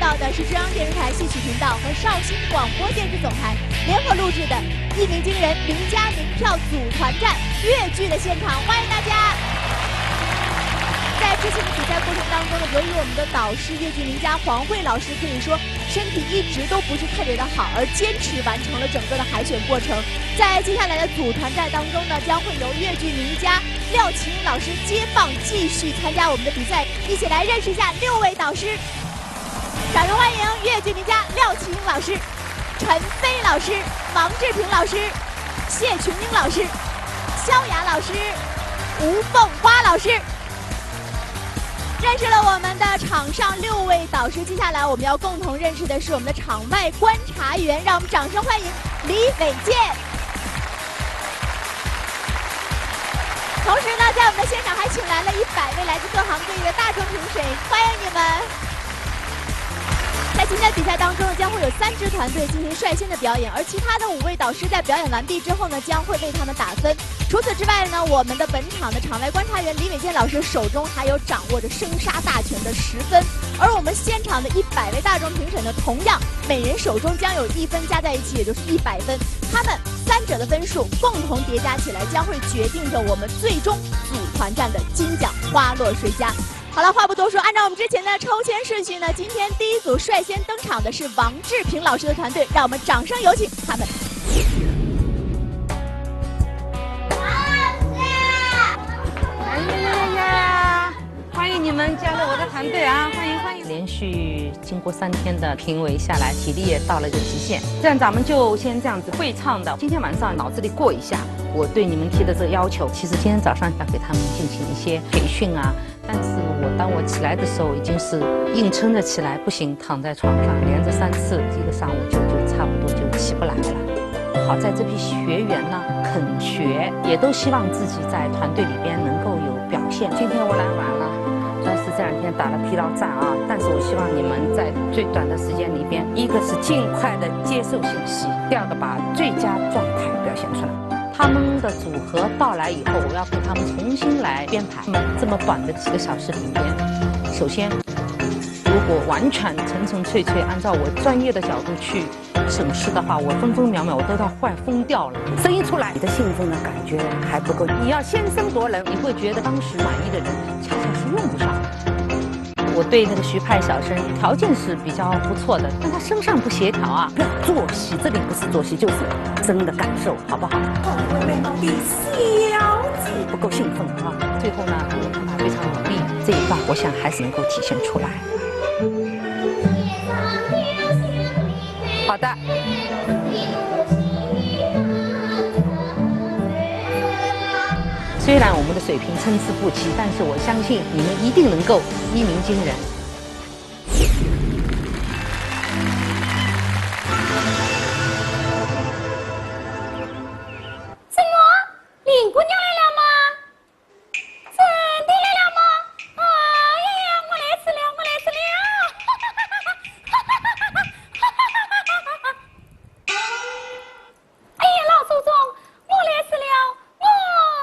到的是中央电视台戏曲频道和绍兴广播电视总台联合录制的《一鸣惊人》名家名票组团战越剧的现场，欢迎大家！在之前的比赛过程当中呢，由于我们的导师越剧名家黄慧老师可以说身体一直都不是特别的好，而坚持完成了整个的海选过程。在接下来的组团战当中呢，将会由越剧名家廖启英老师接棒继续参加我们的比赛，一起来认识一下6位导师。掌声欢迎越剧名家廖启英老师、陈飞老师、王志平老师、谢群英老师、萧雅老师、吴凤花老师。认识了我们的场上6位导师，接下来我们要共同认识的是我们的场外观察员，让我们掌声欢迎李伟健。同时呢，在我们的现场还请来了100位来自各行各业的大众评审，欢迎你们！在今天的比赛当中呢，将会有3支团队进行率先的表演，而其他的5位导师在表演完毕之后呢，将会为他们打分。除此之外呢，我们的本场的场外观察员李伟健老师手中还有掌握着生杀大权的10分，而我们现场的100位大众评审呢，同样每人手中将有1分加在一起，也就是100分。他们3者的分数共同叠加起来，将会决定着我们最终组团战的金奖花落谁家。好了，话不多说，按照我们之前的抽签顺序呢，今天第1组率先登场的是王志平老师的团队，让我们掌声有请他们。欢迎你们加入我的团队啊！欢迎欢迎！连续经过3天的评委下来，体力也到了一个极限。这样咱们就先这样子会唱的，今天晚上脑子里过一下我对你们提的这个要求。其实今天早上要给他们进行一些培训啊，但是当我起来的时候已经是硬撑着起来，不行，躺在床上连着3次，一个上午就差不多就起不来了。好在这批学员呢肯学，也都希望自己在团队里边能够有表现。今天我来晚了，主要是这2天打了疲劳战啊，但是我希望你们在最短的时间里边，一个是尽快的接受信息，第2个把最佳状态表现出来。他们的组合到来以后，我要给他们重新来编排。这么短的几个小时里面，首先如果完全纯纯粹粹按照我专业的角度去审视的话，我分分秒秒我都要快疯掉了。声音出来，你的兴奋的感觉还不够，你要先声夺人，你会觉得当时满意的人恰恰是用不上的。我对那个徐派小生条件是比较不错的，但他声上不协调啊。不要做戏，这里不是做戏，就是真的感受，好不好？我美貌的小姐不够兴奋啊！最后呢，我看他非常努力，这一段我想还是能够体现出来。好的。虽然我们的水平参差不齐，但是我相信你们一定能够一鸣惊人。怎么，林姑娘来了吗？真的来了吗？哎呀，我来迟了，我来迟了！哎呀，老祖宗，我来迟了，我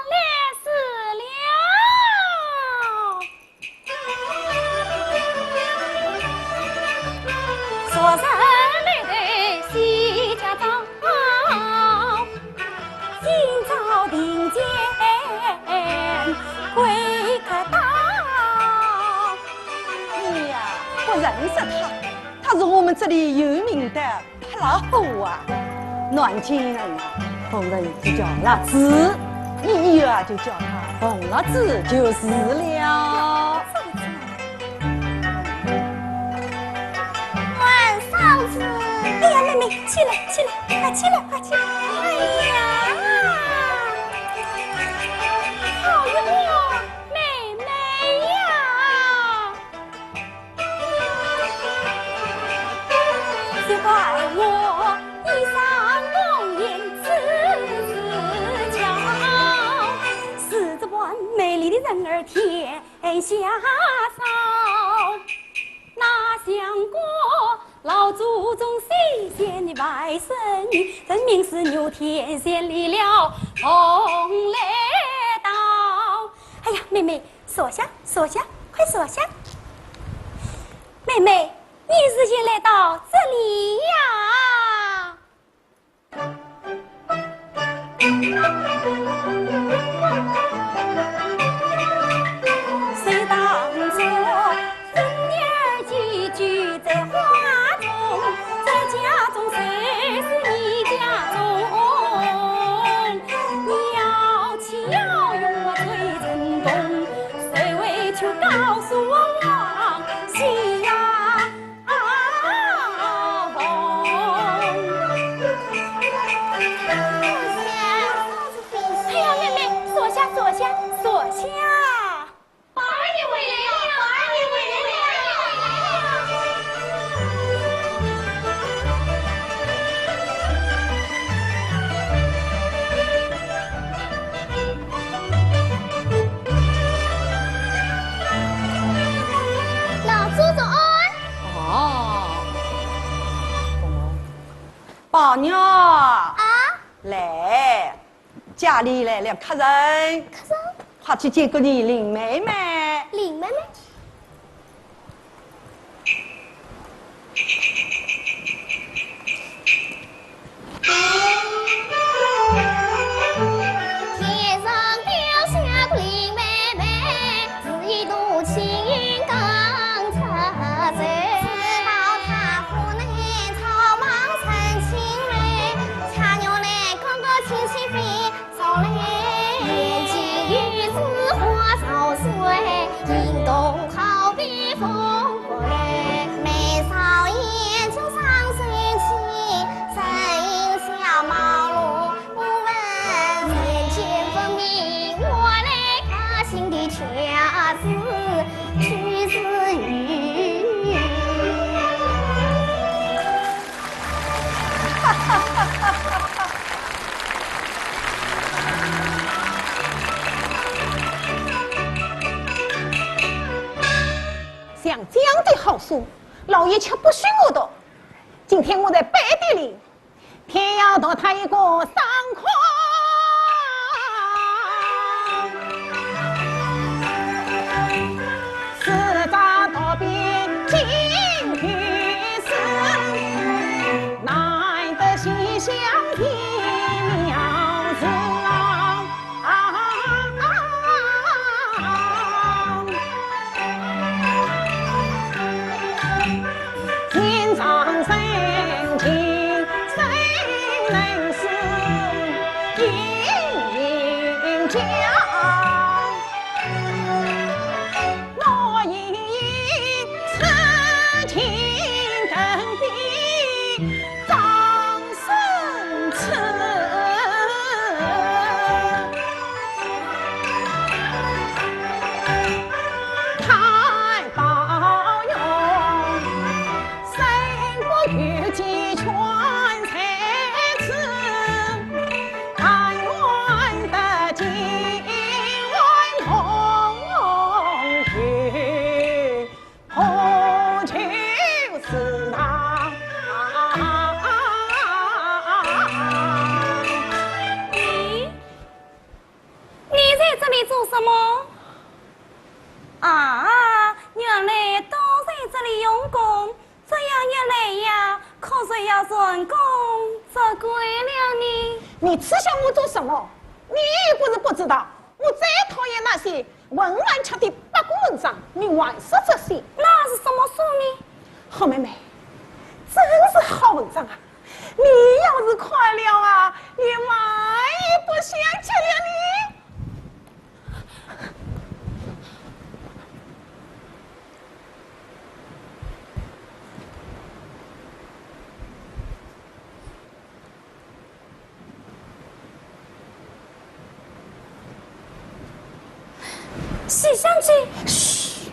来迟了！说声对对，西家早，今朝庭前贵客到。哎呀，我认识他，他是我们这里有名的拍老虎啊，南京人啊，逢人就叫辣子，以后啊就叫他红辣子就是了。晚上子，哎呀，妹妹，起来，起来，快起来，快起来！哎呀，好哟，妹妹呀！就怪我衣裳浓艳丝丝俏，使着完美丽的人儿天下扫。哪想过老祖宗西县的外甥女，真名是牛天仙离了红雷刀。哎呀，妹妹，锁下，锁下，快锁下！妹妹，你你是先来到这里呀？谁当作孙女儿寄居在花中，在家中谁是一家中？你要气要用我最成功，谁为求告诉我往西呀？坐下，宝儿你回来了，宝儿你回来了。老祖宗哦，宝妞啊，来，家里来了客人，快去接个你林妹妹。林妹妹。天上掉下个林妹妹，是一朵青云刚出水。知道她湖南草莽成亲人，恰鸟来哥哥亲戚飞走来，眼睛与子花sau水，引动好比风过来，眉梢眼睛上升起，声音像毛鹿不闻，人间分明我来可心的却是曲子语。像这样的好书，老爷却不许我读。今天我在背地里，偏要读他一个伤况。四大道边金玉丝，难得西厢的妙子天上神情谁能识？隐隐讲，我一痴情更比张生痴。太保佑，谁不遇见全才子，但愿得金碗红玉，何求是他？你在这里做什么？啊，原来都在这里用功，这样一来呀，口水要成功责怪了你。你耻笑我做什么？你不是不知道，我最讨厌那些文玩吃的八股文章，你玩死这些。那是什么书呢？好妹妹，真是好文章啊！你要是快了啊，你万一不想起了你。西厢记。嘘。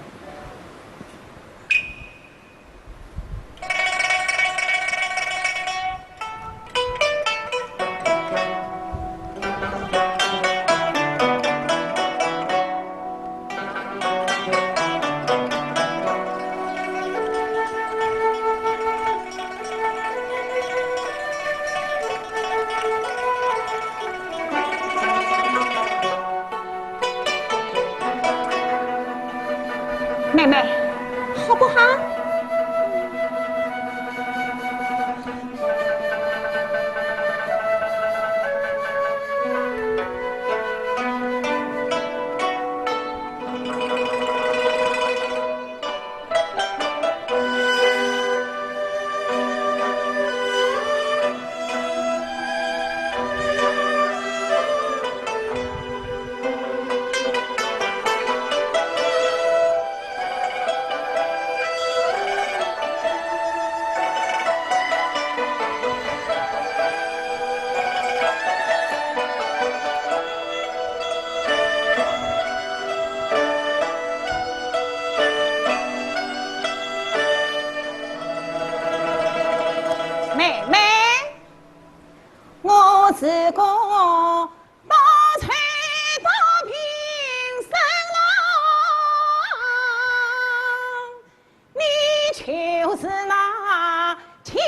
妹妹，好不好？是个刀锤刀平生郎，你就是那秦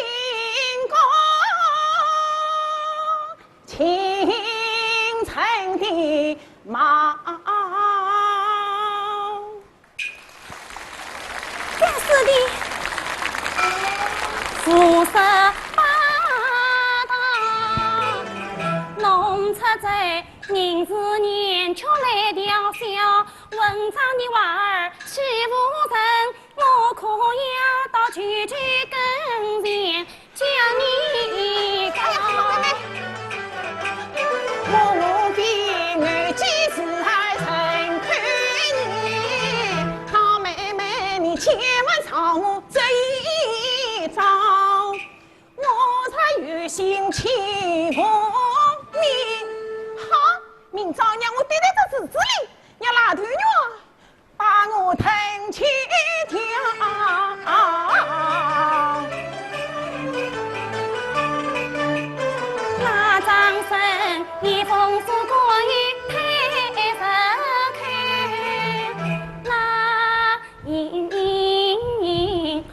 公倾城的马。真是的，富十八大，弄出在人之年却来调笑，文章的娃儿岂无人？我可要到句句跟前将你告。我比我几时还曾看你，好妹妹你千万朝我这一招，我才有心去奉命。好，明朝让我对待这日子里，让拉头娘把我腾去掉。那张生一封书过于太十开，那银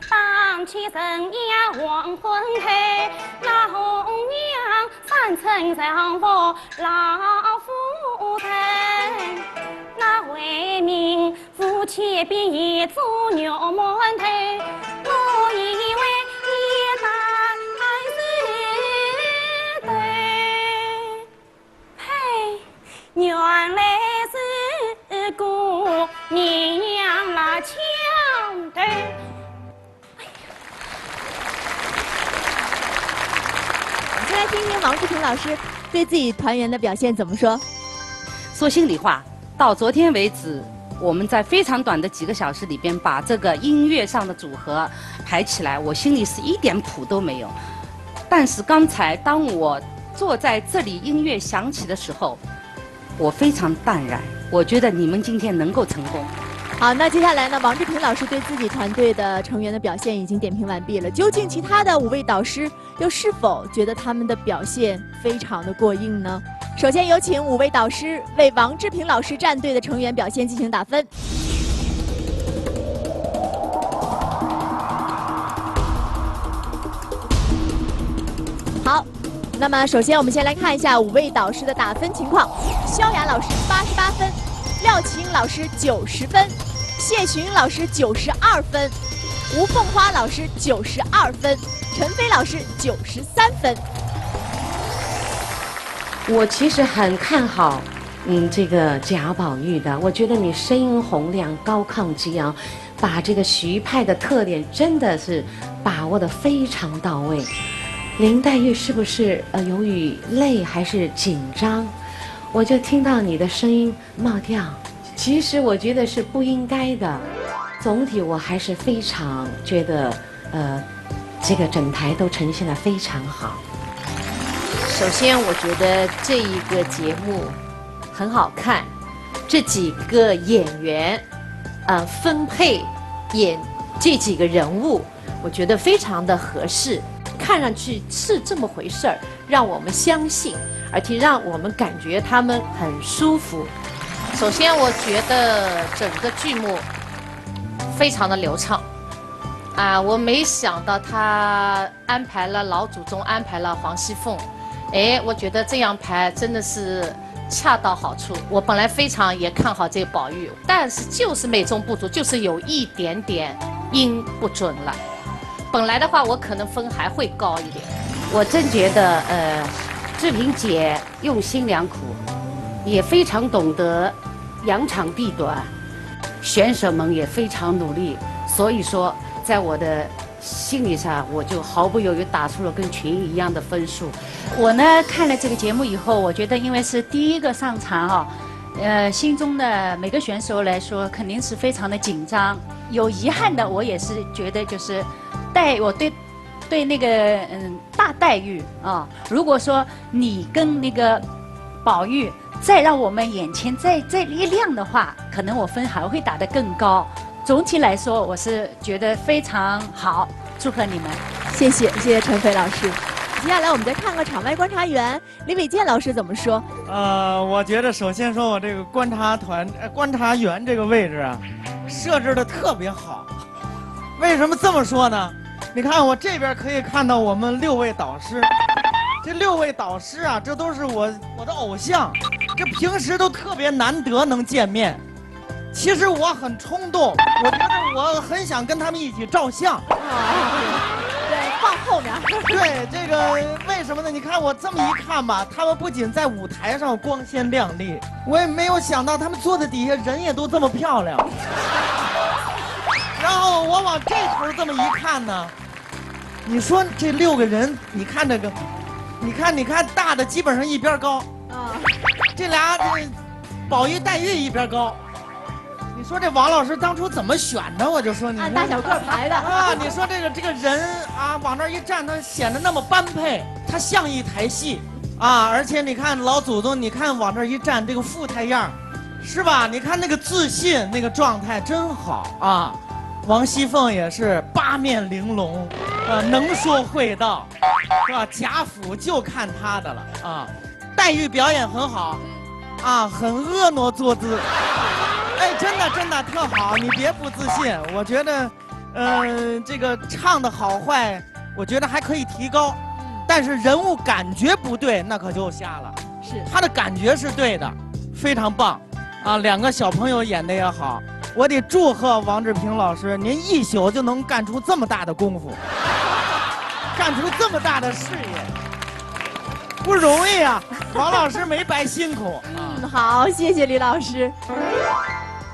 当起神呀黄昏开，那红娘三层上房老夫人，那为民夫妻便也做牛门头，我以为一大是对，嘿，原来是姑娘那枪头。我们先来听听王志平老师对自己团员的表现怎么说。说心里话，到昨天为止，我们在非常短的几个小时里边把这个音乐上的组合排起来，我心里是一点谱都没有。但是刚才当我坐在这里，音乐响起的时候，我非常淡然。我觉得你们今天能够成功。好，那接下来呢，王志平老师对自己团队的成员的表现已经点评完毕了。究竟其他的5位导师又是否觉得他们的表现非常的过硬呢？首先有请5位导师为王志平老师战队的成员表现进行打分。好，那么首先我们先来看一下5位导师的打分情况。萧雅老师88分，廖启英老师90分，谢群老师92分，吴凤花老师92分，陈飞老师93分。我其实很看好，这个贾宝玉的。我觉得你声音洪亮、高亢激昂，把这个徐派的特点真的是把握得非常到位。林黛玉是不是由于累还是紧张？我就听到你的声音冒调，其实我觉得是不应该的。总体我还是非常觉得，这个整台都呈现得非常好。首先，我觉得这一个节目很好看，这几个演员，分配演这几个人物，我觉得非常的合适，看上去是这么回事儿，让我们相信，而且让我们感觉他们很舒服。首先，我觉得整个剧目非常的流畅。我没想到他安排了老祖宗，安排了黄熙凤。我觉得这样排真的是恰到好处。我本来非常也看好这个宝玉，但是就是美中不足，就是有一点点音不准了。本来的话，我可能分还会高一点。我真觉得，志平姐用心良苦，也非常懂得扬长避短，选手们也非常努力，所以说，在我的心理上，我就毫不犹豫打出了跟群一样的分数。我呢看了这个节目以后，我觉得因为是第一个上场心中的每个选手来说肯定是非常的紧张。有遗憾的，我也是觉得就是我对那个大黛玉啊，如果说你跟那个宝玉再让我们眼前再一亮的话，可能我分还会打得更高。总体来说，我是觉得非常好，祝贺你们。谢谢陈飞老师。接下来我们再看看场外观察员李伟健老师怎么说。我觉得首先说我这个观察员这个位置啊，设置的特别好。为什么这么说呢？你看我这边可以看到我们6位导师，这6位导师啊，这都是我的偶像，这平时都特别难得能见面。其实我很冲动，我觉得我很想跟他们一起照相。对，放后面。对，这个为什么呢？你看我这么一看吧，他们不仅在舞台上光鲜亮丽，我也没有想到他们坐在底下人也都这么漂亮。然后我往这头这么一看呢，你说这6个人，你看这个，你看大的基本上一边高，这俩这宝玉黛玉一边高。你说这王老师当初怎么选的？我就说你按大小个排的啊！你说这个人啊，往那一站，他显得那么般配，他像一台戏啊！而且你看老祖宗，你看往这一站，这个富态样，是吧？你看那个自信，那个状态真好啊！王熙凤也是八面玲珑，能说会道，是吧？贾府就看她的了啊！黛玉表演很好，啊，很婀娜多姿。哎，真的特好，你别不自信。我觉得，这个唱的好坏，我觉得还可以提高，但是人物感觉不对，那可就瞎了。是，他的感觉是对的，非常棒，啊，2个小朋友演的也好，我得祝贺王志平老师，您一宿就能干出这么大的功夫，干出这么大的事业，不容易啊！王老师没白辛苦。好，谢谢李老师。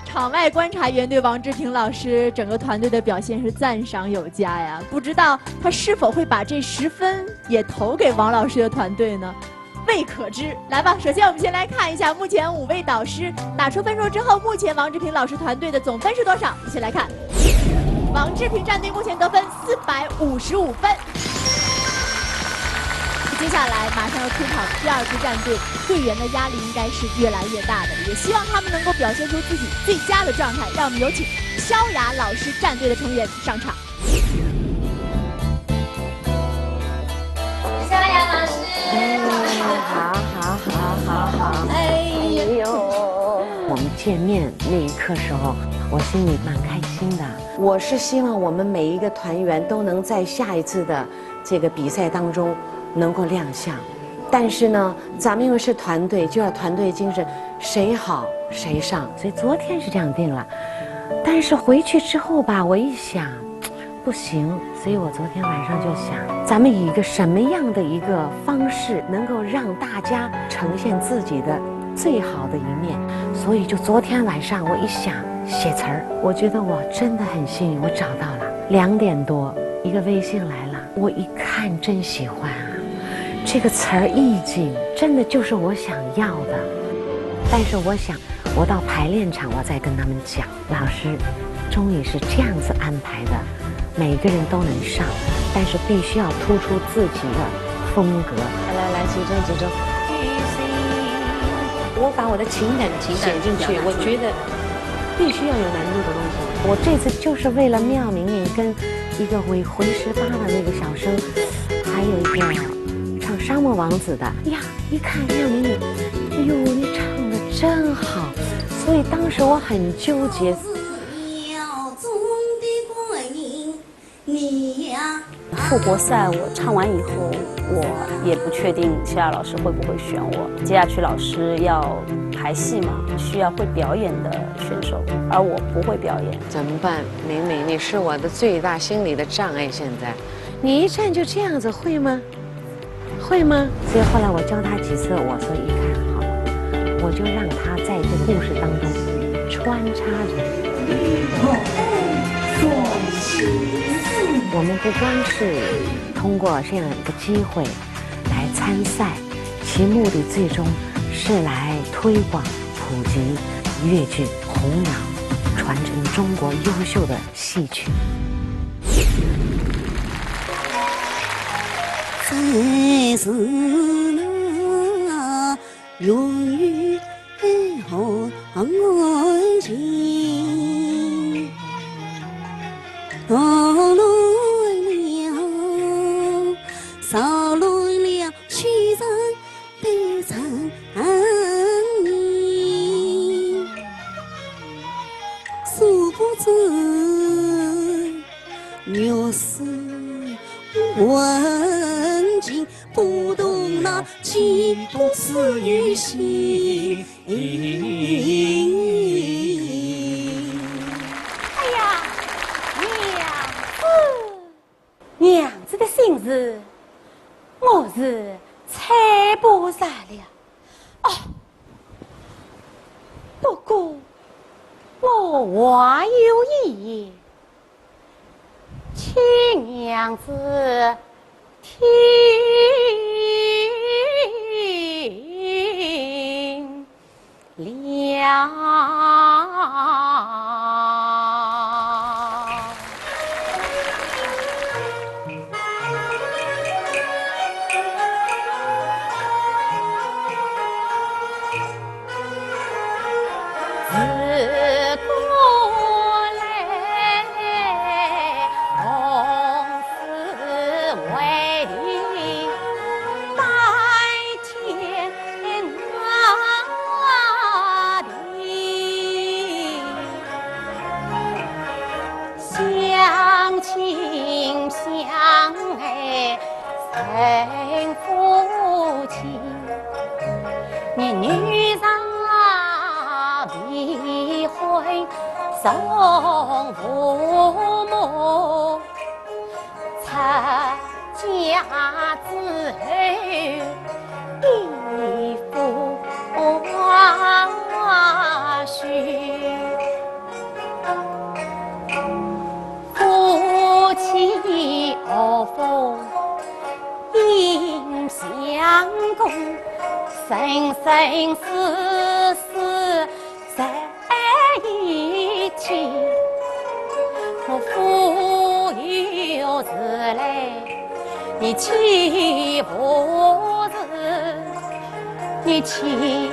场外观察员对王志平老师整个团队的表现是赞赏有加呀，不知道他是否会把这10分也投给王老师的团队呢？未可知。来吧，首先我们先来看一下目前5位导师打出分数之后，目前王志平老师团队的总分是多少？一起来看，王志平战队目前得分455分。接下来马上要出场第2支战队，队员的压力应该是越来越大的，也希望他们能够表现出自己最佳的状态。让我们有请萧雅老师战队的成员上场。萧雅老师，好。哎呦，我们见面那一刻时候，我心里蛮开心的。我是希望我们每一个团员都能在下一次的这个比赛当中能够亮相，但是呢，咱们因为是团队，就要团队精神，谁好谁上，所以昨天是这样定了。但是回去之后吧，我一想，不行，所以我昨天晚上就想，咱们以一个什么样的一个方式，能够让大家呈现自己的最好的一面。所以就昨天晚上我一想写词儿，我觉得我真的很幸运，我找到了。2点多，一个微信来了，我一看真喜欢啊。这个词儿意境真的就是我想要的，但是我想，我到排练场我再跟他们讲，老师，终于是这样子安排的，每个人都能上，但是必须要突出自己的风格。来，集中。我把我的情感写进去，我觉得必须要有难度的东西。我这次就是为了妙明明跟一个回18的那个小生，还有一个唱沙漠王子的呀，一看妙明明，哎呦，你唱的真好，所以当时我很纠结。复活赛我唱完以后，我也不确定萧雅老师会不会选我。接下去老师要排戏嘛，需要会表演的选手，而我不会表演，怎么办？明明，你是我的最大心理的障碍。现在，你一站就这样子，会吗？会吗？所以后来我教他几次，我说一看好，我就让他在这个故事当中穿插着。我们不光是通过这样一个机会来参赛，其目的最终是来推广、普及粤剧，弘扬、传承中国优秀的戏曲。在是那如雨后安静，到来了，少路。不懂那几多丝雨心。哎呀，娘子的心事，我是猜不上了。哦，不过我话有意，请娘子听成夫妻，你女上未婚送父母，出家之后依父婿，夫妻何逢应相公，生生世世在一起。我富有日来，你岂不知？你岂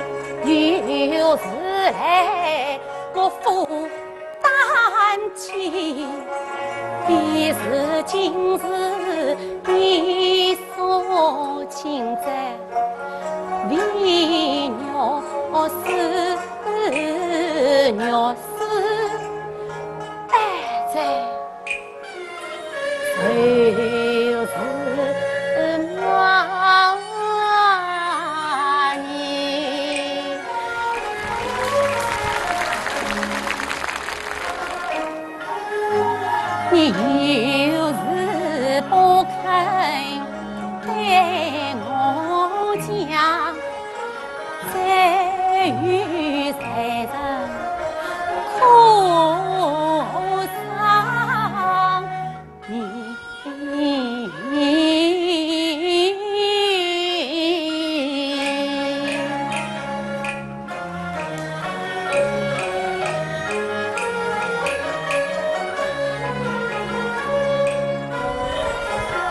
有日来，我负担起。已是今日一所情债，为鸟死，鸟死，爱在就是妈你。你有日不肯给我讲，再与谁人苦伤你？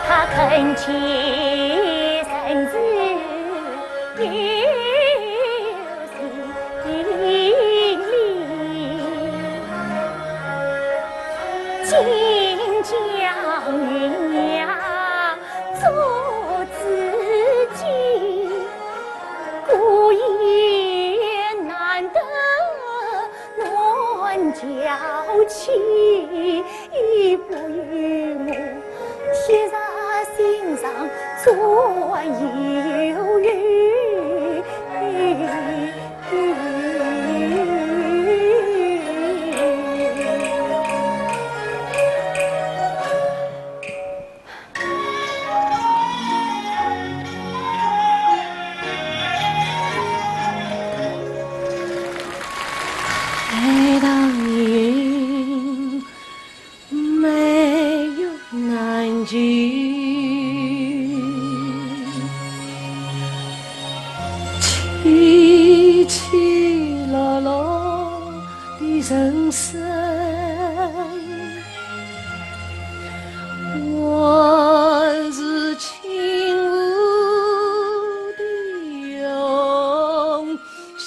他恳切甚至今将云娘做自己，故意难得乱娇气，亦不与我贴在心上做忧郁。爱到云没有难聚，起起落落的人生，我是轻舞的永续。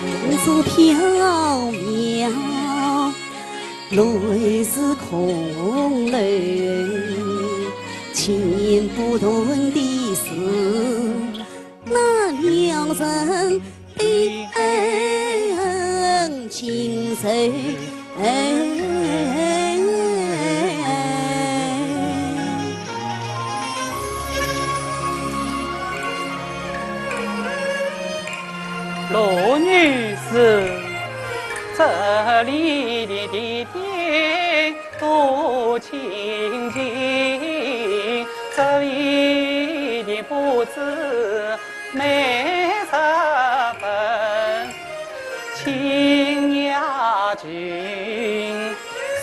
云是缥缈，泪是空泪，情不断的是那两人的恩情深。罗女士，这里的弟弟多亲近，这里的步子美十分，亲呀君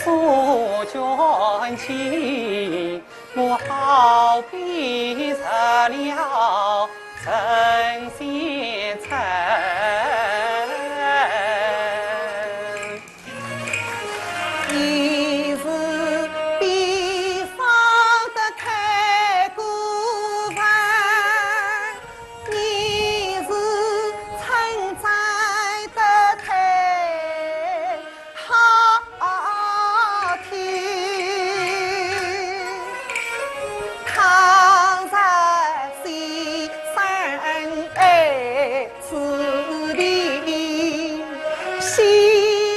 所眷情，我好比失了神仙城。你是比方的开古饭，你是存在的太好听，躺在西山爱子里，希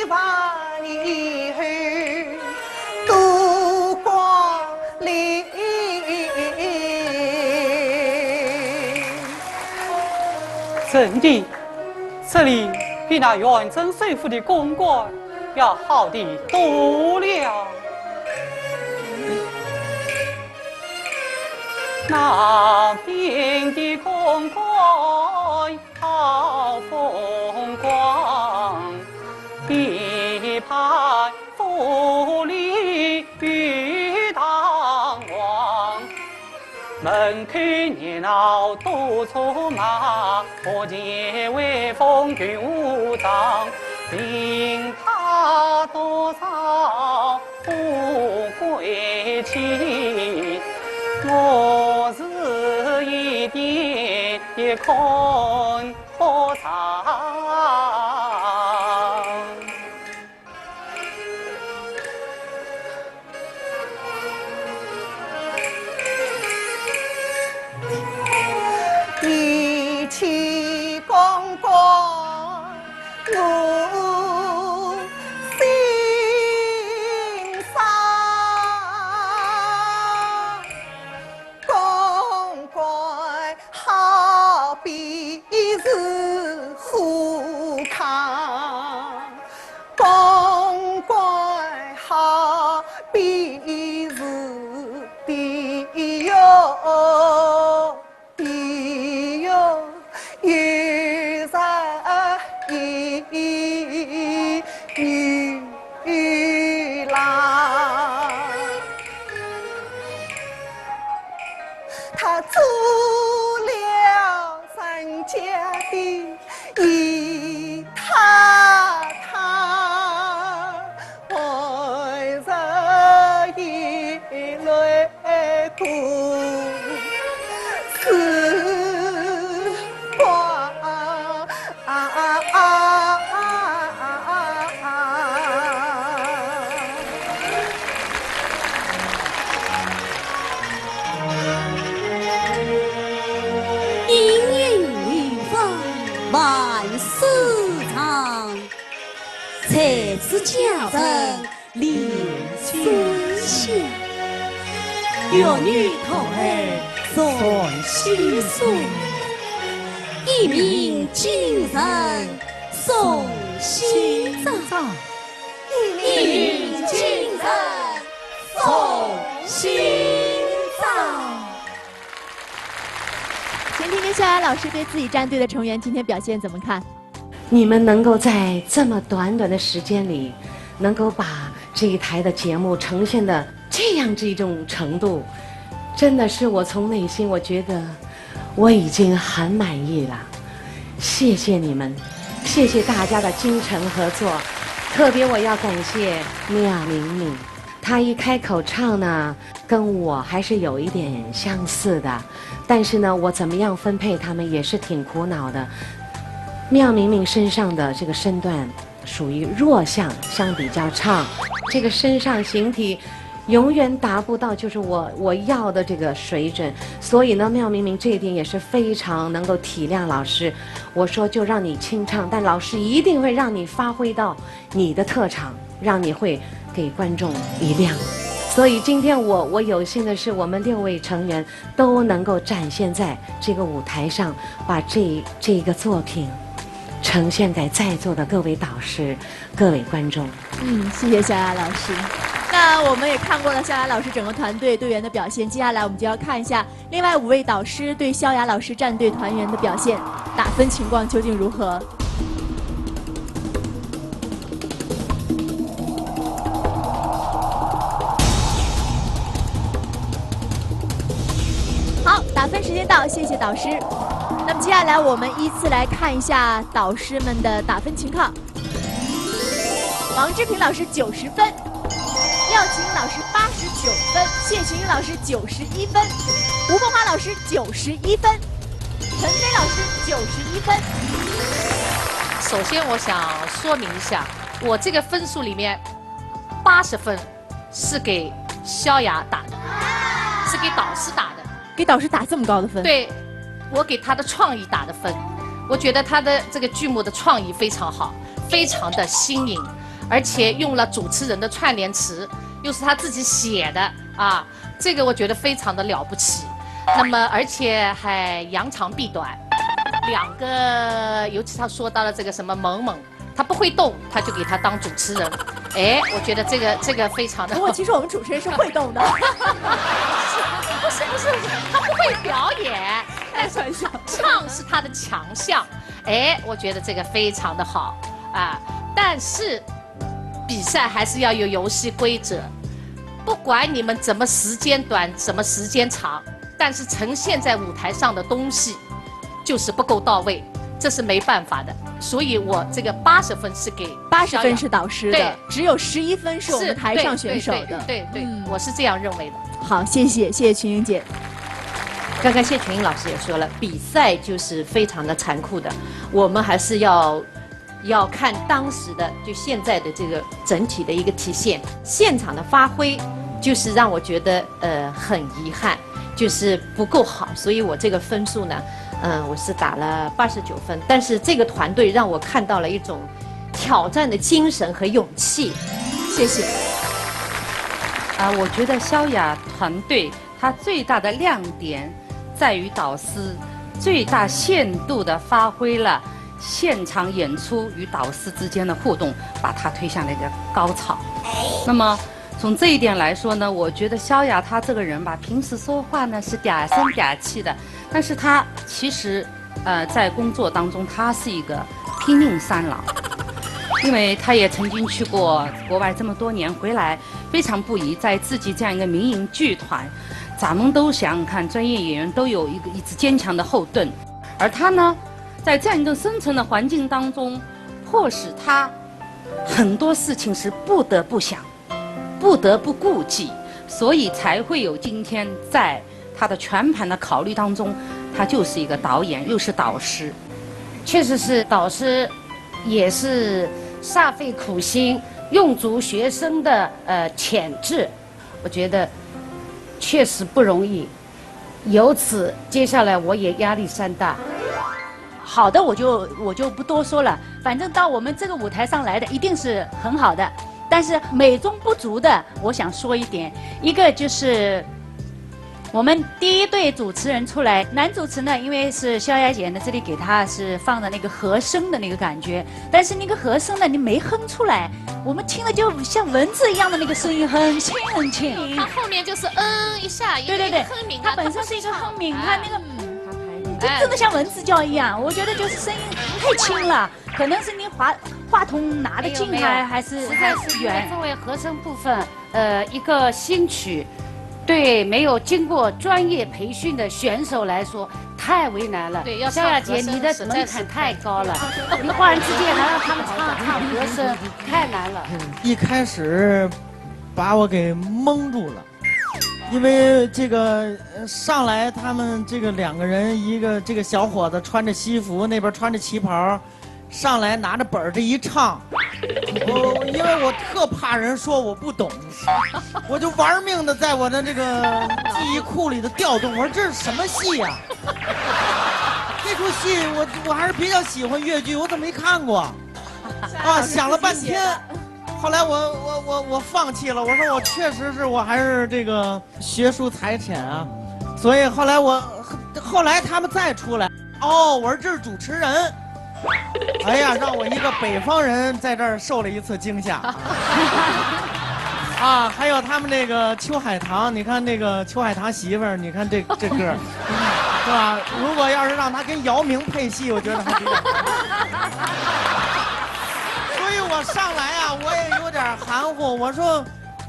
望你度光临。真的，这里比那远征水府的公馆要好的多了。那边的公馆好风光，一派富丽与堂皇。门口热闹多车马，可见威风军武装。凭他多少富贵气，我是一点也看不上。一起公公，我心上。公公好比是虎康，公公好比是地哟。地哟，有啥女郎，她做了人家的姨太太，为啥一泪哭？才子佳人连孙香，玉女桃儿送西送，一鸣惊人送西藏，一鸣惊人送西藏。先听听逍遥老师对自己战队的成员今天表现怎么看？你们能够在这么短短的时间里，能够把这一台的节目呈现的这样一种程度，真的是我从内心我觉得我已经很满意了。谢谢你们，谢谢大家的精诚合作，特别我要感谢妙明明，她一开口唱呢，跟我还是有一点相似的，但是呢，我怎么样分配他们也是挺苦恼的。妙明明身上的这个身段属于弱项，相比较唱，这个身上形体永远达不到就是我要的这个水准。所以呢，妙明明这一点也是非常能够体谅老师。我说就让你清唱，但老师一定会让你发挥到你的特长，让你会给观众一亮。所以今天我有幸的是，我们6位成员都能够展现在这个舞台上，把这个作品呈现给在座的各位导师、各位观众。谢谢萧亚老师。那我们也看过了萧亚老师整个团队队员的表现，接下来我们就要看一下另外5位导师对萧亚老师战队团员的表现，打分情况究竟如何？好，打分时间到，谢谢导师。那么接下来我们依次来看一下导师们的打分情况。王志平老师90分，廖琴老师89分，谢群英老师91分，吴凤华老师91分，陈飞老师91分。首先，我想说明一下，我这个分数里面80分是给萧亚打的，是给导师打的。给导师打这么高的分？对，我给他的创意打的分。我觉得他的这个剧目的创意非常好，非常的新颖，而且用了主持人的串联词，又是他自己写的啊，这个我觉得非常的了不起。那么而且还扬长避短，2个，尤其他说到了这个什么萌萌，他不会动，他就给他当主持人。哎，我觉得这个非常的。不过其实我们主持人是会动的。不是，他不会表演，但是唱是他的强项。哎，我觉得这个非常的好啊。但是比赛还是要有游戏规则，不管你们怎么时间短，什么时间长，但是呈现在舞台上的东西就是不够到位，这是没办法的。所以我这个80分是给80分是导师的，只有11分是我们台上选手的。对，我是这样认为的。好，谢谢群英姐。刚刚谢群英老师也说了，比赛就是非常的残酷的，我们还是要看当时的就现在的这个整体的一个体现，现场的发挥就是让我觉得很遗憾，就是不够好，所以我这个分数呢，我是打了89分，但是这个团队让我看到了一种挑战的精神和勇气，谢谢。我觉得萧亚团队它最大的亮点在于导师最大限度地发挥了现场演出与导师之间的互动，把它推向了一个高潮。那么从这一点来说呢，我觉得萧亚她这个人吧，平时说话呢是嗲声嗲气的，但是她其实在工作当中她是一个拼命三郎。因为他也曾经去过国外这么多年，回来非常不易，在自己这样一个民营剧团，咱们都想想看，专业演员都有一支坚强的后盾，而他呢，在这样一个生存的环境当中，迫使他很多事情是不得不想，不得不顾忌，所以才会有今天在他的全盘的考虑当中，他就是一个导演，又是导师。确实是导师，也是煞费苦心，用足学生的潜质，我觉得确实不容易。由此，接下来我也压力山大。好的，我就不多说了，反正到我们这个舞台上来的一定是很好的。但是美中不足的，我想说一点，一个就是我们第一对主持人出来，男主持呢，因为是萧亚姐呢，这里给他是放的那个和声的那个感觉，但是那个和声呢，你没哼出来，我们听了就像蚊子一样的那个声音，很轻很轻。他后面就是一下，对，哼鸣，他本身是一个哼鸣，他那个真的像蚊子叫一样，我觉得就是声音太轻了，可能是你话筒拿得近还是实在是远。作为和声部分，一个新曲。对没有经过专业培训的选手来说，太为难了。对，萧亚姐，你的门槛太高了，你忽然之间还让他们唱和声，太难了。一开始把我给蒙住了，因为这个上来他们这个2个人，一个这个小伙子穿着西服，那边穿着旗袍，上来拿着本儿这一唱，因为我特怕人说我不懂，我就玩命的在我的这个记忆库里的调动。我说这是什么戏呀？这出戏我还是比较喜欢越剧，我怎么没看过？啊，想了半天，后来我放弃了。我说我确实是我还是这个学术才浅啊，所以后来他们再出来，哦，我说这是主持人。哎呀，让我一个北方人在这儿受了一次惊吓。啊，还有他们那个秋海棠，你看那个秋海棠媳妇儿，你看这个是吧？如果要是让他跟姚明配戏，我觉得还比较好。所以我上来啊，我也有点含糊，我说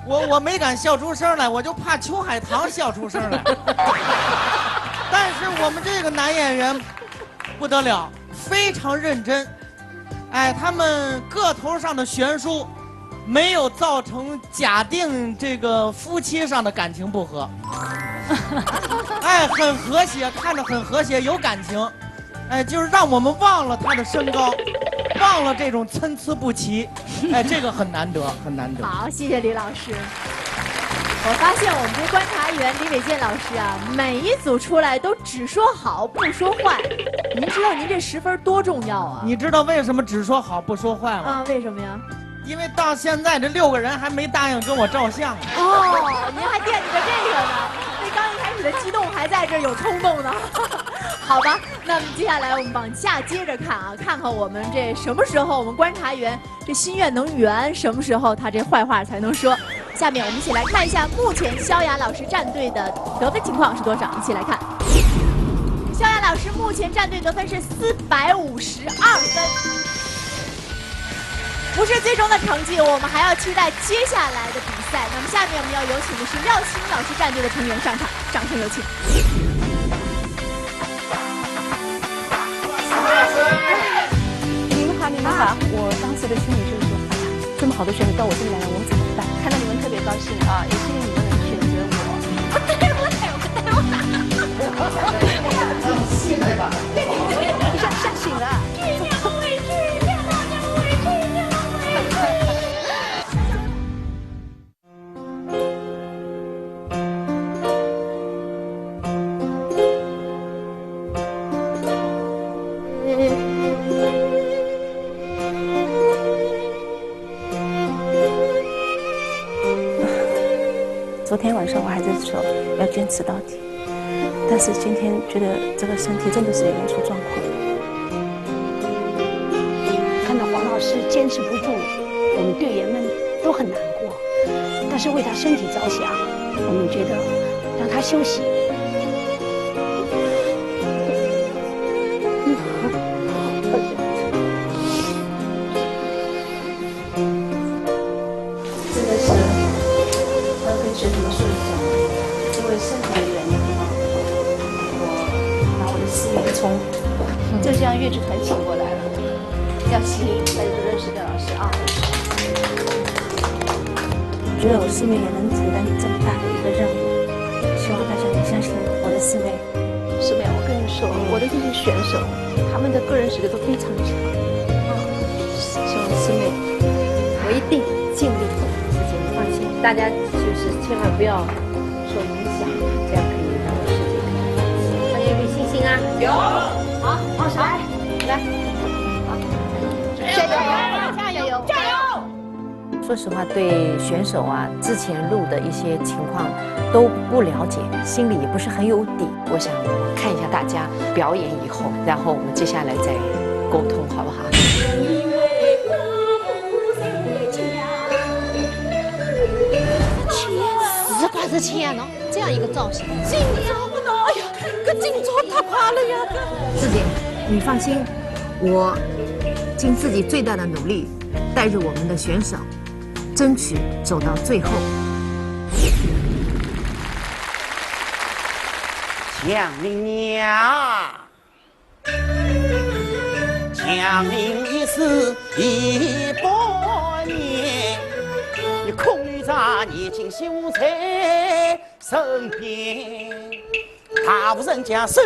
我没敢笑出声来，我就怕秋海棠笑出声来。但是我们这个男演员不得了。非常认真，哎，他们个头上的悬殊，没有造成假定这个夫妻上的感情不和，哎，很和谐，看着很和谐，有感情，哎，就是让我们忘了他的身高，忘了这种参差不齐，哎，这个很难得，很难得。好，谢谢李老师。我发现我们这观察员李伟健老师啊，每一组出来都只说好不说坏。您知道您这10分多重要啊？你知道为什么只说好不说坏吗？啊，为什么呀？因为到现在这6个人还没答应跟我照相。哦，您还惦记着这个呢？那刚一开始的激动还在这有冲动呢。好吧，那么接下来我们往下接着看啊，看看我们这什么时候我们观察员这心愿能圆，什么时候他这坏话才能说。下面我们一起来看一下目前萧雅老师战队的得分情况是多少，一起来看。萧雅老师目前战队得分是452分，不是最终的成绩，我们还要期待接下来的比赛。那么下面我们要有请的是廖青老师战队的成员上场，掌声有请。你们好，我当时的心里就是说，哎呀，这么好的选手到我这里来了，我们怎么办？看到你们特别高兴啊，也是因为你们能选择我。醒了吧？你吓醒了。昨天晚上我还在说要坚持到底，但是今天觉得这个身体真的是有点出状况。看到黄老师坚持不住，我们队员们都很难过，但是为他身体着想，我们觉得让他休息。真的是，我要跟学生们说一下，因为身体的原因，我把我的4名从浙江越剧团请过来了。廖希，大家都认识廖老师啊。我觉得我4妹也能承担这么大的一个任务，希望大家能相信我的4妹。4妹，我跟你说，我的这些选手，他们的个人实力都非常强。希望4妹，我一定尽力。姐你放心，大家就是千万不要受影响，这样可以让我世界更好。大家有没有信心啊？有。好，放手，来，好，加油，加油，加油！说实话，对选手啊之前录的一些情况都不了解，心里也不是很有底。我想看一下大家表演以后，然后我们接下来再沟通，好不好？10钱呢，这样一个造型，紧张不呢？哎呀，这紧张太怕了呀！四姐，你放心，我尽自己最大的努力，带着我们的选手，争取走到最后。强林呀，强林一世100年。空女在年轻秀才身边，大户人家手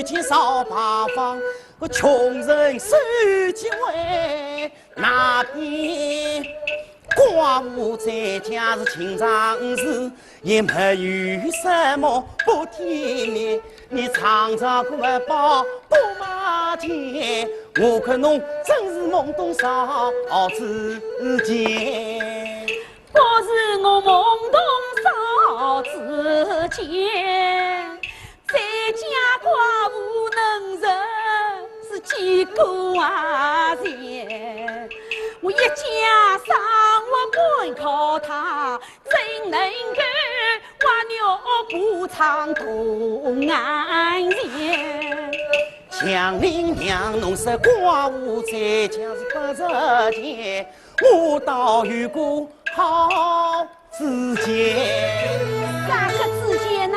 牵扫八方，我穷人手机为那边，寡妇在家是情长事，也没有什么不体面。你常常过宝不马前，我看侬真是懵懂少之间。不是我懵懂少之间，在家寡妇能忍是几个啊钱。我一家生活本靠他，怎能够挖鸟不唱东岸前？强林娘侬是寡妇在家是不值钱，我倒有个好知见。哪个知见呢？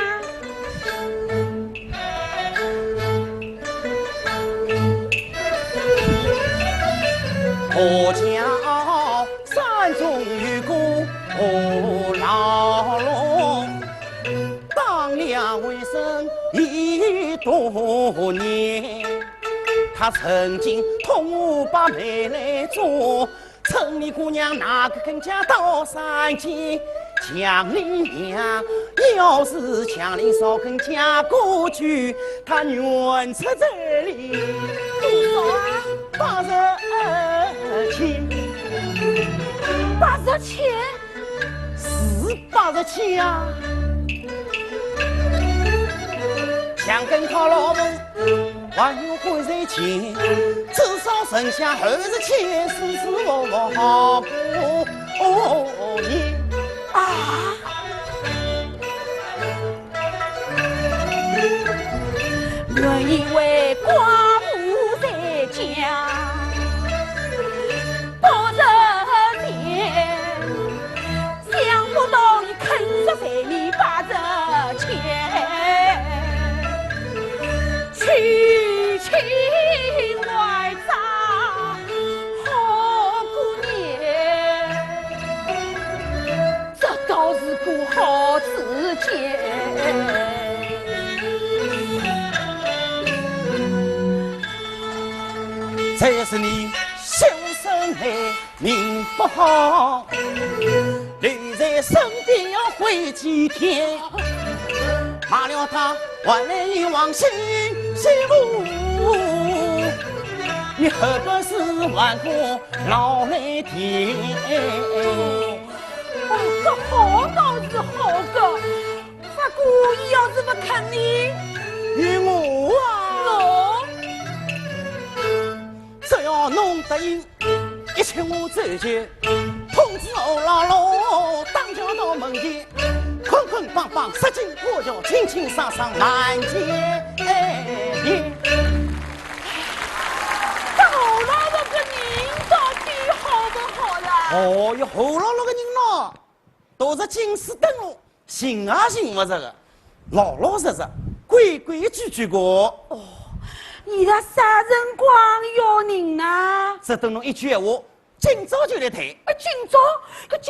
我家山中有个何老龙，当了为生已多年。他曾经同我把妹来做，城里姑娘哪个肯嫁到山间？强林娘要是强林少肯嫁过去，他愿出这里多少啊？80千，80千，是80千啊！想跟他老婆还有换谁钱，至少剩下20千，是我好过年啊！原以为寡妇在家不值钱，想不到你肯着在你80千，娶亲外长好过年，这倒是个好事情。这是你修身来命不好，留在身边要回几天，骂了他还来你往西路，你何不是还过老来甜？这好倒是好个，法姑伊要是不肯你，与我啊，只要弄得应，一切我走前，通知欧老罗当家到门前，捆捆绑绑杀进我家，清清爽爽满街遍。侯老那个人到底好不好啦？哦哟，侯老那个人咯，都是金丝灯笼，行啊行不着个，老老实实，规规矩矩个。哦。你的啥辰光要人呢？只等侬一句闲话，今朝就来谈。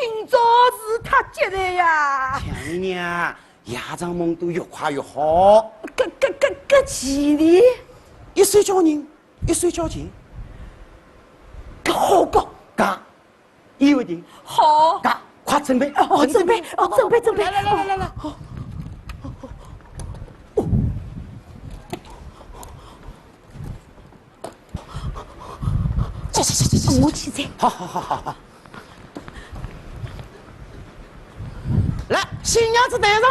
今朝是太急了呀！强娘，夜长梦多，越快越好。搿几里？一岁叫人，一岁叫钱。搿好讲，讲，一为定。好，讲，快准备。准备。来。我去猜。好。来，新娘子带上来。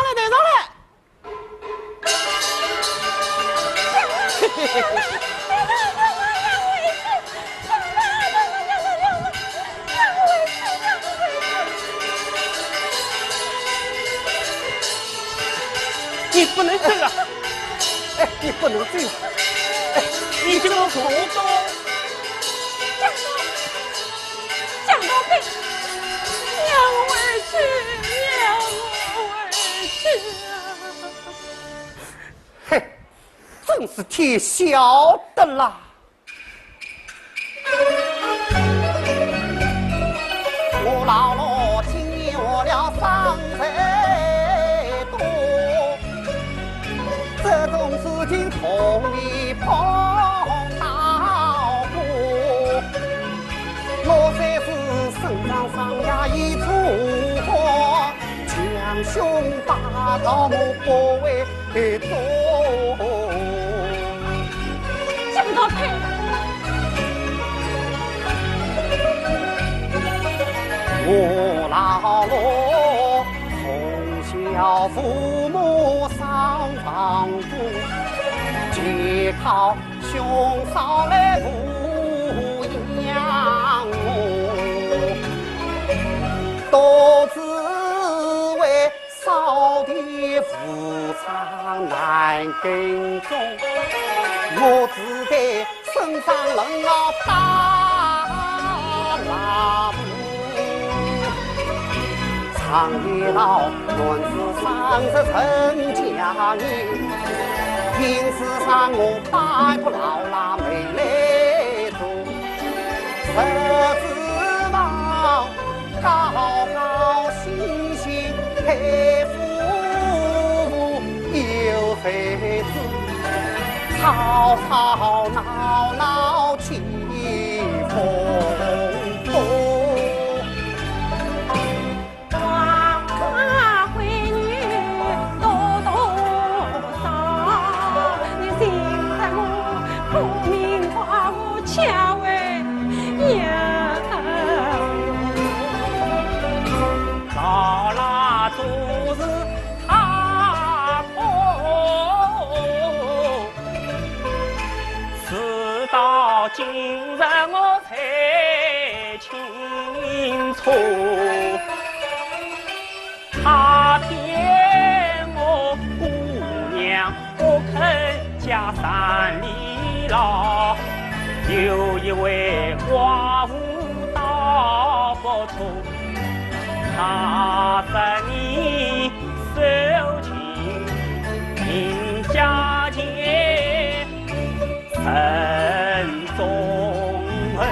你不能这样，你不能这样，你这个狗东。讲到背，让我委屈啊！嘿，真是天晓得啦！我老罗今年我了30多，这种事情从未碰到。把桃木不为做，这么多配。我老罗从小父母丧房主，借靠兄嫂来抚养我，独自为嫂的父丧难耕种，我只得身上人打拉布。常一老论子上是成家人，平时上我摆不老拉没来做，十指望高高兴兴配夫有妃子，吵吵闹闹起风波。今日我才清楚，他骗我姑娘不肯嫁三里老，有一位寡妇到不出，他10年受尽贫家钱。中恩，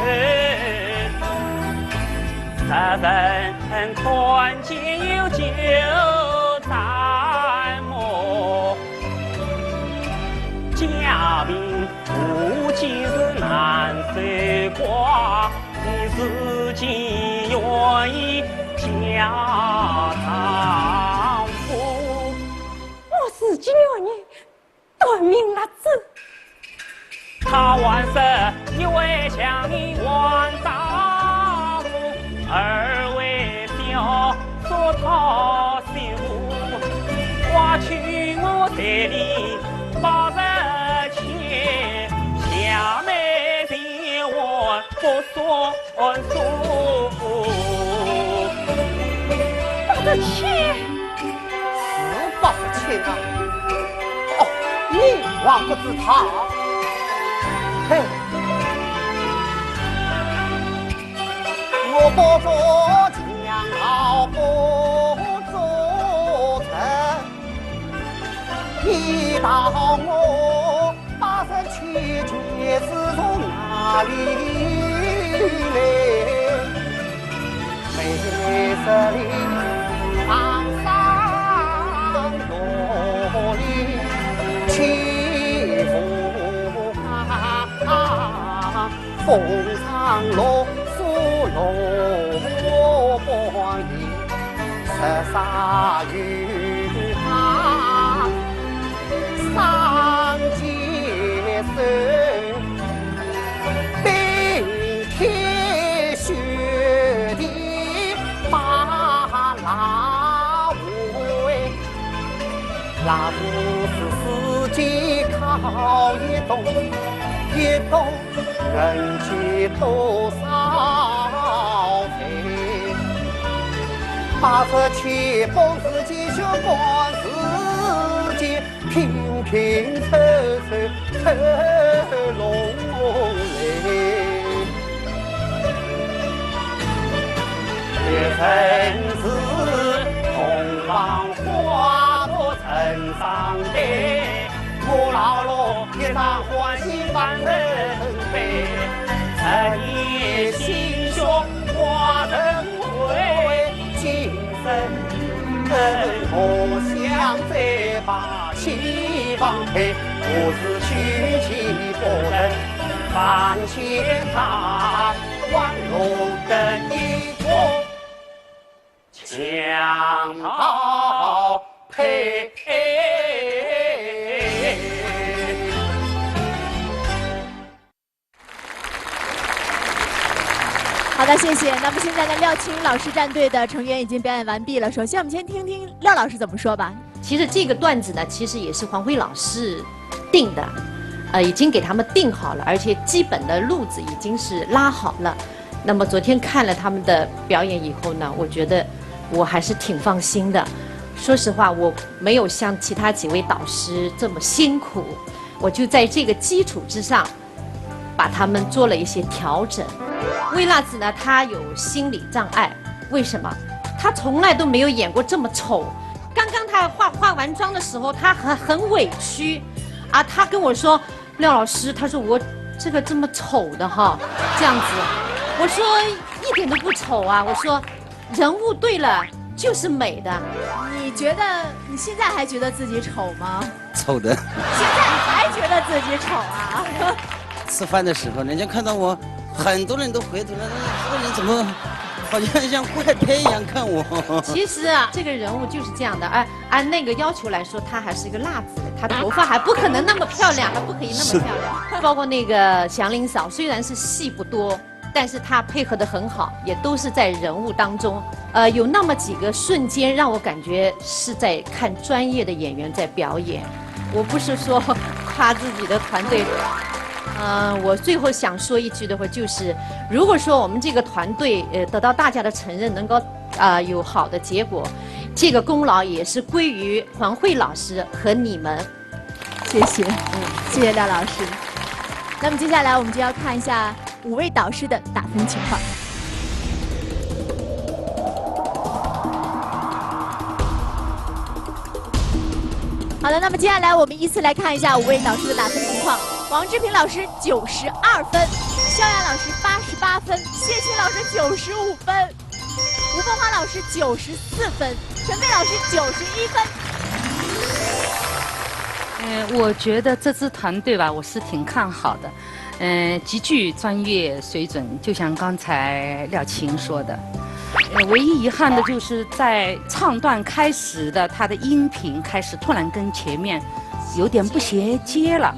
十人团结有9盏木，家贫无计是难守寡，你自己愿意嫁丈夫。我自己愿意断命了子。他万事一为想你万丈夫，二为小说讨媳妇，花去我这里80钱，下面的我不算数。80钱是80钱啊！哦，你还不知他。我不做将老不做臣，你道我87节是从哪里来？没实力昂上落里欺负。风上落苏罗波影，赤沙雨他上接手，冰天雪地把拉回，拉不是自己靠一动。一动人间多少费，87本自己学光自己，平平凑凑凑拢来。这城市同往花朵城上的。我老罗一场欢喜万人悲，10年心胸化成灰，今生我想再把希望陪，我是娶妻不能放前他，万龙的衣服墙头嘿。好的，谢谢。那么现在呢，廖青老师战队的成员已经表演完毕了。首先，我们先听听廖老师怎么说吧。其实这个段子呢，其实也是黄辉老师定的，已经给他们定好了，而且基本的路子已经是拉好了。那么昨天看了他们的表演以后呢，我觉得我还是挺放心的。说实话，我没有像其他几位导师这么辛苦，我就在这个基础之上，把他们做了一些调整。微辣子呢，他有心理障碍，为什么？他从来都没有演过这么丑。刚刚他化完妆的时候，他很委屈，啊，他跟我说，廖老师，他说我这个这么丑的哈，这样子，我说一点都不丑啊，我说人物对了就是美的。你觉得你现在还觉得自己丑吗？丑的。现在还觉得自己丑啊？吃饭的时候，人家看到我，很多人都回头了，这个人怎么好像像怪胎一样看我？其实啊，这个人物就是这样的。按那个要求来说，他还是一个辣子，他头发还不可能那么漂亮，他不可以那么漂亮。包括那个祥林嫂，虽然是戏不多，但是她配合得很好，也都是在人物当中。有那么几个瞬间让我感觉是在看专业的演员在表演。我不是说夸自己的团队。我最后想说一句的话，就是如果说我们这个团队得到大家的承认，能够有好的结果，这个功劳也是归于黄慧老师和你们。谢谢，谢谢廖老师。那么接下来我们就要看一下5位导师的打分情况。好的，那么接下来我们依次来看一下5位导师的打分情况。王志平老师92分，肖亚老师88分，谢琴老师95分，吴凤华老师94分，陈飞老师91分。我觉得这支团队吧，我是挺看好的，极具专业水准，就像刚才廖琴说的。唯一遗憾的就是在唱段开始的，他的音频开始突然跟前面有点不衔接了，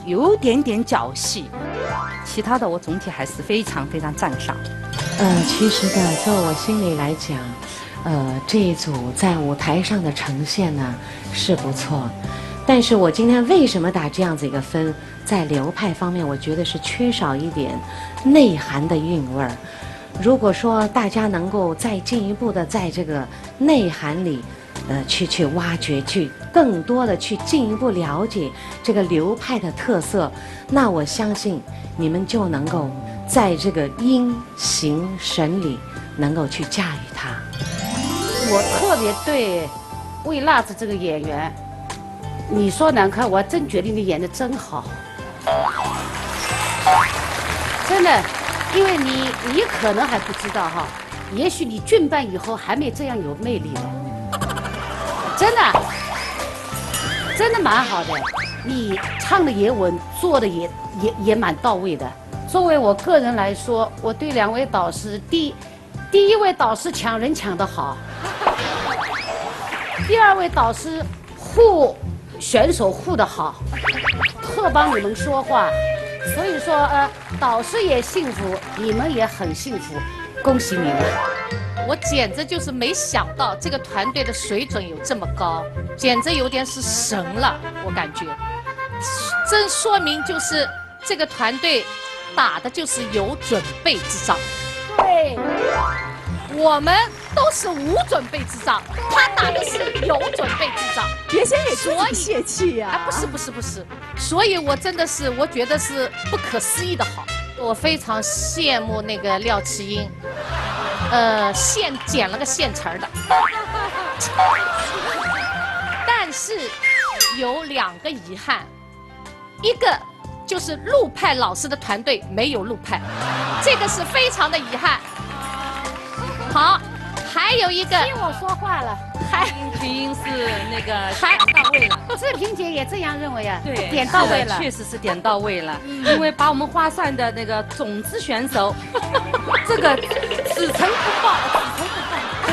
有点侥幸。其他的我总体还是非常非常赞赏。其实呢，在我心里来讲，这一组在舞台上的呈现呢是不错，但是我今天为什么打这样子一个分？在流派方面，我觉得是缺少一点内涵的韵味儿。如果说大家能够再进一步的在这个内涵里，去挖掘，去更多的去进一步了解这个流派的特色，那我相信你们就能够在这个音形神里能够去驾驭它。我特别对魏辣子这个演员，你说难看，我真觉得你演得真好，真的。因为你可能还不知道哈，也许你俊扮以后还没这样有魅力的，真的蛮好的。你唱的也稳，做的也蛮到位的。作为我个人来说，我对2位导师，第一位导师抢人抢得好，第2位导师选手护得好，特帮你们说话。所以说，导师也幸福，你们也很幸福，恭喜你们！我简直就是没想到这个团队的水准有这么高，简直有点是神了，我感觉，真说明就是这个团队打的就是有准备之仗。对，我们都是无准备之仗，他打的是有准备之仗。别先给自己泄气呀！不是，所以我真的是我觉得是不可思议的好。我非常羡慕那个廖启英，剪了个现成的，但是有2个遗憾，一个就是陆派老师的团队没有陆派，这个是非常的遗憾。好，还有一个，听我说话了。曲英是那个点到位了，志平姐也这样认为啊？对，点到位了，确实是点到位了。因为把我们花扇的那个种子选手，这个此诚不报，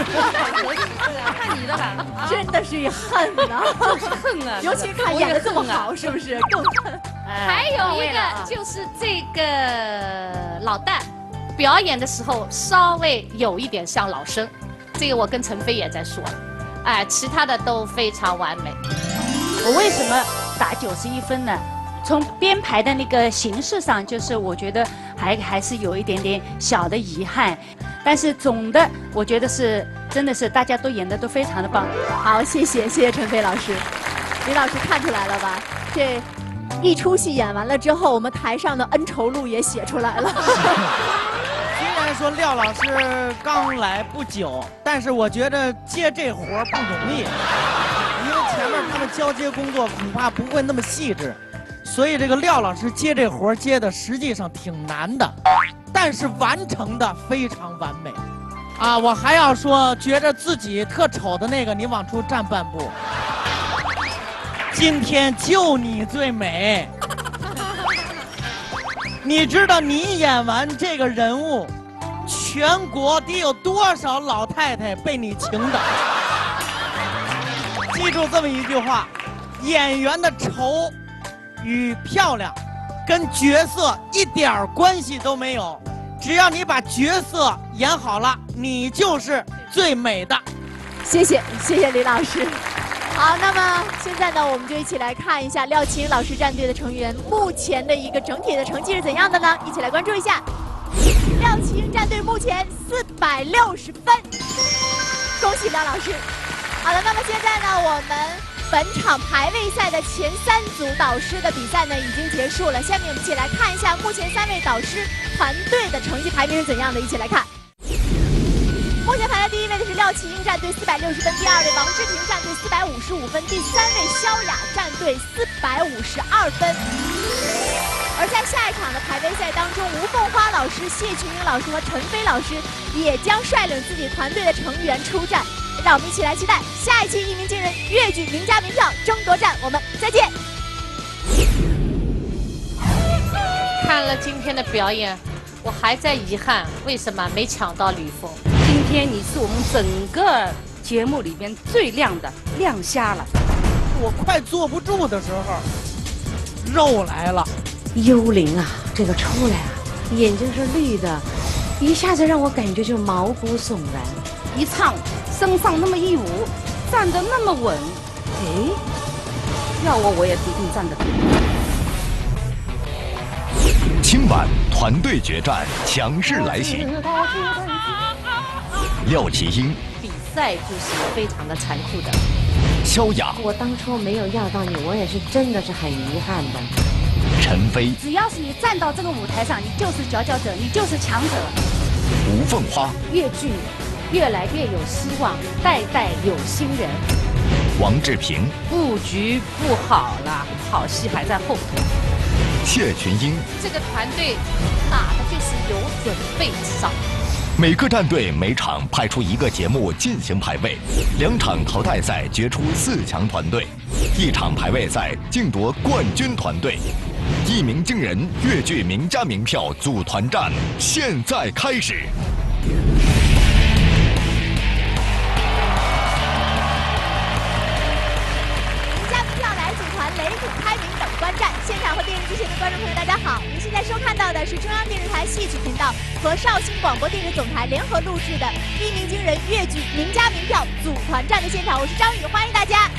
看你的了，真的是恨呐，就是恨啊！尤其看演的这么好，是不是更恨？还有一个就是这个老旦，表演的时候稍微有一点像老生，这个我跟陈飞也在说了，哎，其他的都非常完美。我为什么打91分呢？从编排的那个形式上，就是我觉得还是有一点点小的遗憾，但是总的我觉得是真的是大家都演的都非常的棒。好，谢谢陈飞老师，李老师看出来了吧？这一出戏演完了之后，我们台上的恩仇录也写出来了。虽然说廖老师刚来不久，但是我觉得接这活儿不容易，因为前面他们交接工作恐怕不会那么细致。所以这个廖老师接这活接的实际上挺难的，但是完成的非常完美，啊！我还要说，觉得自己特丑的那个，你往出站半步。今天就你最美，你知道你演完这个人物，全国得有多少老太太被你请倒？记住这么一句话：演员的丑与漂亮跟角色一点关系都没有，只要你把角色演好了，你就是最美的。谢谢李老师。好，那么现在呢，我们就一起来看一下廖启英老师战队的成员目前的一个整体的成绩是怎样的呢？一起来关注一下。廖启英战队目前460分，恭喜廖老师。好的，那么现在呢，我们本场排位赛的前3组导师的比赛呢已经结束了，下面我们一起来看一下目前3位导师团队的成绩排名是怎样的，一起来看。目前排在第1位的是廖启英战队460分，第2位王志平战队455分，第3位萧雅战队452分。而在下一场的排位赛当中，吴凤花老师、谢群英老师和陈飞老师也将率领自己团队的成员出战。让我们一起来期待下一期《一鸣惊人》粤剧名家名票争夺战，我们再见。看了今天的表演，我还在遗憾为什么没抢到吕凤。今天你是我们整个节目里边最亮的，亮瞎了。我快坐不住的时候，肉来了。幽灵啊，这个出来啊，眼睛是绿的，一下子让我感觉就毛骨悚然。一唱身上那么一舞，站得那么稳，哎，要我也一定站得住。今晚团队决战强势来袭，廖启英比赛就是非常的残酷的。萧雅，我当初没有要到你，我也是真的是很遗憾的。陈飞，只要是你站到这个舞台上，你就是佼佼者，你就是强者。吴凤花，粤剧越来越有希望，代代有新人。王志平，布局不好了，好戏还在后头。谢群英，这个团队打的就是有准备至少。每个战队每场派出1个节目进行排位，2场淘汰赛决出4强团队，1场排位赛竞夺冠军团队。一鸣惊人粤剧名家名票组团战现在开始。擂鼓开鸣等观战，现场和电视机前的观众朋友，大家好！您现在收看到的是中央电视台戏曲频道和绍兴广播电视总台联合录制的《一鸣惊人》粤剧名家名票组团战的现场，我是张宇，欢迎大家。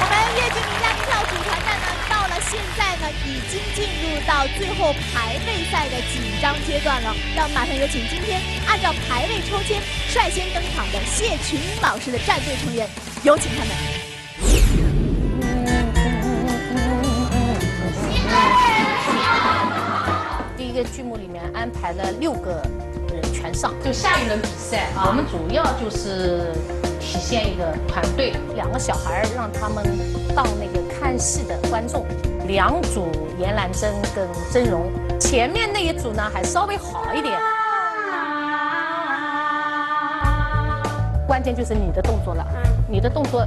我们粤剧名家名票组团战呢，到了现在呢，已经进入到最后排位赛的紧张阶段了。让我们马上有请今天按照排位抽签率先登场的谢群英老师的战队成员，有请他们。第一个剧目里面安排了6个人全上，就下一轮比赛，我们主要就是体现一个团队，2个小孩让他们当那个看戏的观众，2组严兰珍跟甄蓉，前面那一组呢还稍微好一点，关键就是你的动作了，你的动作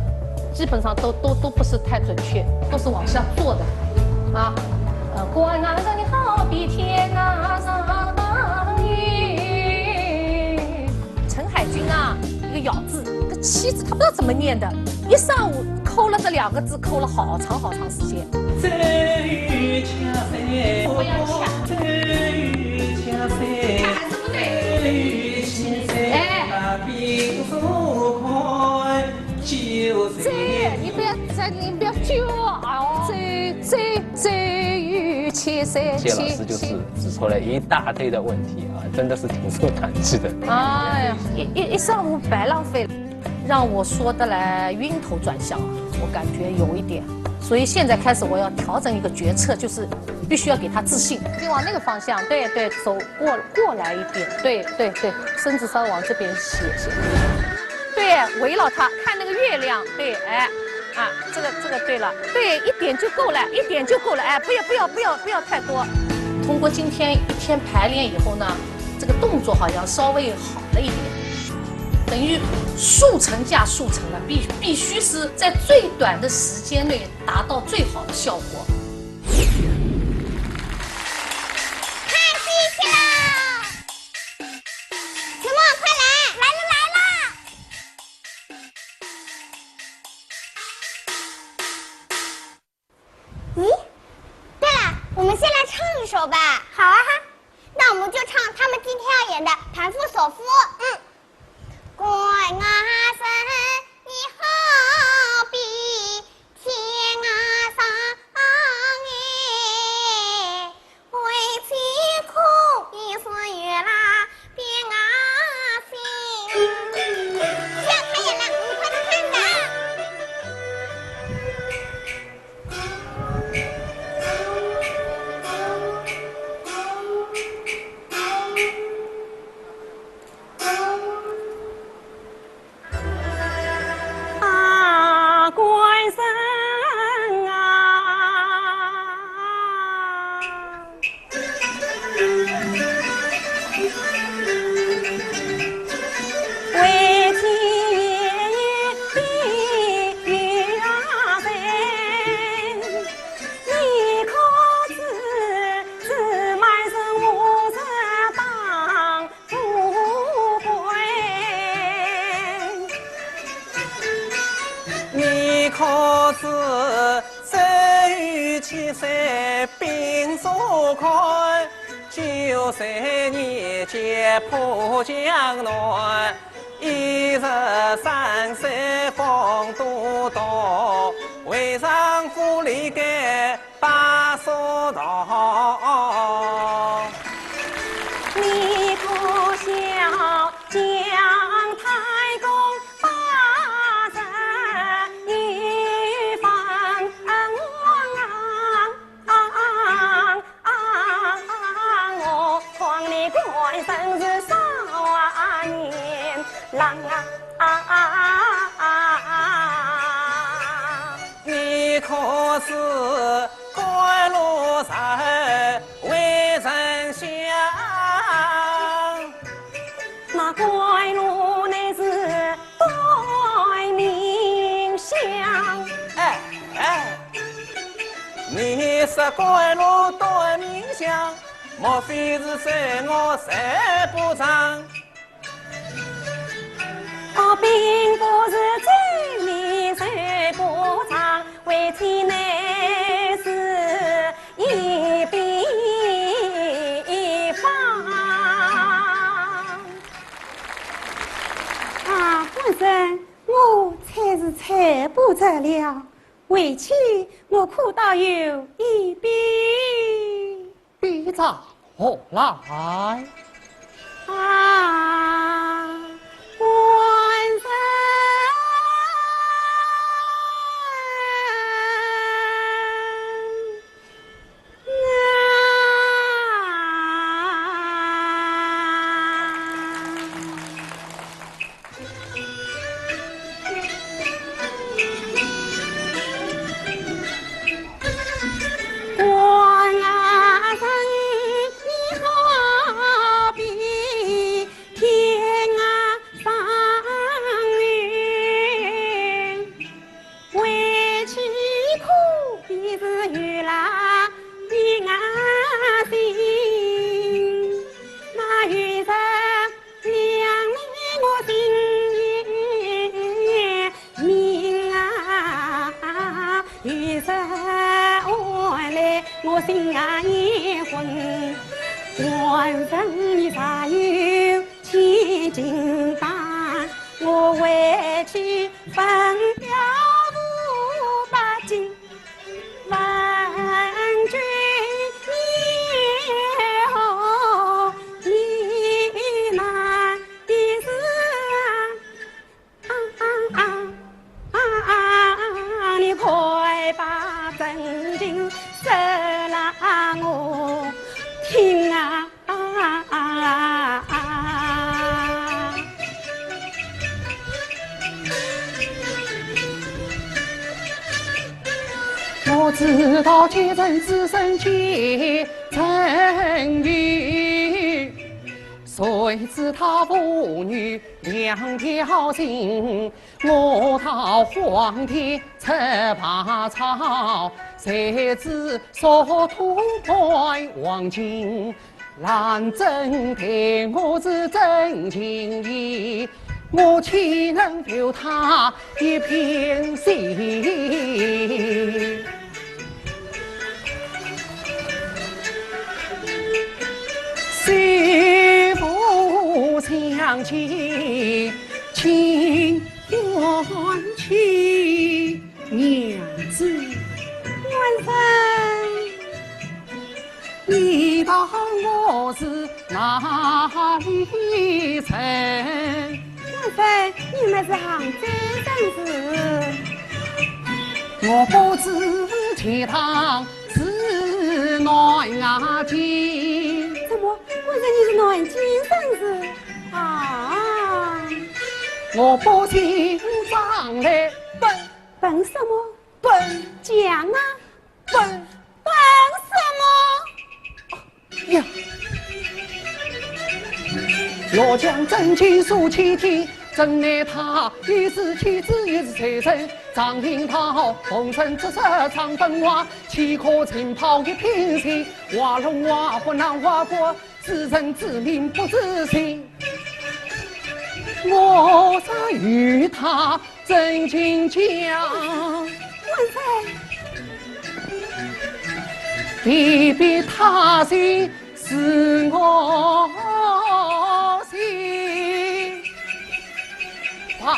基本上都不是太准确，都是往下做的，啊。关啊着你好比天啊上雨。陈海军他不知道怎么念的，一上午抠了这2个字，抠了好长好长时间。不要抢。你不要揪哦！最雨千山。谢老师就是指出了一大堆的问题啊，真的是挺受弹指的。哎呀，一上午白浪费了，让我说的来晕头转向，我感觉有一点。所以现在开始我要调整一个决策，就是必须要给他自信，就往那个方向，对，走过来一点，对，身子稍微往这边斜，对，围绕他看那个月亮，对，哎，啊，这个对了，对，一点就够了，哎，不要太多。通过今天一天排练以后呢，这个动作好像稍微好了一点。等于速成加速成了，必须是在最短的时间内达到最好的效果。看戏去啦！子墨，快来了！咦，对了，我们先来唱一首吧。好啊哈，那我们就唱他们今天要演的《盘夫索夫》。关我身，你好比天上哎，为情苦一丝月啦，别心。这样开演了，你快去看吧。可知生于七岁病所开，9岁年节破江南，13岁风都到，为丈夫离开把所逃。你可笑姜太公把人一放我闯你关生是少年郎你可知关路上为人想？那关路乃是对命相。你说关路对命相，莫非是随我谁不长？并不是罪名谁不长，为天乃是一笔一方。官人，我才是猜不着了，为妻我苦到有一笔。笔照何来？官人。你好比天万人你咋有千金担？我委屈分了500斤，万军也好，你难的是你快把真情说来我听啊！我知道奸人之身皆真语，谁知他父女两条心？我到皇天吃拔草，谁知所图败黄金？兰真对我是真情意，我岂能留他一片心？虽不相见，情愿去。娘子，万岁，你当我是哪里人？万岁，你们是杭州人士。我不知其堂是南京。怎么？我说你是南京人士啊？我不信上来奔什么？奔讲啊！奔什么？呀！若将真情诉齐天，真奈他一是妻子，一是财神。张英涛红尘之色长风华，岂可轻抛一片心？画龙画虎难画过，知人知命不知心。我在与他真情讲，万岁，别别他心是我心，啪！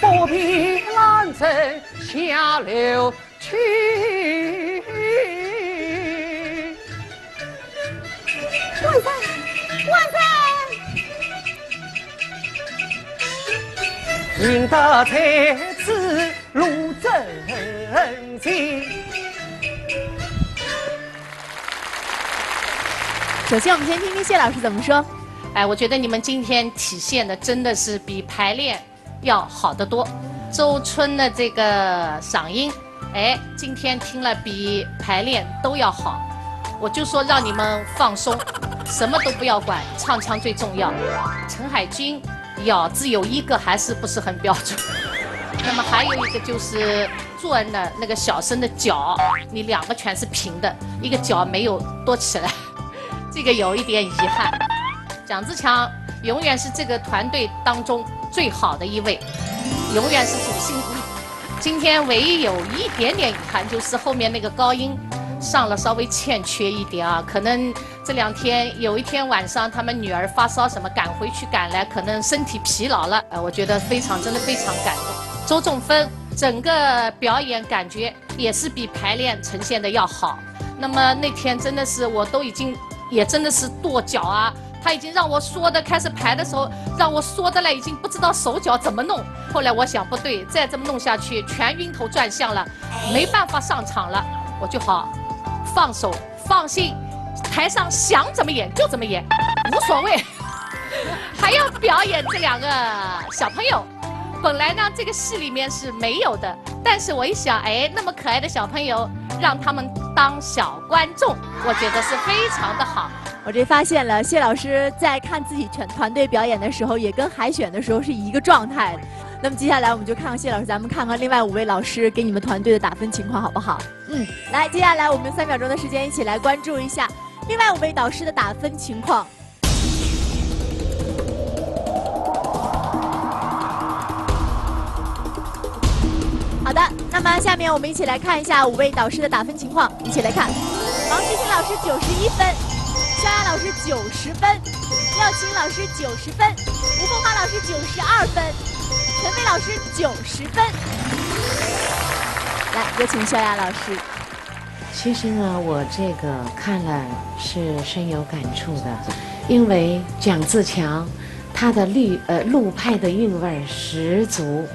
不必拦针下流去。万岁，万岁！赢得才子路真情。首先，我们先听听谢老师怎么说。哎，我觉得你们今天体现的真的是比排练要好得多。周春的这个嗓音，哎，今天听了比排练都要好。我就说让你们放松，什么都不要管，唱腔最重要。陈海军咬字有一个还是不是很标准，那么还有一个就是做人的那个小声的角，你两个全是平的，一个角没有多起来，这个有一点遗憾。蒋自强永远是这个团队当中最好的一位，永远是主心骨。今天唯一有一点点遗憾，就是后面那个高音上了稍微欠缺一点啊，可能这2天有一天晚上他们女儿发烧什么赶回去赶来，可能身体疲劳了。我觉得真的非常感动。周仲芬整个表演感觉也是比排练呈现的要好。那么那天真的是我都已经也真的是跺脚啊。他已经让我说的，开始排的时候让我说的了，已经不知道手脚怎么弄。后来我想不对，再这么弄下去全晕头转向了，没办法上场了，我就好放手放心，台上想怎么演就怎么演，无所谓。还要表演这2个小朋友，本来呢这个戏里面是没有的，但是我一想，哎，那么可爱的小朋友，让他们当小观众，我觉得是非常的好。我这发现了，谢老师在看自己团队表演的时候，也跟海选的时候是一个状态的。那么接下来我们就看看谢老师，咱们看看另外5位老师给你们团队的打分情况好不好？来，接下来我们3秒钟的时间，一起来关注一下另外5位导师的打分情况。好的，那么下面我们一起来看一下5位导师的打分情况，一起来看。王诗晴老师91分，肖亚老师90分，廖琴老师90分，吴凤花老师92分，陈飞老师90分。来，有请肖亚老师。其实呢，我这个看了是深有感触的，因为蒋自强他的陆派的韵味儿十足，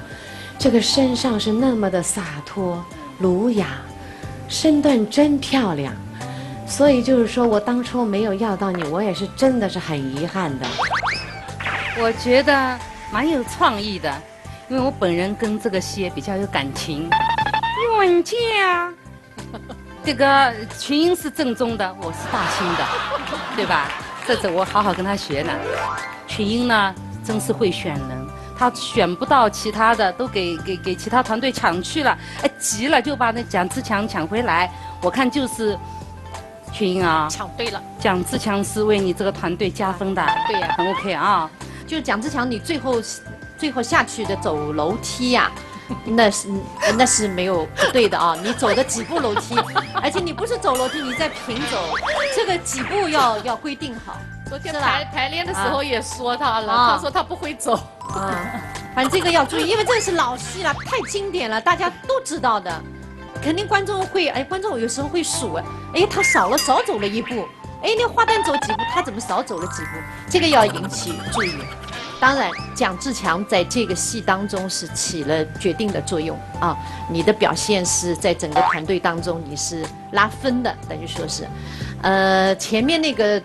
这个身上是那么的洒脱儒雅，身段真漂亮。所以就是说我当初没有要到你，我也是真的是很遗憾的。我觉得蛮有创意的，因为我本人跟这个戏也比较有感情。冤家，这个群英是正宗的，我是大清的，对吧？这我好好跟他学呢。群英呢，真是会选人，他选不到其他的，都给其他团队抢去了，哎，急了就把那蒋自强抢回来。我看就是群英啊，抢对了，蒋自强是为你这个团队加分的，对呀，很 OK 啊。就是蒋自强，你最后下去的走楼梯呀、那是没有不对的啊！你走的几步楼梯，而且你不是走楼梯，你在平走，这个几步要规定好。昨天排练的时候也说他了，他说他不会走。反正这个要注意，因为这是老戏了，太经典了，大家都知道的。肯定观众会，观众有时候会数，他少走了一步，那花旦走几步，他怎么少走了几步？这个要引起注意。当然，蒋自强在这个戏当中是起了决定的作用啊！你的表现是在整个团队当中你是拉分的，等于说是，前面那个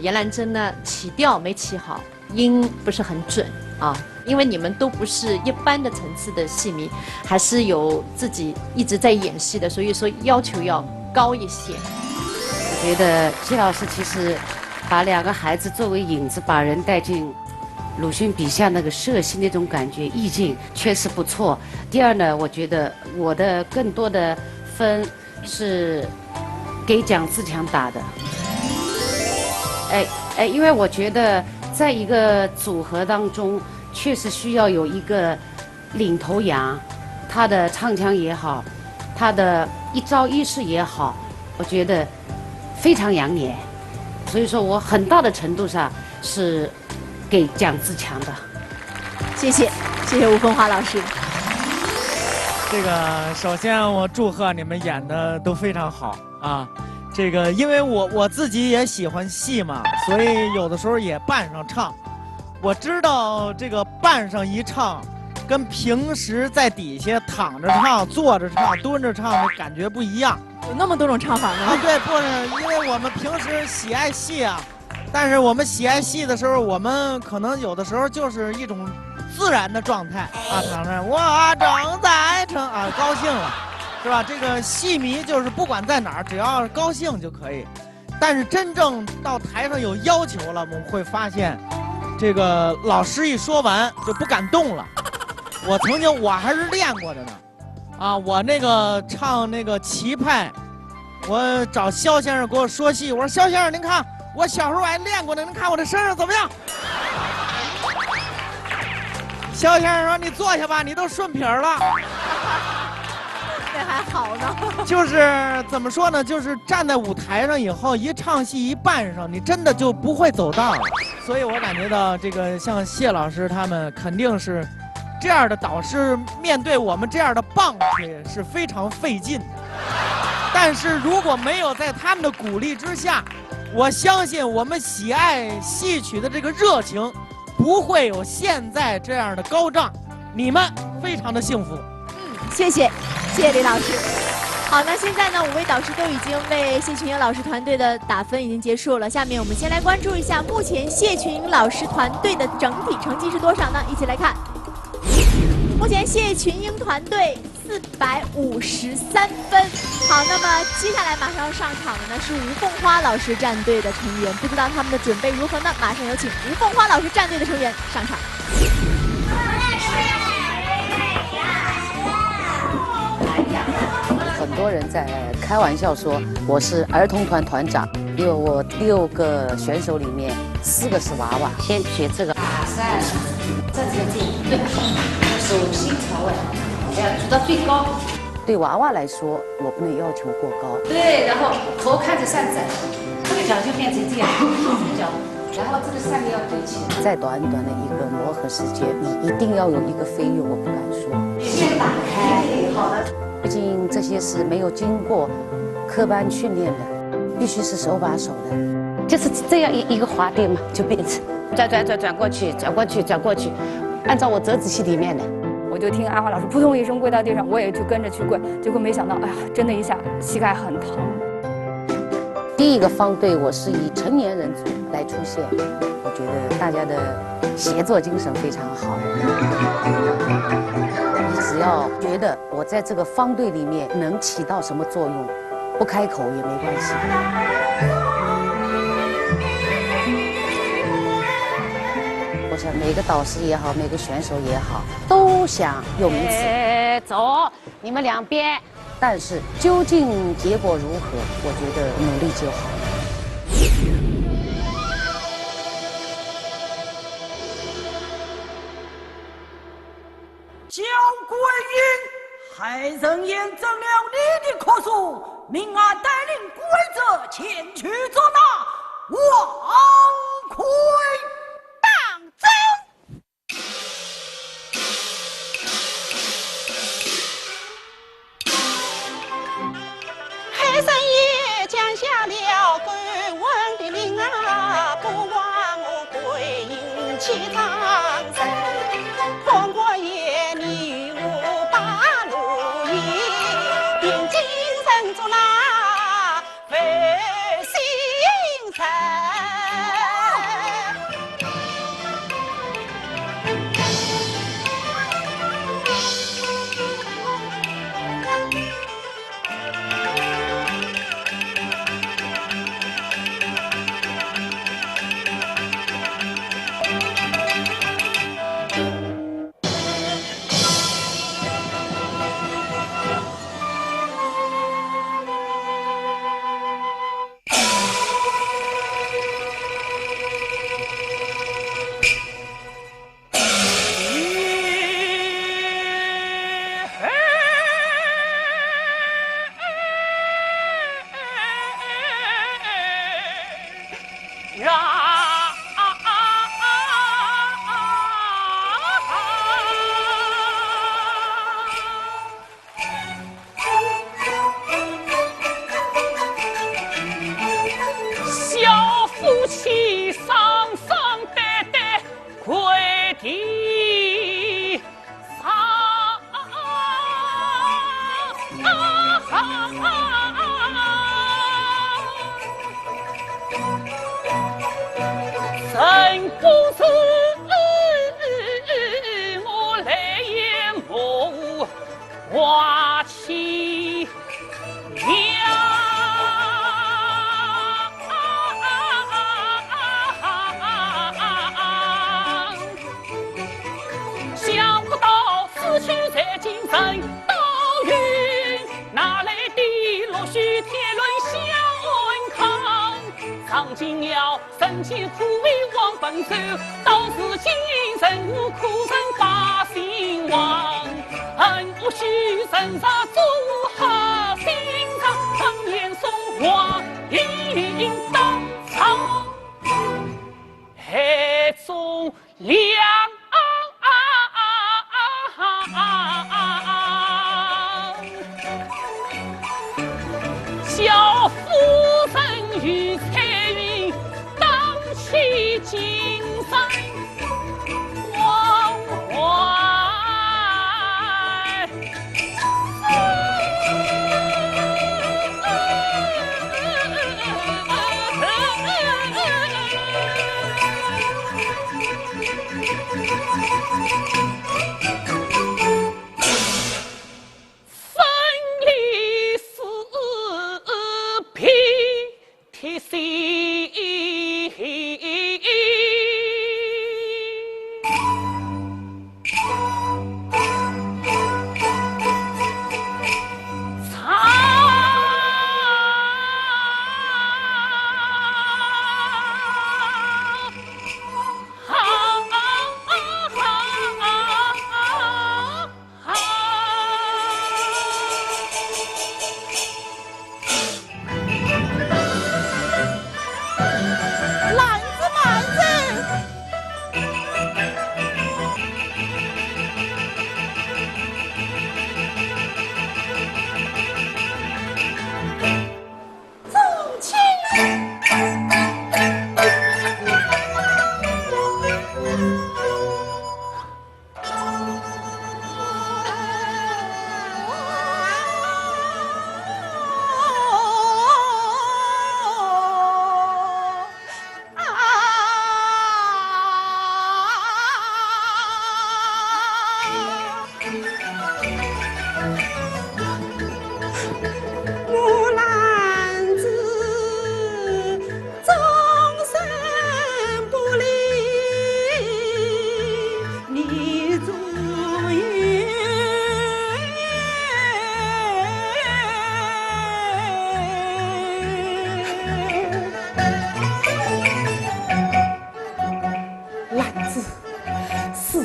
严兰珍呢起调没起好，音不是很准啊，因为你们都不是一般的层次的戏迷，还是有自己一直在演戏的，所以说要求要高一些。我觉得季老师其实把两个孩子作为引子，把人带进鲁迅笔下那个社戏那种感觉意境确实不错。第二呢，我觉得我的更多的分是给蒋自强打的。因为我觉得在一个组合当中，确实需要有一个领头羊，他的唱腔也好，他的一招一式也好，我觉得非常养眼。所以说我很大的程度上是给蒋自强的。谢谢吴凤华老师。这个首先我祝贺你们演的都非常好啊！这个因为我自己也喜欢戏嘛，所以有的时候也扮上唱。我知道这个扮上一唱，跟平时在底下躺着唱、坐着唱、蹲着唱的感觉不一样。有那么多种唱法吗？对，不是，因为我们平时喜爱戏啊。但是我们喜爱戏的时候，我们可能有的时候就是一种自然的状态啊，躺着我正在唱啊，高兴了，是吧？这个戏迷就是不管在哪儿，只要高兴就可以。但是真正到台上有要求了，我们会发现，这个老师一说完就不敢动了。我还是练过的呢，啊，我那个唱那个旗派，我找肖先生给我说戏，我说肖先生您看。我小时候还练过呢，您看我这身上怎么样？肖先生说：“你坐下吧，你都顺皮儿了。”这还好呢。就是怎么说呢？就是站在舞台上以后，一唱戏一扮上，你真的就不会走道了。所以我感觉到这个像谢老师他们肯定是这样的导师，面对我们这样的棒槌是非常费劲的。但是如果没有在他们的鼓励之下，我相信我们喜爱戏曲的这个热情，不会有现在这样的高涨。你们非常的幸福。谢谢李老师。好，那现在呢，5位导师都已经为谢群英老师团队的打分已经结束了。下面我们先来关注一下目前谢群英老师团队的整体成绩是多少呢？一起来看。目前谢群英团队453分。好，那么接下来马上要上场的呢是吴凤花老师战队的成员，不知道他们的准备如何呢？马上有请吴凤花老师战队的成员上场。很多人在开玩笑说我是儿童团团长，因为我6个选手里面4个是娃娃。先学这个，站起来对，手心朝外，要举到最高。对娃娃来说，我不能要求过高。对，然后头看着扇子，这个脚就变成这样，脚，然后这个扇子要对齐。再短短的一个磨合时间，你一定要有一个飞跃，我不敢说。先打开，好的。毕竟这些是没有经过科班训练的，必须是手把手的。就是这样一个滑垫嘛，就变成转过去，按照我折子戏里面的。我就听阿华老师扑通一声跪到地上，我也就跟着去跪，结果没想到，哎呀，真的一下膝盖很疼。第一个方队我是以成年人组来出现，我觉得大家的协作精神非常好。你只要觉得我在这个方队里面能起到什么作用，不开口也没关系。我想每个导师也好，每个选手也好，都想有名次。走，你们两边。但是究竟结果如何，我觉得努力就好。焦桂英，害人验证了你的口述，命俺带领贵者前去捉拿王奎。当真。海神爷降下了官文的令啊，不枉我桂英去长生。黄国爷，你与我把路引，定精神做那费心神。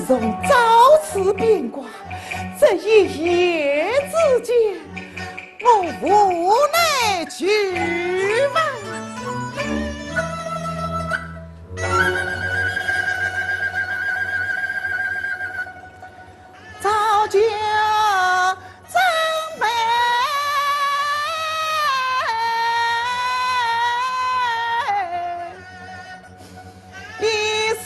容遭此变卦，这一夜之间，我无奈去问。早教长辈已死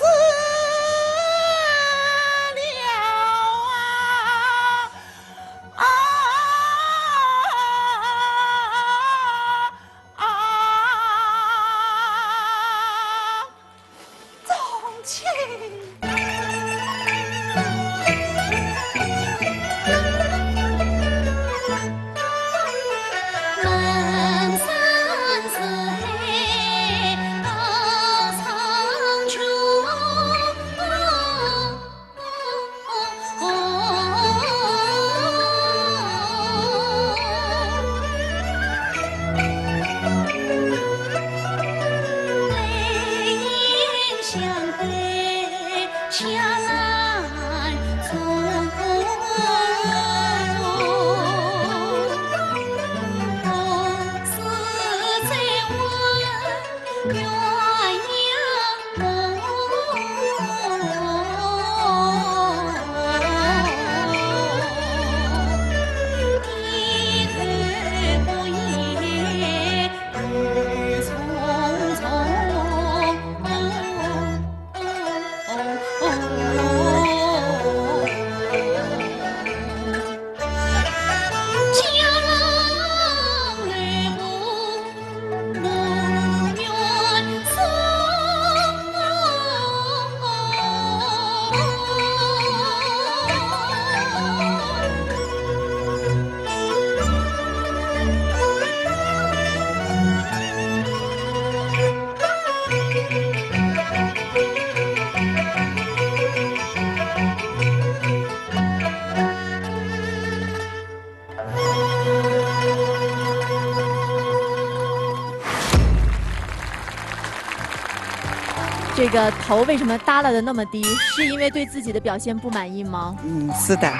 这个头为什么耷拉的那么低？是因为对自己的表现不满意吗？是的，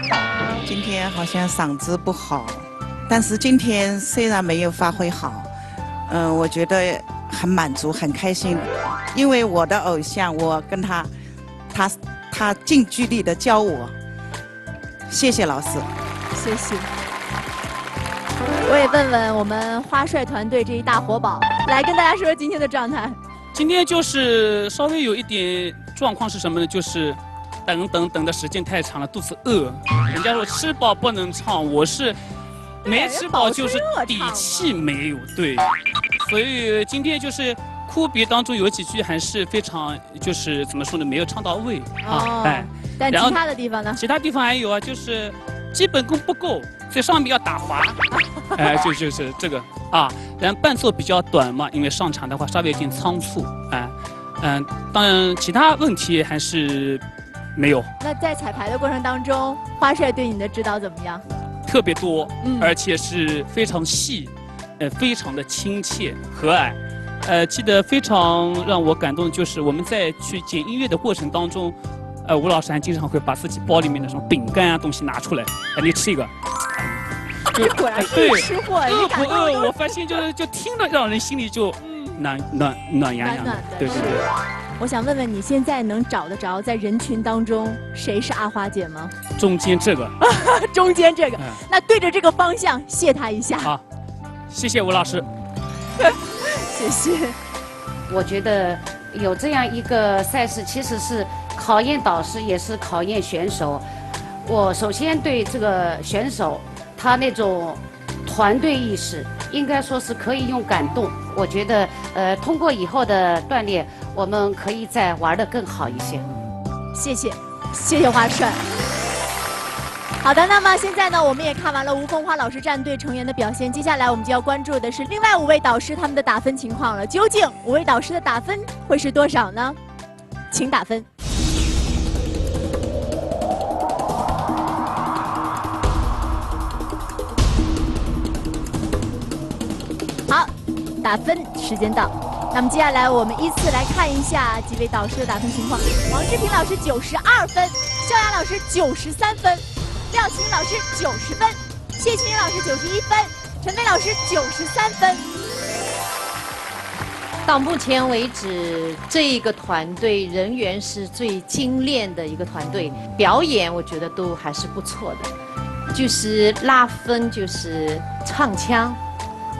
今天好像嗓子不好，但是今天虽然没有发挥好，我觉得很满足，很开心，因为我的偶像，我跟他近距离的教我，谢谢老师，谢谢。我也问问我们花帅团队这一大活宝，来跟大家说今天的状态。今天就是稍微有一点状况是什么呢？就是等的时间太长了，肚子饿。人家说吃饱不能唱，我是没吃饱就是底气没有，对。所以今天就是哭别当中有几句还是非常就是怎么说呢，没有唱到位啊。哎，但其他的地方呢？其他地方还有啊，就是基本功不够，在上面要打滑。哎，就是这个啊，然后伴奏比较短嘛，因为上场的话稍微有点仓促，哎，当然其他问题还是没有。那在彩排的过程当中，花帅对你的指导怎么样？特别多，而且是非常细，非常的亲切和蔼。记得非常让我感动，就是我们在去剪音乐的过程当中，吴老师还经常会把自己包里面的什么饼干啊东西拿出来，你吃一个。果然是吃货，饿不饿？我发现就听了，让人心里就暖洋洋的。对对对。我想问问你，现在能找得着在人群当中谁是阿花姐吗？中间这个。中间这个，那对着这个方向谢他一下。好，谢谢吴老师。谢谢。我觉得有这样一个赛事，其实是考验导师，也是考验选手。我首先对这个选手。他那种团队意识，应该说是可以用感动。我觉得，通过以后的锻炼，我们可以再玩得更好一些。谢谢，谢谢花帅。好的，那么现在呢，我们也看完了吴凤花老师战队成员的表现，接下来我们就要关注的是另外5位导师他们的打分情况了。究竟5位导师的打分会是多少呢？请打分。好，打分时间到。那么接下来我们依次来看一下几位导师的打分情况。王志平老师92分，肖雅老师93分，廖琴老师90分，谢青云老师91分，陈飞老师93分。到目前为止，这一个团队人员是最精炼的一个团队，表演我觉得都还是不错的，就是拉分就是唱腔，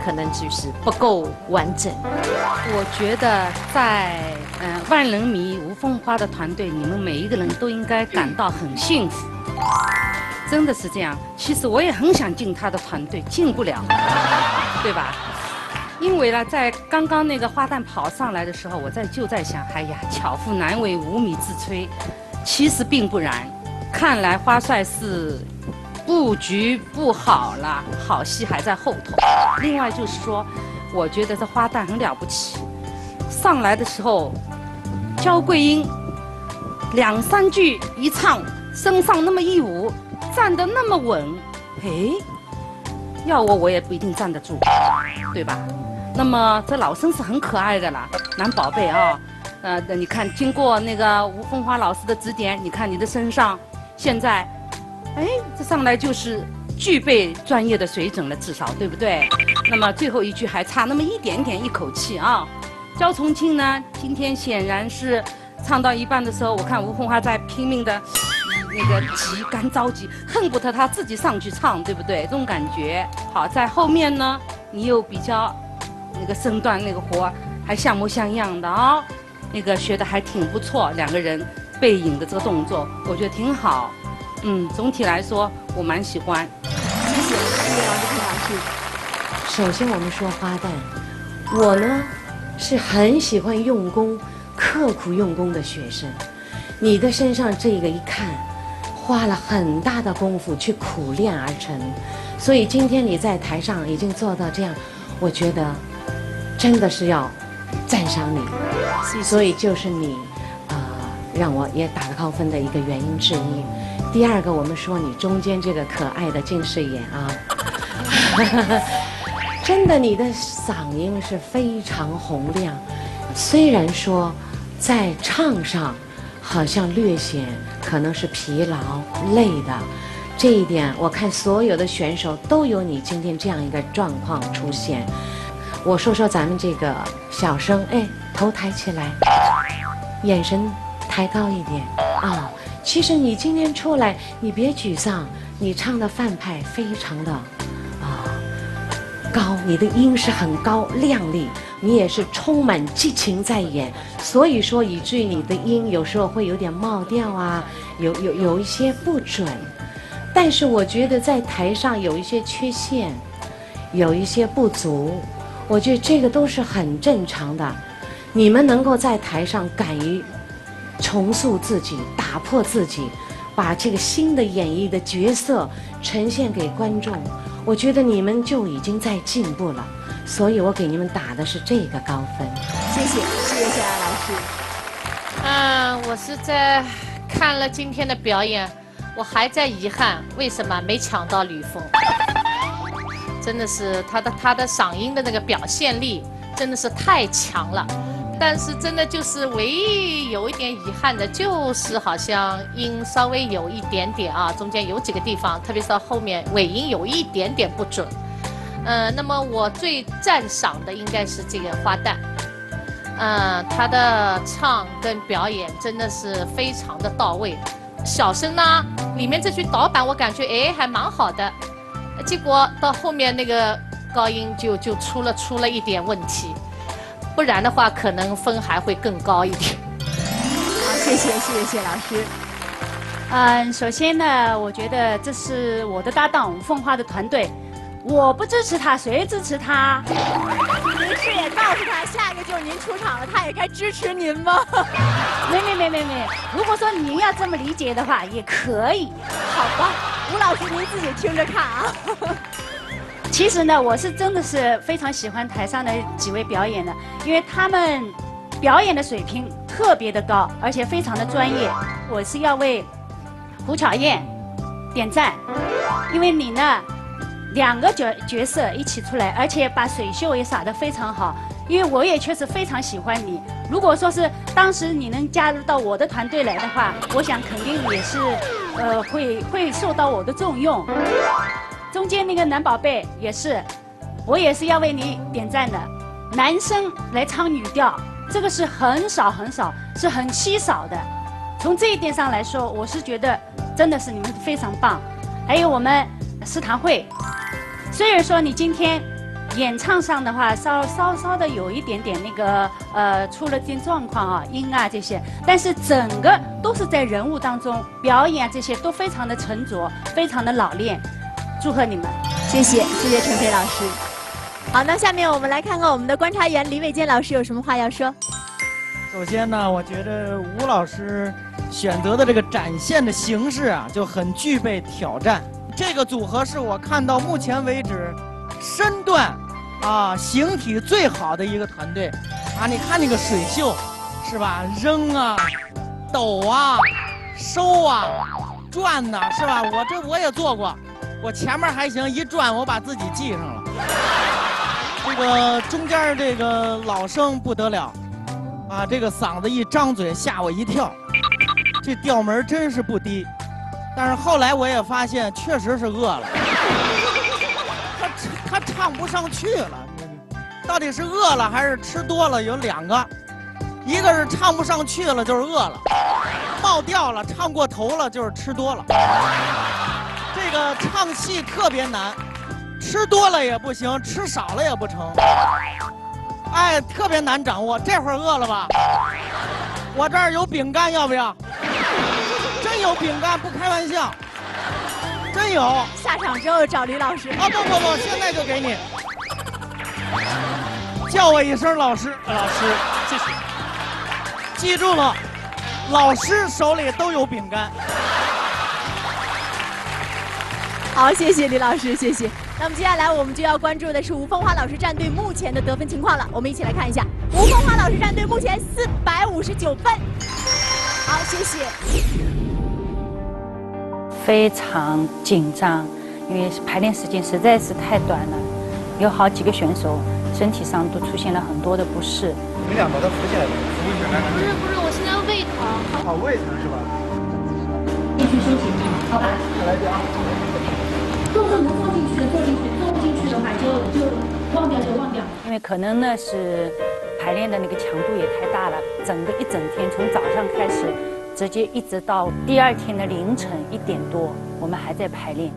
可能就是不够完整。我觉得在万人迷吴凤花的团队，你们每一个人都应该感到很幸福，真的是这样。其实我也很想进他的团队，进不了，对吧？因为呢，在刚刚那个花旦跑上来的时候，我就在想，哎呀，巧妇难为无米之炊。其实并不然，看来花帅是布局不好了，好戏还在后头。另外就是说，我觉得这花旦很了不起，上来的时候，焦桂英2、3句一唱，身上那么一舞，站得那么稳，哎，要我也不一定站得住，对吧？那么这老生是很可爱的啦，男宝贝啊，你看经过那个吴凤花老师的指点，你看你的身上现在，哎，这上来就是具备专业的水准了，至少对不对？那么最后一句还差那么一点点一口气啊。焦重庆呢，今天显然是唱到一半的时候，我看吴凤花在拼命的那个急，干着急，恨不得他自己上去唱，对不对？这种感觉。好，在后面呢，你又比较。那个身段那个活还像模像样的啊，那个学的还挺不错，两个人背影的这个动作，我觉得挺好。总体来说我蛮喜欢。谢谢王志平老师。首先我们说花旦，我呢是很喜欢用功、刻苦用功的学生。你的身上这个一看，花了很大的功夫去苦练而成，所以今天你在台上已经做到这样，我觉得。真的是要赞赏你，所以就是你，让我也打了高分的一个原因之一。第二个，我们说你中间这个可爱的近视眼啊，真的你的嗓音是非常洪亮，虽然说在唱上好像略显可能是疲劳累的，这一点我看所有的选手都有你今天这样一个状况出现。我说说咱们这个小生，哎，头抬起来，眼神抬高一点啊。其实你今天出来，你别沮丧，你唱的范派非常的高，你的音是很高亮丽，你也是充满激情在演，所以说以至于你的音有时候会有点冒调啊，有一些不准。但是我觉得在台上有一些缺陷，有一些不足。我觉得这个都是很正常的，你们能够在台上敢于重塑自己、打破自己，把这个新的演绎的角色呈现给观众，我觉得你们就已经在进步了。所以我给你们打的是这个高分。谢谢肖雅老师。我是在看了今天的表演，我还在遗憾为什么没抢到吕凤。真的是他的嗓音的那个表现力真的是太强了，但是真的就是唯一有一点遗憾的，就是好像音稍微有一点点啊，中间有几个地方，特别是到后面尾音有一点点不准。那么我最赞赏的应该是这个花旦，他的唱跟表演真的是非常的到位。小生呢，里面这句导板我感觉还蛮好的。结果到后面那个高音就出了一点问题，不然的话可能分还会更高一点。好，谢谢老师。首先呢，我觉得这是我的搭档吴凤花的团队，我不支持他，谁支持他？您是也告诉他，下一个就是您出场了，他也该支持您吗？没。如果说您要这么理解的话，也可以。好吧，吴老师您自己听着看啊。其实呢，我是真的是非常喜欢台上的几位表演的，因为他们表演的水平特别的高，而且非常的专业。我是要为胡巧燕点赞，因为你呢2个角色一起出来，而且把水袖也撒得非常好，因为我也确实非常喜欢你。如果说是当时你能加入到我的团队来的话，我想肯定也是，会受到我的重用。中间那个男宝贝也是，我也是要为你点赞的。男生来唱女调，这个是很少很少，是很稀少的。从这一点上来说，我是觉得真的是你们非常棒。还有我们诗坛会，虽然说你今天演唱上的话稍的有一点点那个出了点状况啊，音啊这些，但是整个都是在人物当中表演啊这些都非常的沉着，非常的老练，祝贺你们！谢谢陈飞老师。好，那下面我们来看看我们的观察员李伟健老师有什么话要说。首先呢，我觉得吴老师选择的这个展现的形式啊，就很具备挑战。这个组合是我看到目前为止身段啊形体最好的一个团队啊。你看那个水袖，是吧？扔啊，抖啊，收啊，转呐，是吧？我也做过，我前面还行，一转我把自己系上了。这个中间这个老生不得了。啊，这个嗓子一张嘴吓我一跳，这调门真是不低。但是后来我也发现，确实是饿了。他唱不上去了，到底是饿了还是吃多了？有两个，一个是唱不上去了，就是饿了；冒调了，唱过头了，就是吃多了。这个唱戏特别难，吃多了也不行，吃少了也不成。哎，特别难掌握。这会儿饿了吧？我这儿有饼干，要不要？真有饼干，不开玩笑，真有。下场之后找李老师。啊不，现在就给你。叫我一声老师，老师，谢谢。记住了，老师手里都有饼干。好，谢谢李老师，谢谢。那么接下来我们就要关注的是吴凤花老师战队目前的得分情况了。我们一起来看一下，吴凤花老师战队目前459分。好，谢谢。非常紧张，因为排练时间实在是太短了，有好几个选手身体上都出现了很多的不适。你们俩把他扶起来吧，扶起来。不是，我现在胃疼。好，胃疼是吧？继续休息，好吧？来点啊。做不做进去的做进去，做不进去的话就忘掉。因为可能呢是排练的那个强度也太大了，一整天从早上开始，直接一直到第二天的凌晨1点多，我们还在排练。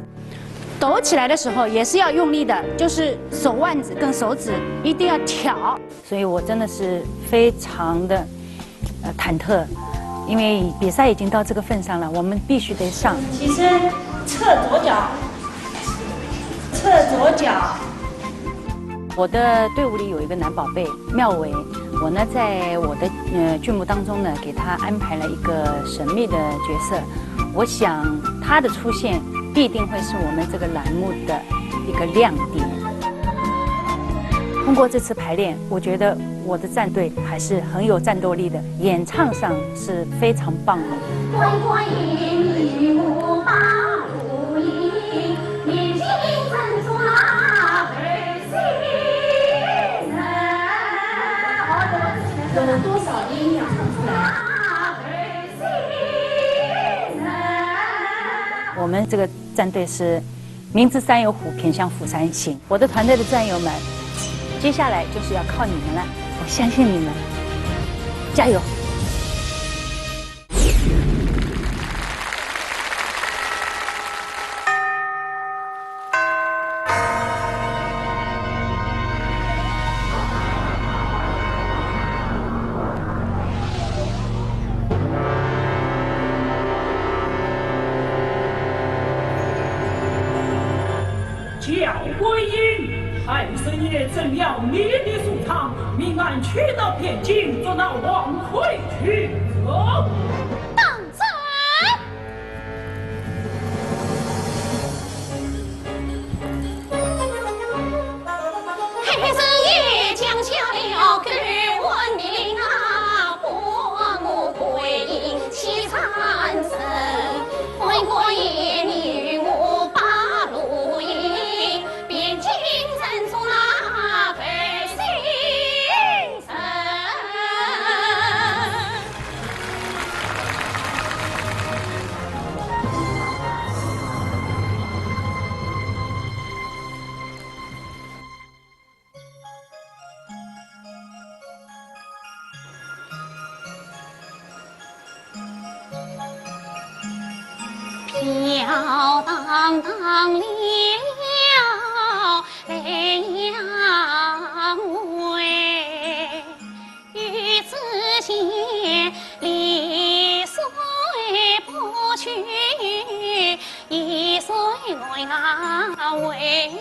抖起来的时候也是要用力的，就是手腕子跟手指一定要挑，所以我真的是非常的忐忑，因为比赛已经到这个份上了，我们必须得上。起身，侧左脚。我的队伍里有一个男宝贝妙维，我呢在我的剧目当中呢给他安排了一个神秘的角色，我想他的出现必定会是我们这个栏目的一个亮点。通过这次排练，我觉得我的战队还是很有战斗力的，演唱上是非常棒的。有多少音要唱出来？我们这个战队是明知山有虎，偏向虎山行。我的团队的战友们，接下来就是要靠你们了，我相信你们，加油！怎料你的素唱，命案去到边境，做那王魁去走。当在。黑生夜降下了给我的那伯母归隐凄惨声，回过夜女我把路引，边境人从那。小当当离了两位，与子间离岁不去，一岁内为。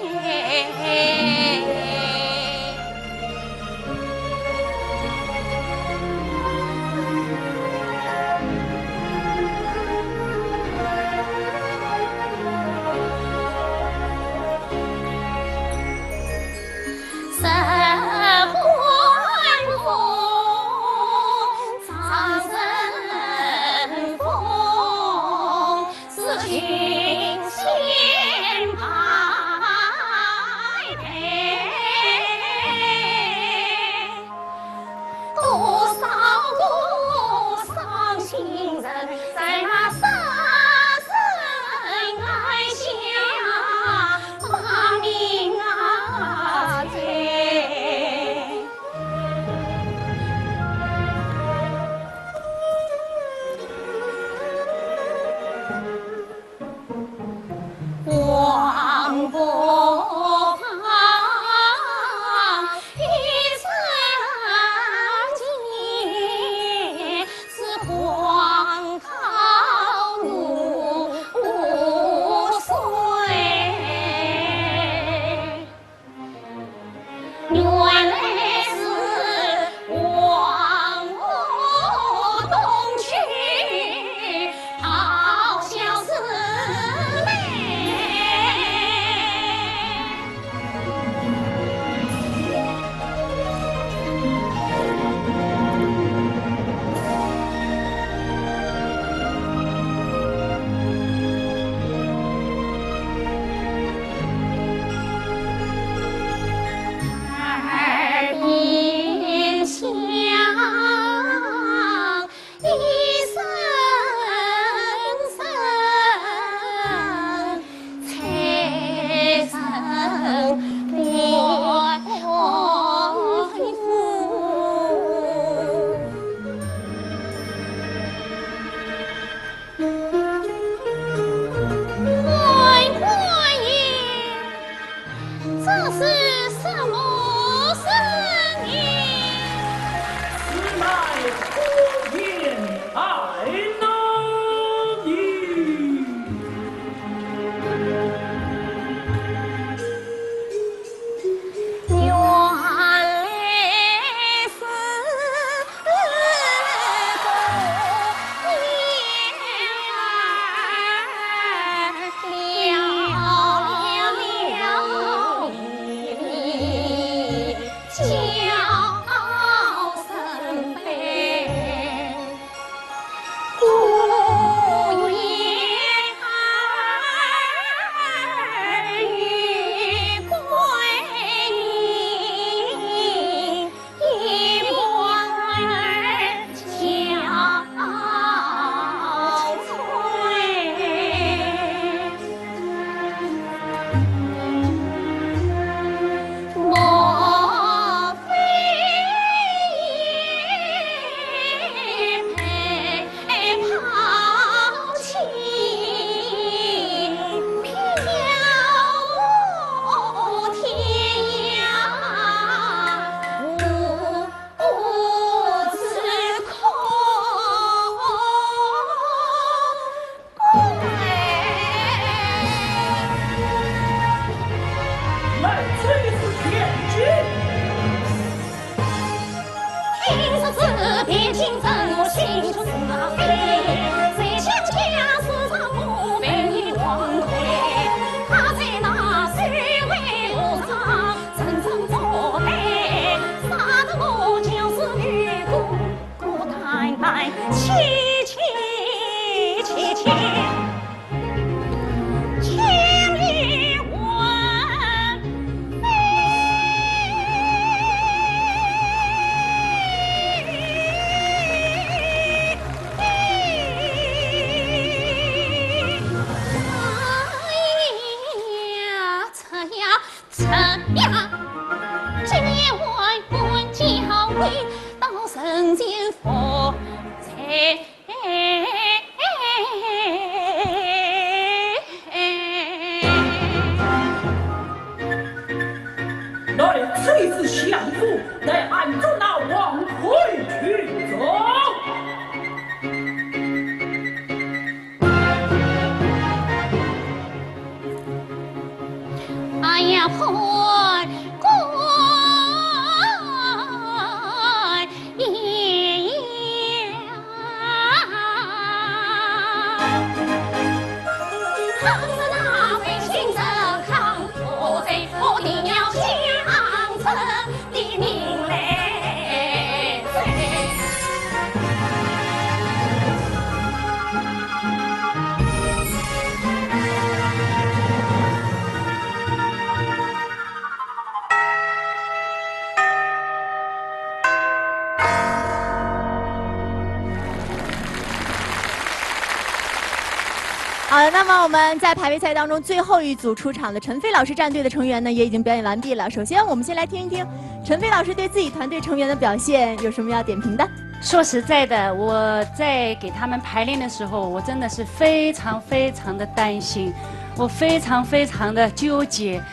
好，那么我们在排位赛当中最后一组出场的陈飞老师战队的成员呢，也已经表演完毕了。首先，我们先来听一听陈飞老师对自己团队成员的表现有什么要点评的。说实在的，我在给他们排练的时候，我真的是非常非常的担心，我非常非常的纠结，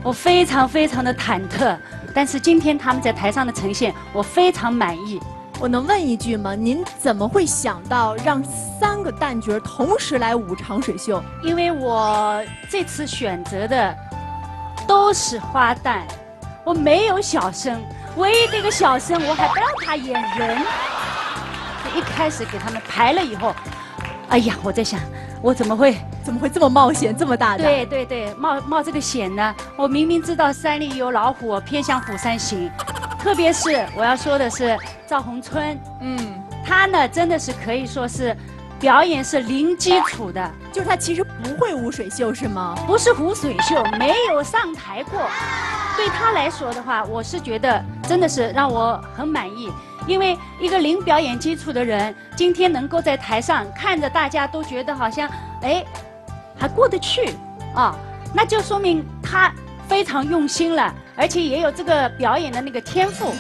我非常非常的忐忑。但是今天他们在台上的呈现，我非常满意。我能问一句吗？您怎么会想到让3个旦角同时来舞长水袖？因为我这次选择的都是花旦，我没有小生，唯一的一个小生我还不让他演人。一开始给他们排了以后，哎呀，我在想，我怎么会这么冒险，这么大的？对对对，冒这个险呢？我明明知道山里有老虎，偏向虎山行。特别是我要说的是赵宏春，他呢真的是可以说是表演是零基础的，就是他其实不会舞水袖是吗？不是舞水袖，没有上台过。对他来说的话，我是觉得真的是让我很满意，因为一个零表演基础的人，今天能够在台上看着大家都觉得好像还过得去啊，那就说明他非常用心了。而且也有这个表演的那个天赋。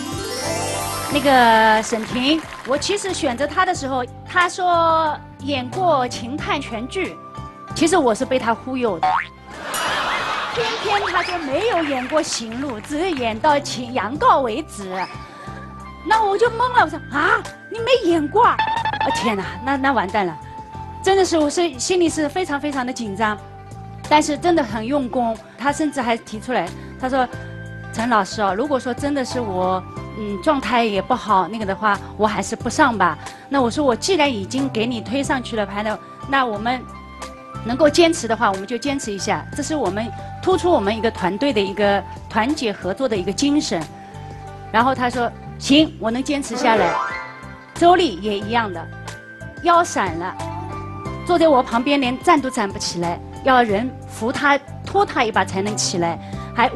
那个沈婷，我其实选择她的时候，她说演过秦探全剧，其实我是被她忽悠的。偏偏她说没有演过行路，只是演到杨告为止。那我就懵了，我说啊，你没演过啊？天哪，那完蛋了，真的是我是心里是非常非常的紧张，但是真的很用功。她甚至还提出来，她说。陈老师哦，如果说真的是我，状态也不好那个的话，我还是不上吧。那我说我既然已经给你推上去了排的，那我们能够坚持的话，我们就坚持一下。这是我们突出我们一个团队的一个团结合作的一个精神。然后他说行，我能坚持下来。周丽也一样的，腰闪了，坐在我旁边连站都站不起来，要人扶他拖他一把才能起来，还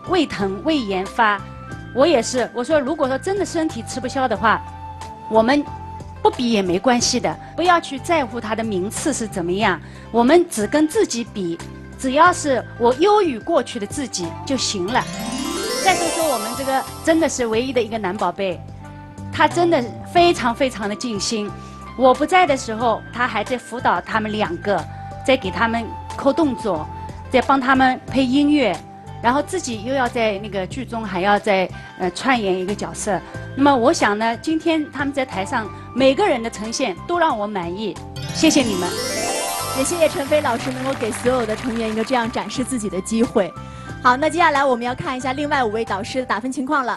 胃疼、胃炎发，我也是。我说，如果说真的身体吃不消的话，我们不比也没关系的，不要去在乎他的名次是怎么样，我们只跟自己比，只要是我优于过去的自己就行了。再说说我们这个真的是唯一的一个男宝贝，他真的非常非常的尽心。我不在的时候，他还在辅导他们2个，在给他们抠动作，在帮他们配音乐。然后自己又要在那个剧中还要再串演一个角色，那么我想呢，今天他们在台上每个人的呈现都让我满意，谢谢你们，也谢谢陈飞老师能够给所有的成员一个这样展示自己的机会。好，那接下来我们要看一下另外5位导师的打分情况了。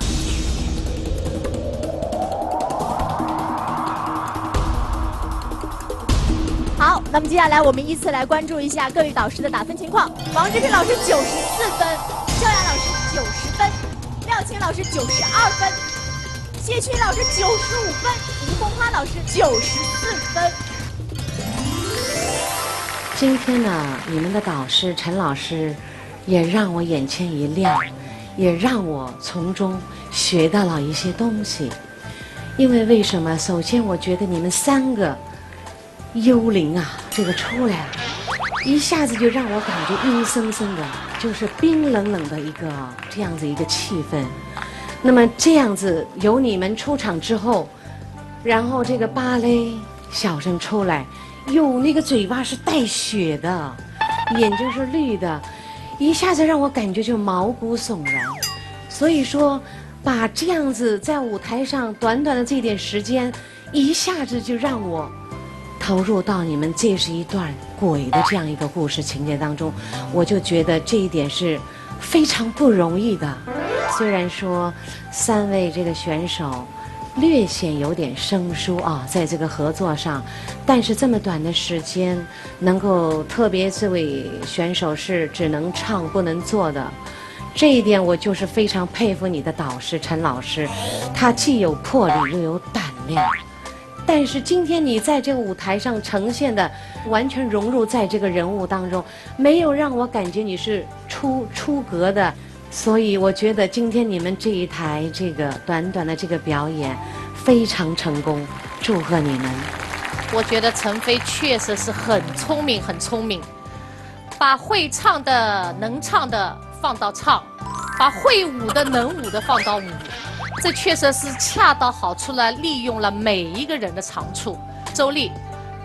好，那么接下来我们依次来关注一下各位导师的打分情况。王志平老师94分，焦阳老师90分，廖青老师92分，谢群老师95分，吴红花老师94分。今天呢，你们的导师陈老师也让我眼前一亮，也让我从中学到了一些东西。因为为什么？首先，我觉得你们3个幽灵啊，这个出来了，一下子就让我感觉阴森森的，就是冰冷冷的一个这样子一个气氛。那么这样子由你们出场之后，然后这个芭蕾小生出来，有那个嘴巴是带血的，眼睛是绿的，一下子让我感觉就毛骨悚然。所以说，把这样子在舞台上短短的这点时间，一下子就让我投入到你们这是一段鬼的这样一个故事情节当中，我就觉得这一点是非常不容易的。虽然说3位这个选手略显有点生疏啊，在这个合作上，但是这么短的时间能够，特别这位选手是只能唱不能做的，这一点我就是非常佩服你的导师陈老师，他既有魄力又有胆量。但是今天你在这个舞台上呈现的完全融入在这个人物当中，没有让我感觉你是出格的，所以我觉得今天你们这一台这个短短的这个表演非常成功，祝贺你们。我觉得陈飞确实是很聪明，很聪明，把会唱的、能唱的放到唱，把会舞的、能舞的放到舞，这确实是恰到好处地利用了每一个人的长处。周丽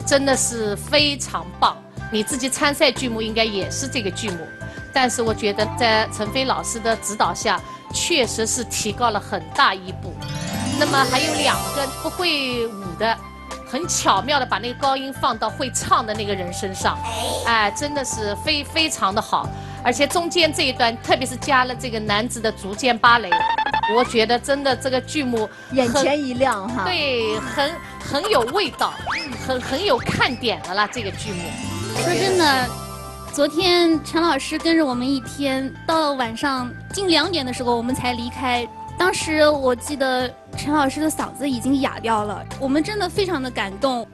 真的是非常棒，你自己参赛剧目应该也是这个剧目，但是我觉得在陈飞老师的指导下，确实是提高了很大一步。那么还有2个不会舞的，很巧妙的把那个高音放到会唱的那个人身上，哎，真的是非常的好。而且中间这一段，特别是加了这个男子的足尖芭蕾，我觉得真的这个剧目眼前一亮哈。对，很有味道，很有看点的啦，这个剧目。说真的，昨天陈老师跟着我们一天，到晚上近2点的时候我们才离开。当时我记得陈老师的嗓子已经哑掉了，我们真的非常的感动。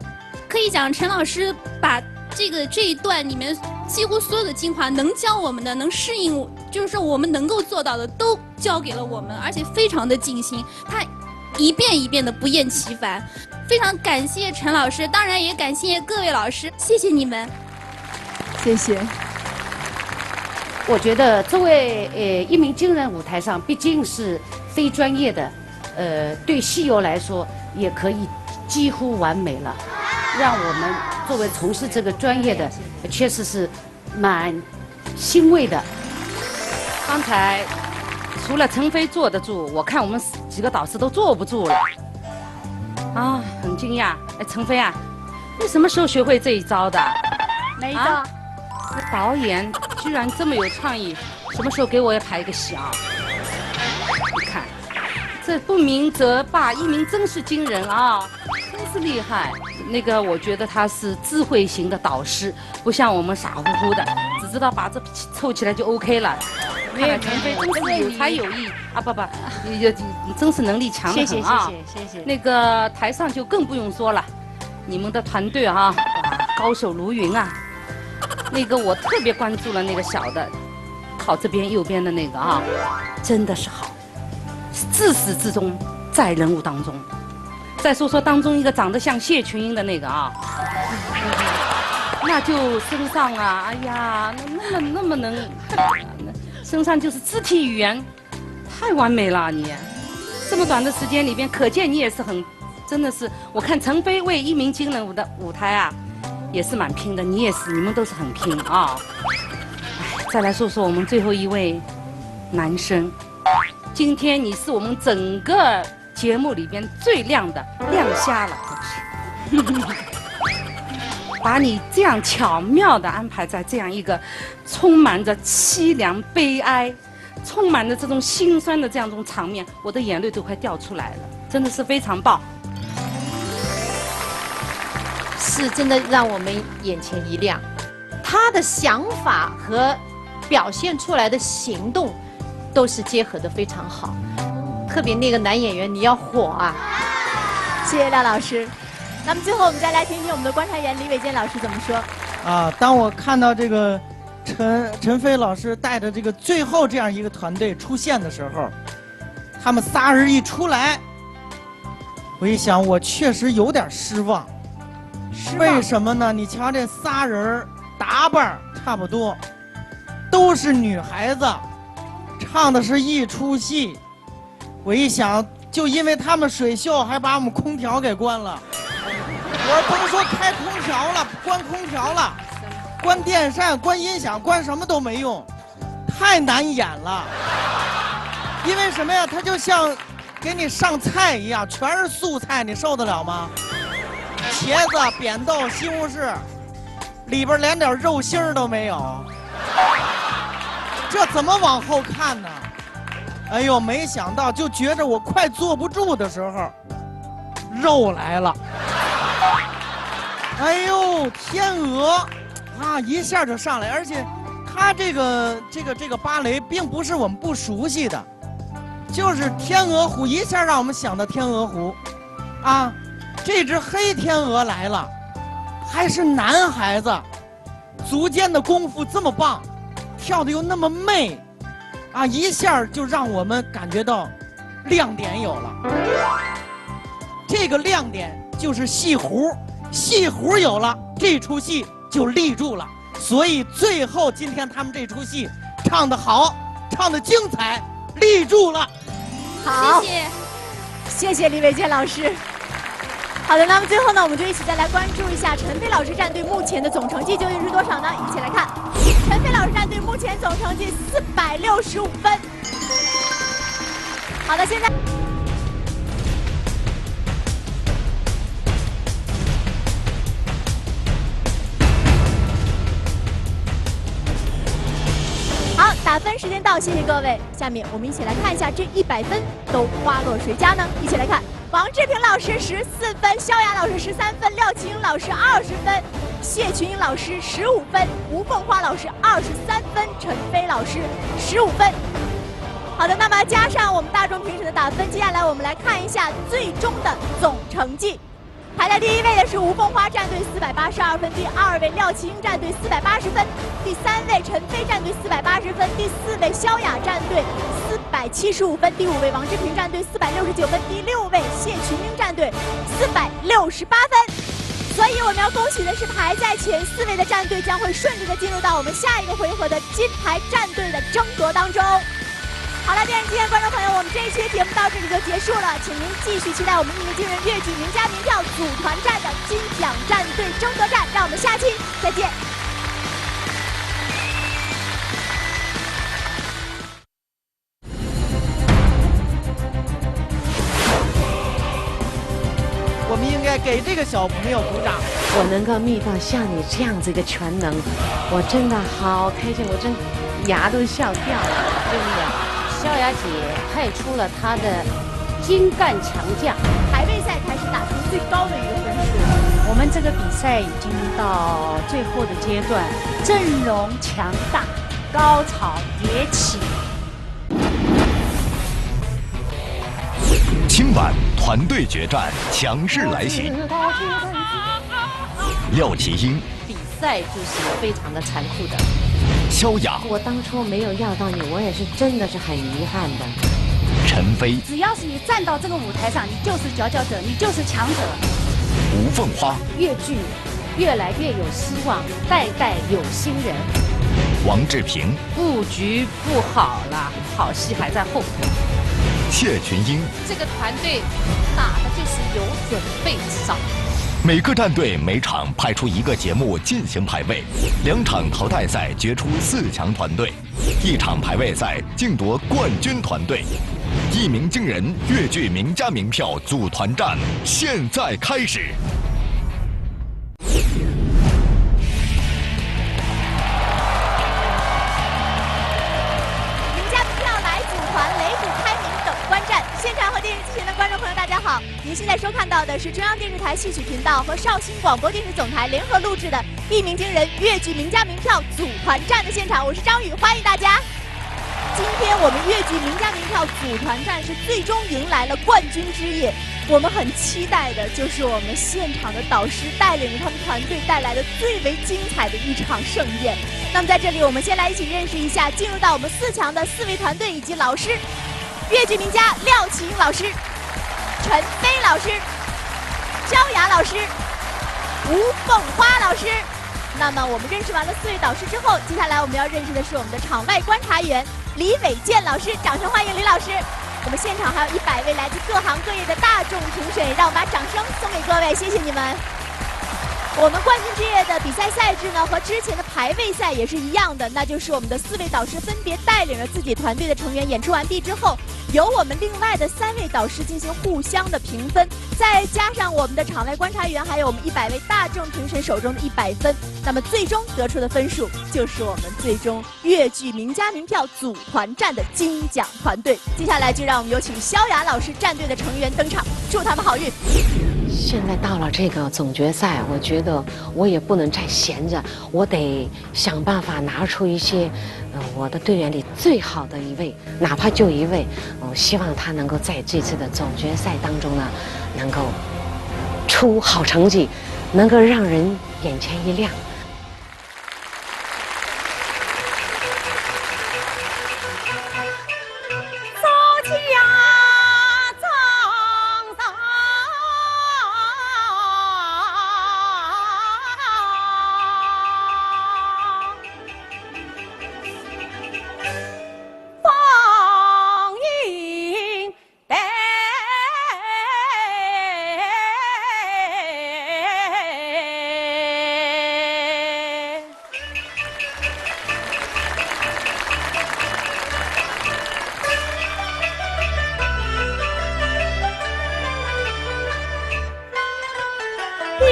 可以讲，陈老师把这一段里面几乎所有的精华，能教我们的、能适应，就是说我们能够做到的，都教给了我们，而且非常的尽心。他一遍一遍的不厌其烦，非常感谢陈老师，当然也感谢各位老师，谢谢你们，谢谢。我觉得作为一鸣惊人舞台上毕竟是非专业的，对戏友来说也可以几乎完美了，让我们作为从事这个专业的，确实是蛮欣慰的。刚才除了陈飞坐得住，我看我们几个导师都坐不住了。啊，很惊讶！哎，陈飞啊，你什么时候学会这一招的？哪一招？导演居然这么有创意，什么时候给我也排个戏啊？你看，这不鸣则罢，一鸣真是惊人啊，真是厉害。那个，我觉得他是智慧型的导师，不像我们傻乎乎的，只知道把这凑起来就 OK 了。看来陈飞真是有才有艺啊！不，真是能力强得很啊！谢谢。那个台上就更不用说了，你们的团队啊，高手如云啊。那个我特别关注了那个小的，靠这边右边的那个啊，真的是好，自始至终在人物当中。再说说当中一个长得像谢群英的那个啊，那就身上啊，哎呀，那么能，身上就是肢体语言太完美了你。这么短的时间里边，可见你也是很，真的是，我看陈飞为一鸣惊人的舞台啊。也是蛮拼的，你也是，你们都是很拼啊！哎，再来说说我们最后一位男生，今天你是我们整个节目里边最亮的，亮瞎了，把你这样巧妙地安排在这样一个充满着凄凉悲哀、充满着这种心酸的这样一种场面，我的眼泪都快掉出来了，真的是非常棒。是真的让我们眼前一亮，他的想法和表现出来的行动都是结合得非常好，特别那个男演员你要火啊！谢谢廖老师。那么最后我们再来听听我们的观察员李伟健老师怎么说。啊，当我看到这个陈飞老师带着这个最后这样一个团队出现的时候，他们仨人一出来，我一想，我确实有点失望。为什么呢？你瞧这仨人打扮差不多，都是女孩子，唱的是一出戏。我一想，就因为他们水袖，还把我们空调给关了。我甭说开空调了，关空调了，关电扇、关音响、关什么都没用，太难演了。因为什么呀？它就像给你上菜一样，全是素菜，你受得了吗？茄子、扁豆、西红柿，里边连点肉馅都没有，这怎么往后看呢？哎呦，没想到，就觉着我快坐不住的时候，肉来了。哎呦，天鹅啊，一下就上来，而且它这个芭蕾并不是我们不熟悉的，就是天鹅湖，一下让我们想到天鹅湖，啊。这只黑天鹅来了，还是男孩子，足尖的功夫这么棒，跳得又那么媚，啊，一下就让我们感觉到亮点有了。这个亮点就是戏胡，戏胡有了，这出戏就立住了。所以最后今天他们这出戏唱得好，唱得精彩，立住了。好，谢谢李伟健老师。好的，那么最后呢，我们就一起再来关注一下陈飞老师战队目前的总成绩究竟是多少呢？一起来看，陈飞老师战队目前总成绩465分。好的，现在。好，打分时间到，谢谢各位。下面我们一起来看一下这100分都花落谁家呢？一起来看，王志平老师14分，萧雅老师13分，廖启英老师20分，谢群英老师15分，吴凤花老师23分，陈飞老师15分。好的，那么加上我们大众评审的打分，接下来我们来看一下最终的总成绩。排在第1位的是吴凤花战队482分，第2位廖启英战队480分，第3位陈飞战队480分，第4位萧雅战队475分，第5位王志平战队469分，第6位谢群英战队468分。所以我们要恭喜的是，排在前4位的战队将会顺利的进入到我们下一个回合的金牌战队的争夺当中。好了，电视机前观众朋友，我们这一期的节目到这里就结束了，请您继续期待我们一鸣惊人越剧名家名票组团战的金奖战队争夺战，让我们下期再见。我们应该给这个小朋友鼓掌。我能够觅到像你这样子一个全能，我真的好开心，我真牙都笑掉了，真的。萧雅姐派出了她的精干强将，排位赛开始打出最高的一个分数。我们这个比赛已经到最后的阶段，阵容强大，高潮迭起。今晚团队决战强势来袭，廖启英比赛就是非常的残酷的。萧雅，我当初没有要到你，我也是真的是很遗憾的。陈飞，只要是你站到这个舞台上，你就是佼佼者，你就是强者。吴凤花，越剧越来越有希望，代代有新人。王志平，布局不好了，好戏还在后头。谢群英，这个团队打的就是有准备之仗。每个战队每场派出一个节目进行排位，2场淘汰赛决出4强团队，1场排位赛竞夺冠军团队。一鸣惊人越剧名家名票组团战现在开始。名家名票来组团，擂鼓开鸣等观战。现场和电视机前的观众朋友，大家好！您现在收看到的是中央电视台戏曲频道和绍兴广播电视总台联合录制的《一鸣惊人越剧名家名票组团战》的现场，我是张宇，欢迎大家。今天我们越剧名家名票组团战是最终迎来了冠军之夜，我们很期待的就是我们现场的导师带领着他们团队带来的最为精彩的一场盛宴。那么在这里，我们先来一起认识一下进入到我们4强的4位团队以及老师。越剧名家廖启英老师、陈飞老师、萧雅老师、吴凤花老师。那么我们认识完了4位导师之后，接下来我们要认识的是我们的场外观察员李伟健老师，掌声欢迎李老师。我们现场还有100位来自各行各业的大众评审，让我们把掌声送给各位，谢谢你们。我们冠军之夜的比赛赛制呢，和之前的排位赛也是一样的，那就是我们的4位导师分别带领着自己团队的成员演出完毕之后，由我们另外的3位导师进行互相的评分，再加上我们的场外观察员，还有我们100位大众评审手中的100分，那么最终得出的分数就是我们最终越剧名家名票组团战的金奖团队。接下来就让我们有请萧雅老师战队的成员登场，祝他们好运。现在到了这个总决赛，我觉得我也不能再闲着，我得想办法拿出一些，我的队员里最好的一位，哪怕就1位，我希望他能够在这次的总决赛当中呢，能够出好成绩，能够让人眼前一亮。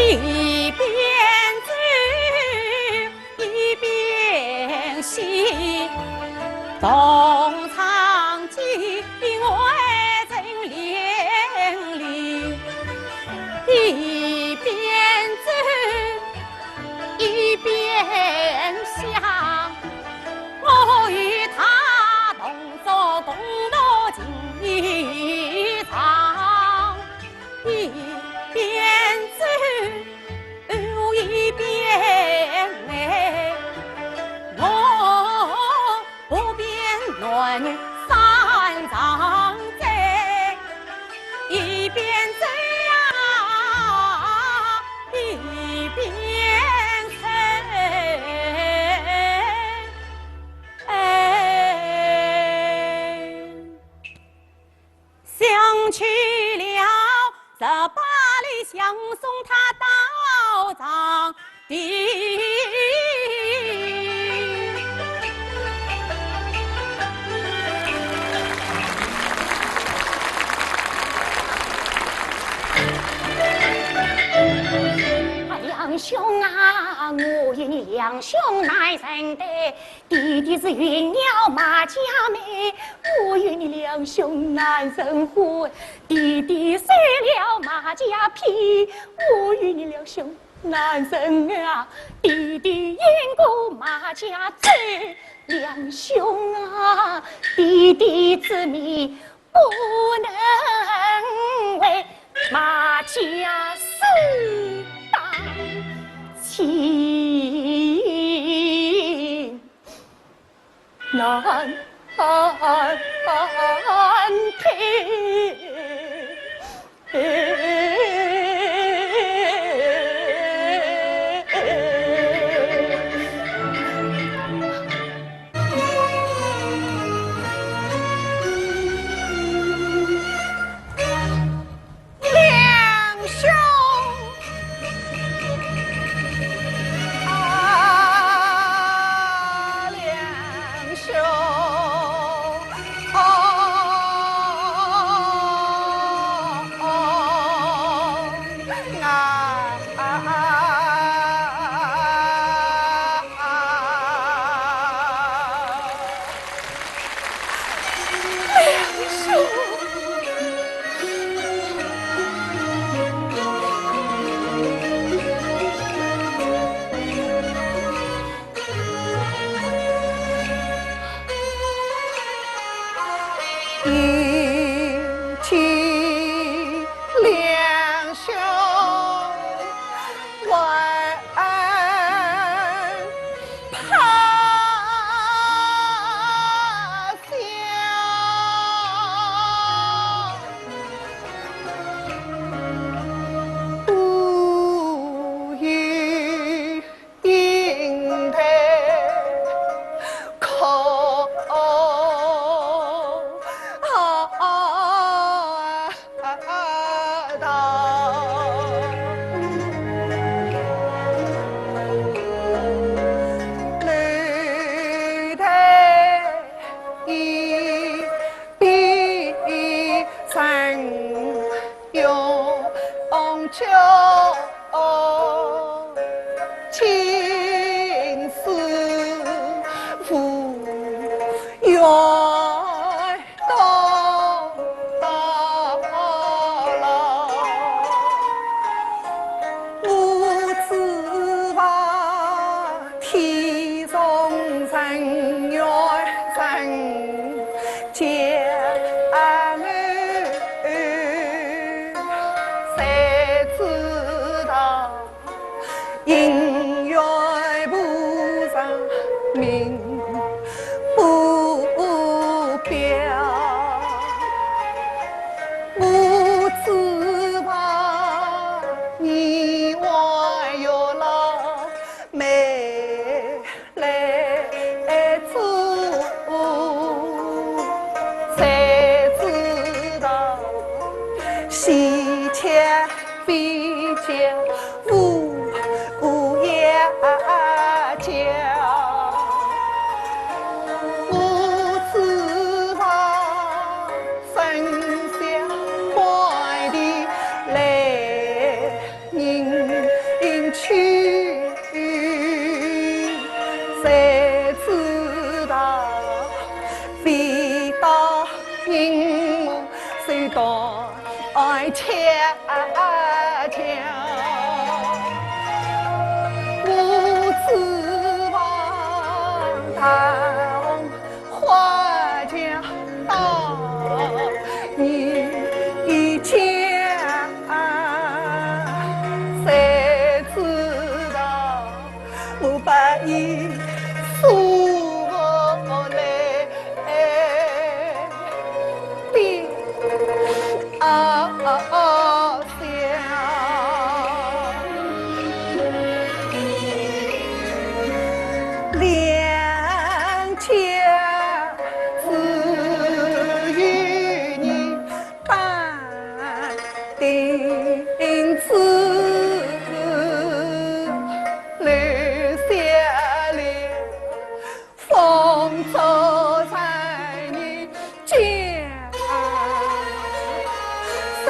一边走一边喜，东藏经外正连理，一边走一边想，我与他同做共度情一场，一边走一边爱，我不变论三藏在，一边走一边猜，想去了18里，相送他到藏地。两兄啊，我与你两兄乃认得，弟弟是云鸟马家妹，我与你两兄难成婚。弟弟碎了马家皮，我与你两兄难成啊。弟弟因故马家走，两兄啊，弟弟之命不能为马家死。情难配。我指望当花家大一家，谁知道我把一输我来的两家只与你半定子留下了风走在你家。谁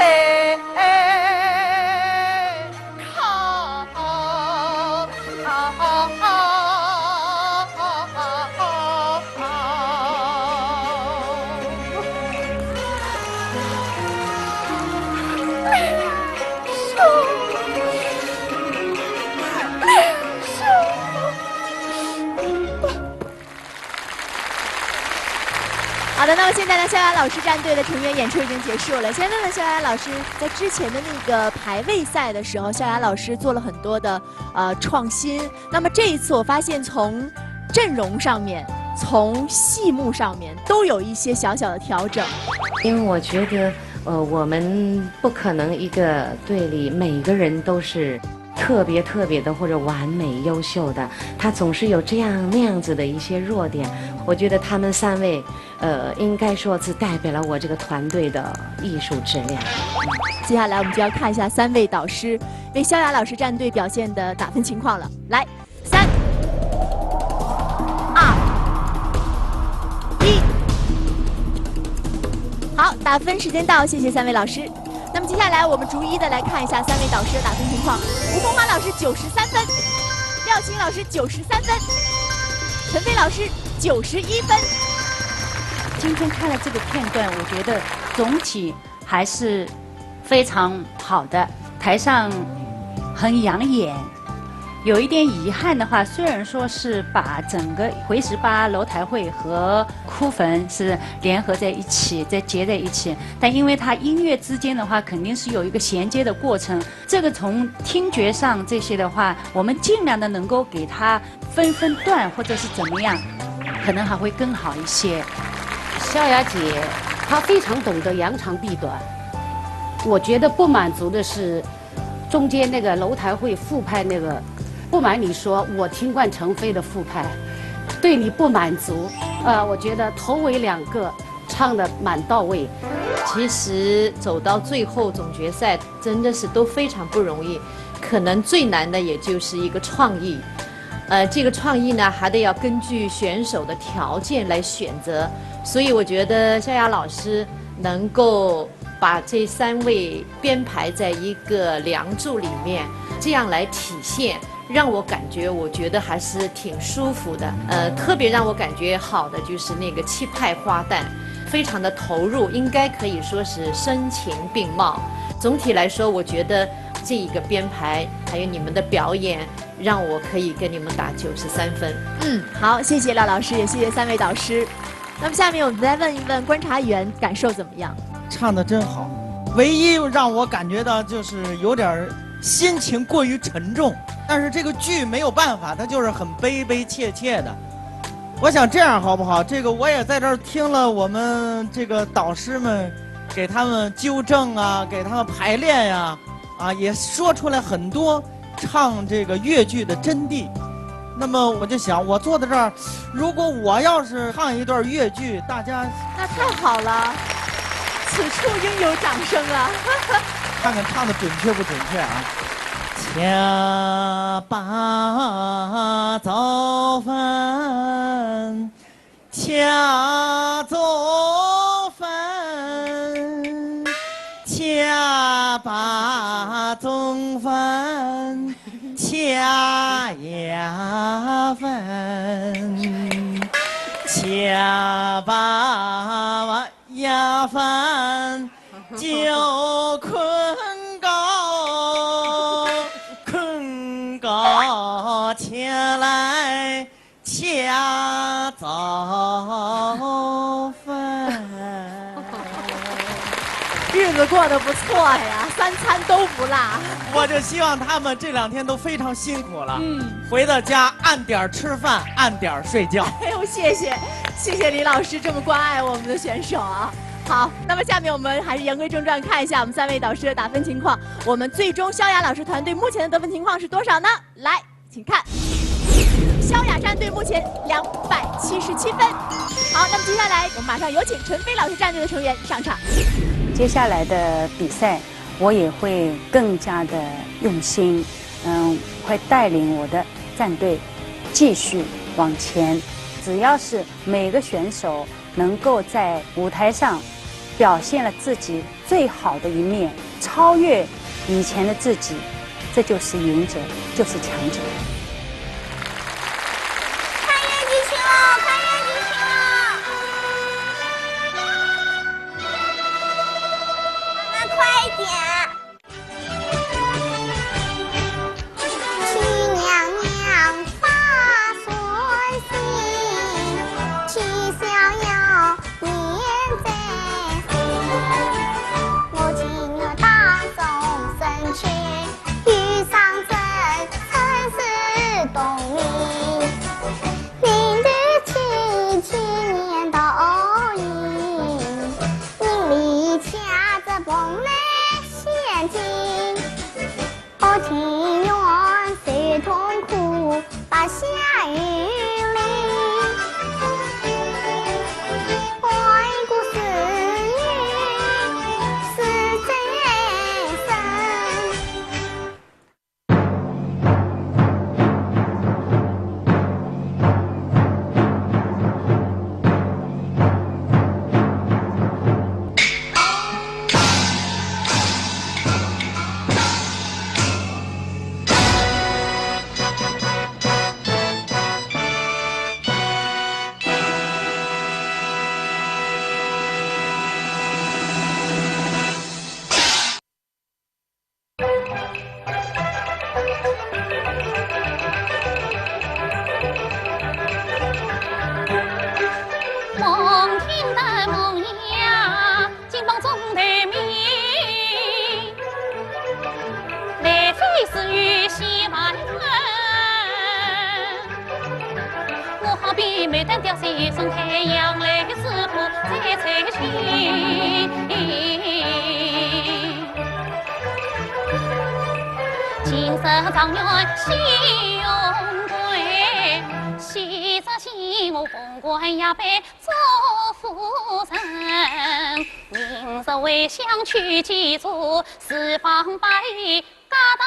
好的，那么现在呢，萧亚老师战队的成员演出已经结束了。先问问萧亚老师，在之前的那个排位赛的时候，萧亚老师做了很多的创新。那么这一次，我发现从阵容上面、从戏目上面都有一些小小的调整。因为我觉得，我们不可能一个队里每个人都是特别的或者完美优秀的，他总是有这样那样子的一些弱点。我觉得他们3位，应该说是代表了我这个团队的艺术质量。接下来我们就要看一下3位导师为萧亚老师战队表现的打分情况了。来，3、2、1，好，打分时间到，谢谢3位老师。那么接下来我们逐一的来看一下3位导师的打分情况。吴风华老师93分，廖琴老师93分，陈飞老师91分。今天看了这个片段，我觉得总体还是非常好的，台上很养眼。有一点遗憾的话，虽然说是把整个回18楼台会和哭坟是联合在一起，再结在一起，但因为它音乐之间的话，肯定是有一个衔接的过程。这个从听觉上这些的话，我们尽量的能够给它分段，或者是怎么样，可能还会更好一些。萧亚姐她非常懂得扬长避短。我觉得不满足的是中间那个楼台会复拍那个。不瞒你说，我听惯程飞的复拍，对你不满足。我觉得头尾2个唱得蛮到位。其实走到最后总决赛真的是都非常不容易，可能最难的也就是一个创意。这个创意呢，还得要根据选手的条件来选择。所以我觉得萧亚老师能够把这3位编排在一个梁柱里面，这样来体现。让我感觉，我觉得还是挺舒服的。特别让我感觉好的就是那个7派花旦，非常的投入，应该可以说是声情并茂。总体来说，我觉得这一个编排还有你们的表演，让我可以跟你们打93分。好，谢谢廖老师，也谢谢3位导师。那么下面我们再问一问观察员感受怎么样？唱得真好，唯一让我感觉到就是有点心情过于沉重。但是这个剧没有办法，它就是很悲悲切切的。我想这样好不好？这个我也在这儿听了我们这个导师们给他们纠正啊，给他们排练呀，也说出来很多唱这个越剧的真谛。那么我就想，我坐在这儿，如果我要是唱一段越剧，大家那太好了，此处应有掌声啊！看看唱的准确不准确啊？恰把早饭，恰做饭，恰把中饭，恰呀饭，恰把呀饭就困。早饭。日子过得不错呀，3餐都不落。我就希望他们这2天都非常辛苦了，回到家按点吃饭，按点睡觉。哎呦，谢谢李老师这么关爱我们的选手啊。好，那么下面我们还是言归正传，看一下我们3位导师的打分情况。我们最终萧雅老师团队目前的得分情况是多少呢？来，请看，萧雅战队目前277分。好，那么接下来我们马上有请陈飞老师战队的成员上场。接下来的比赛，我也会更加的用心，会带领我的战队继续往前。只要是每个选手能够在舞台上表现了自己最好的一面，超越以前的自己，这就是赢者，就是强者。开业举行了，开业举行了！那快点！喜娘娘发顺心，喜逍遥年在心。母亲我大众生去，遇上真曾是东明。明日起7年到阴，命里掐着崩来陷阱。我情愿谁痛苦把下雨淋，爱故事语是真深。梦听的梦呀，金榜中的名，来飞是雨洗万分。我好比牡丹吊水送太阳来的时候在采取。今生状元喜用贵，喜着喜我凤冠呀被做夫人。明日回乡去祭祖，四方八义家到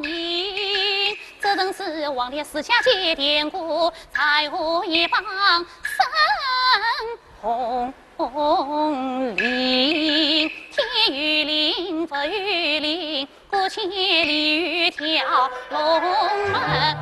你。这正是王烈私下接典故，才我一帮生红绫。天与灵，佛与灵，过千里条龙门。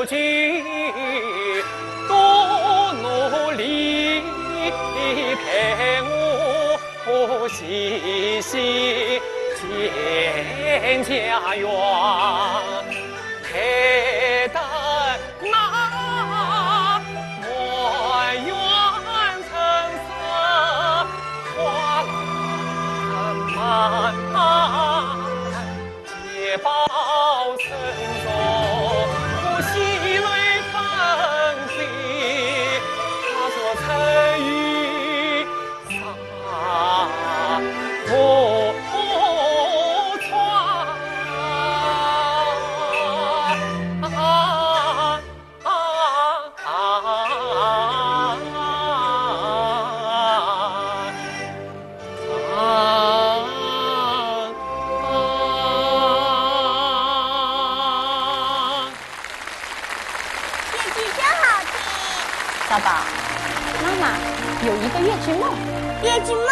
夫君多努力，陪我细细建家园，陪得那我愿橙色花烂漫，捷报城中，我心泪纷飞，他说曾与洒我船。小宝，妈妈有一个越剧梦。越剧梦。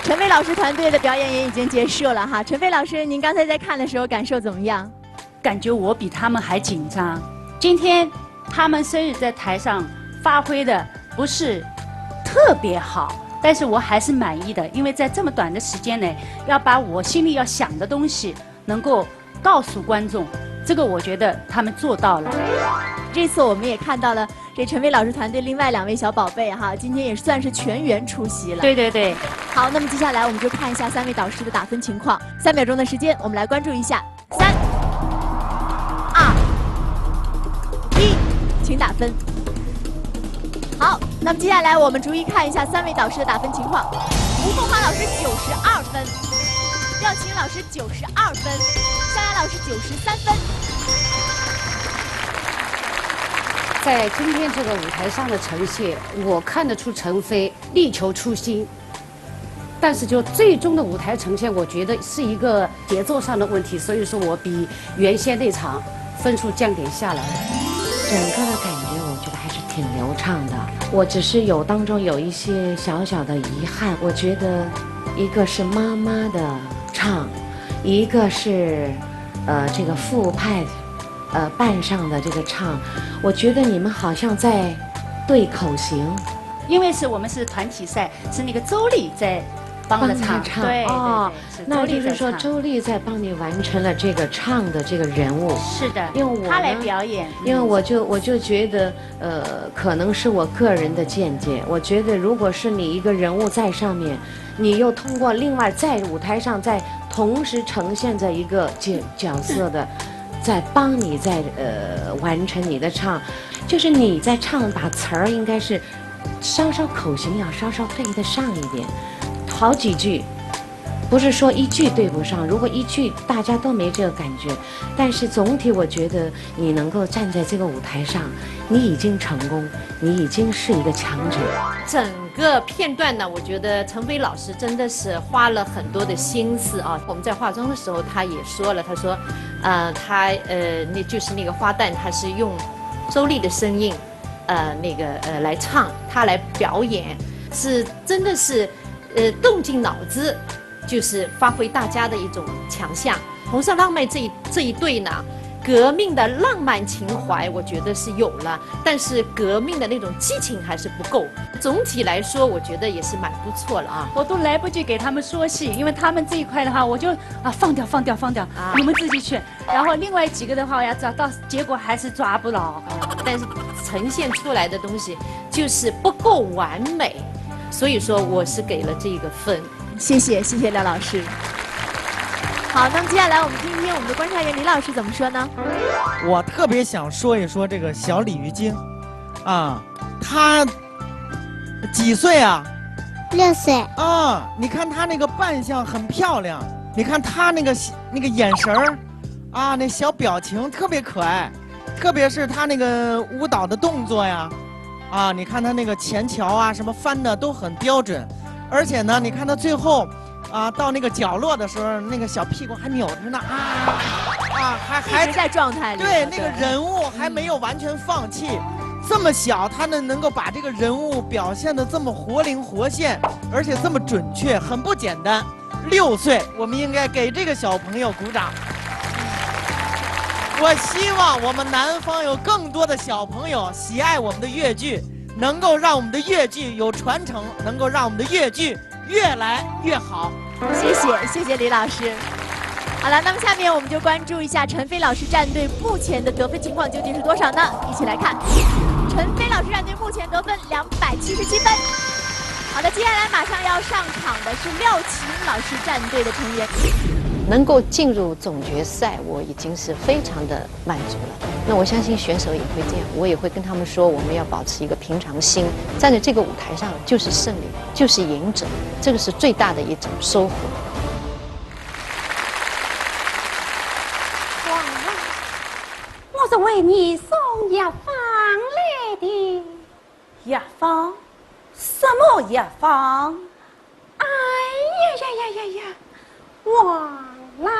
陈飞老师团队的表演也已经结束了哈。陈飞老师，您刚才在看的时候感受怎么样？感觉我比他们还紧张。今天他们虽然在台上发挥的不是特别好，但是我还是满意的，因为在这么短的时间内，要把我心里要想的东西能够告诉观众，这个我觉得他们做到了。这次我们也看到了这陈飞老师团队另外2位小宝贝哈，今天也算是全员出席了。对对对。好，那么接下来我们就看一下3位导师的打分情况。3秒钟的时间，我们来关注一下。3、2、1，请打分。好，那么接下来我们逐一看一下3位导师的打分情况。吴凤华老师92分，廖琴老师92分，夏雅老师93分。在今天这个舞台上的呈现，我看得出陈飞力求初心，但是就最终的舞台呈现，我觉得是一个节奏上的问题，所以说我比原先那场分数降点下来了。整个的感觉我觉得还是挺流畅的，我只是当中有一些小小的遗憾，我觉得一个是妈妈的唱，一个是这个副派扮上的这个唱，我觉得你们好像在对口型，因为我们是团体赛，是那个周丽在帮着唱，对哦，那就是说周丽在帮你完成了这个唱的这个人物。是的，因为她来表演，因为我就觉得可能是我个人的见解，我觉得如果是你一个人物在上面，你又通过另外在舞台上再同时呈现在一个角色的。在帮你完成你的唱，就是你在唱，把词儿应该是稍稍口型要稍稍对得上一点，好几句不是说一句对不上，如果一句大家都没这个感觉，但是总体我觉得你能够站在这个舞台上，你已经成功，你已经是一个强者。整个片段呢，我觉得陈飞老师真的是花了很多的心思啊。我们在化妆的时候，他也说了，他说，那就是那个花旦，他是用周丽的声音，来唱，他来表演，是真的是，动进脑子。就是发挥大家的一种强项。红色浪漫这一对呢，革命的浪漫情怀我觉得是有了，但是革命的那种激情还是不够。总体来说，我觉得也是蛮不错了啊。我都来不及给他们说戏，因为他们这一块的话，我就放掉，你们自己去。然后另外几个的话，我要找到结果还是抓不牢，但是呈现出来的东西就是不够完美，所以说我是给了这个分。谢谢廖老师。好，那么接下来我们听听我们的观察员李老师怎么说呢？我特别想说一说这个小鲤鱼精，啊，她几岁啊？6岁。啊，你看她那个扮相很漂亮，你看她那个眼神儿，啊，那小表情特别可爱，特别是她那个舞蹈的动作呀，啊，你看她那个前桥啊什么翻的都很标准。而且呢，你看到最后，啊，到那个角落的时候，那个小屁股还扭着呢，还一直在状态里。对，那个人物还没有完全放弃。这么小，他能够把这个人物表现得这么活灵活现，而且这么准确，很不简单。6岁，我们应该给这个小朋友鼓掌。我希望我们南方有更多的小朋友喜爱我们的粤剧。能够让我们的粤剧有传承，能够让我们的粤剧越来越好。谢谢李老师。好了，那么下面我们就关注一下陈飞老师战队目前的得分情况究竟是多少呢？一起来看，陈飞老师战队目前得分277分。好的，接下来马上要上场的是廖启英老师战队的成员。能够进入总决赛，我已经是非常的满足了。那我相信选手也会这样，我也会跟他们说，我们要保持一个平常心，站在这个舞台上就是胜利，就是赢者，这个是最大的一种收获。王啊，我是为你送药方来的。药方？什么药方？哎呀！王郎啊，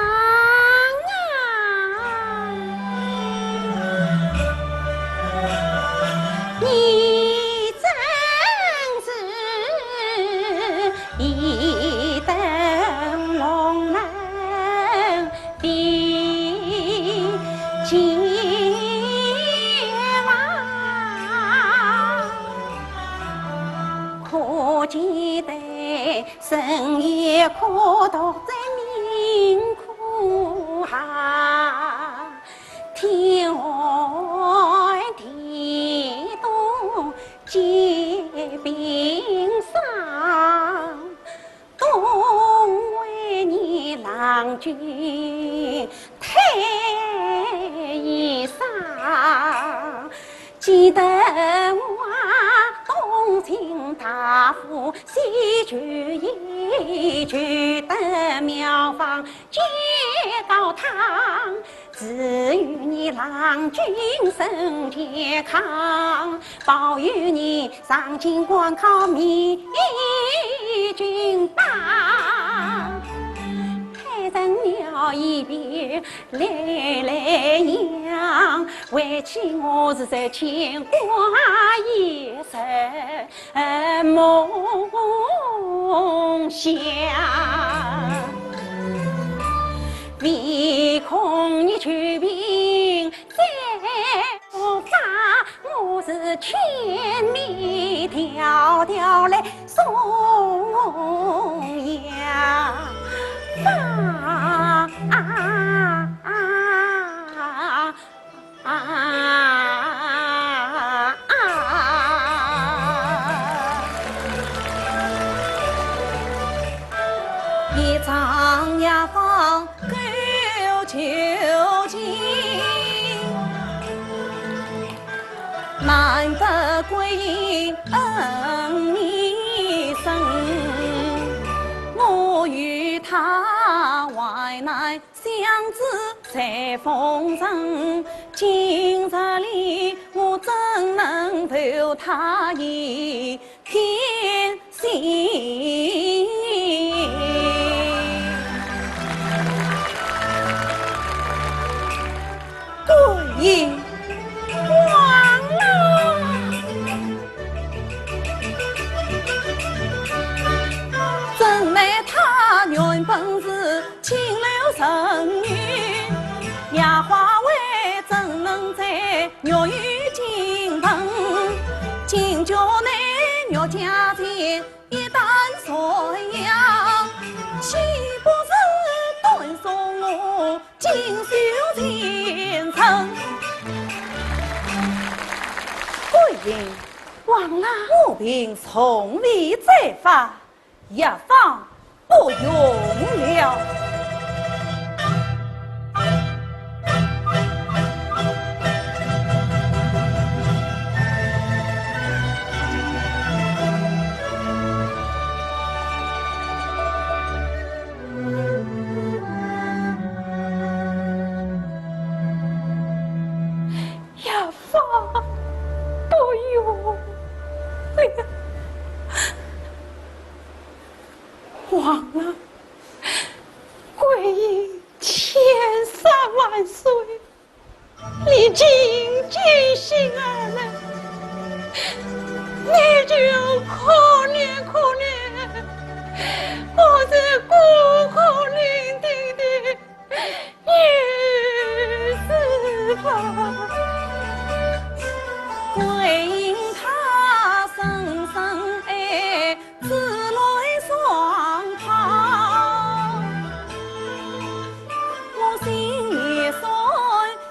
你真是一灯笼人的情郎，可记得深夜苦读在命苦下，天寒地冻结冰霜，冬为你郎君添衣裳，记得我东清大夫西去一去的妙方结高堂，只与你郎君身健康，保佑你上京官考明君榜。太人了一别来娘，为妻我是在牵挂一生梦想，唯恐你去病在无法，我是千里迢迢来送养。一场牙房够求情，难得归隐恩你生，我与他他外来相知在风尘，今日里我怎能负他一片心？贵人忘了，真奈他原本是清流神女，雅华为怎能在肉欲金盆？今朝内肉家前一旦说样，岂不是断送我锦绣前程？贵人忘了，我凭从理在法，一方不用了。忘了，贵人千山万岁，历经艰辛而来，你就可怜可怜，我是孤苦伶仃的女子吧。贵因他深深爱，自来双抛，我心也酸，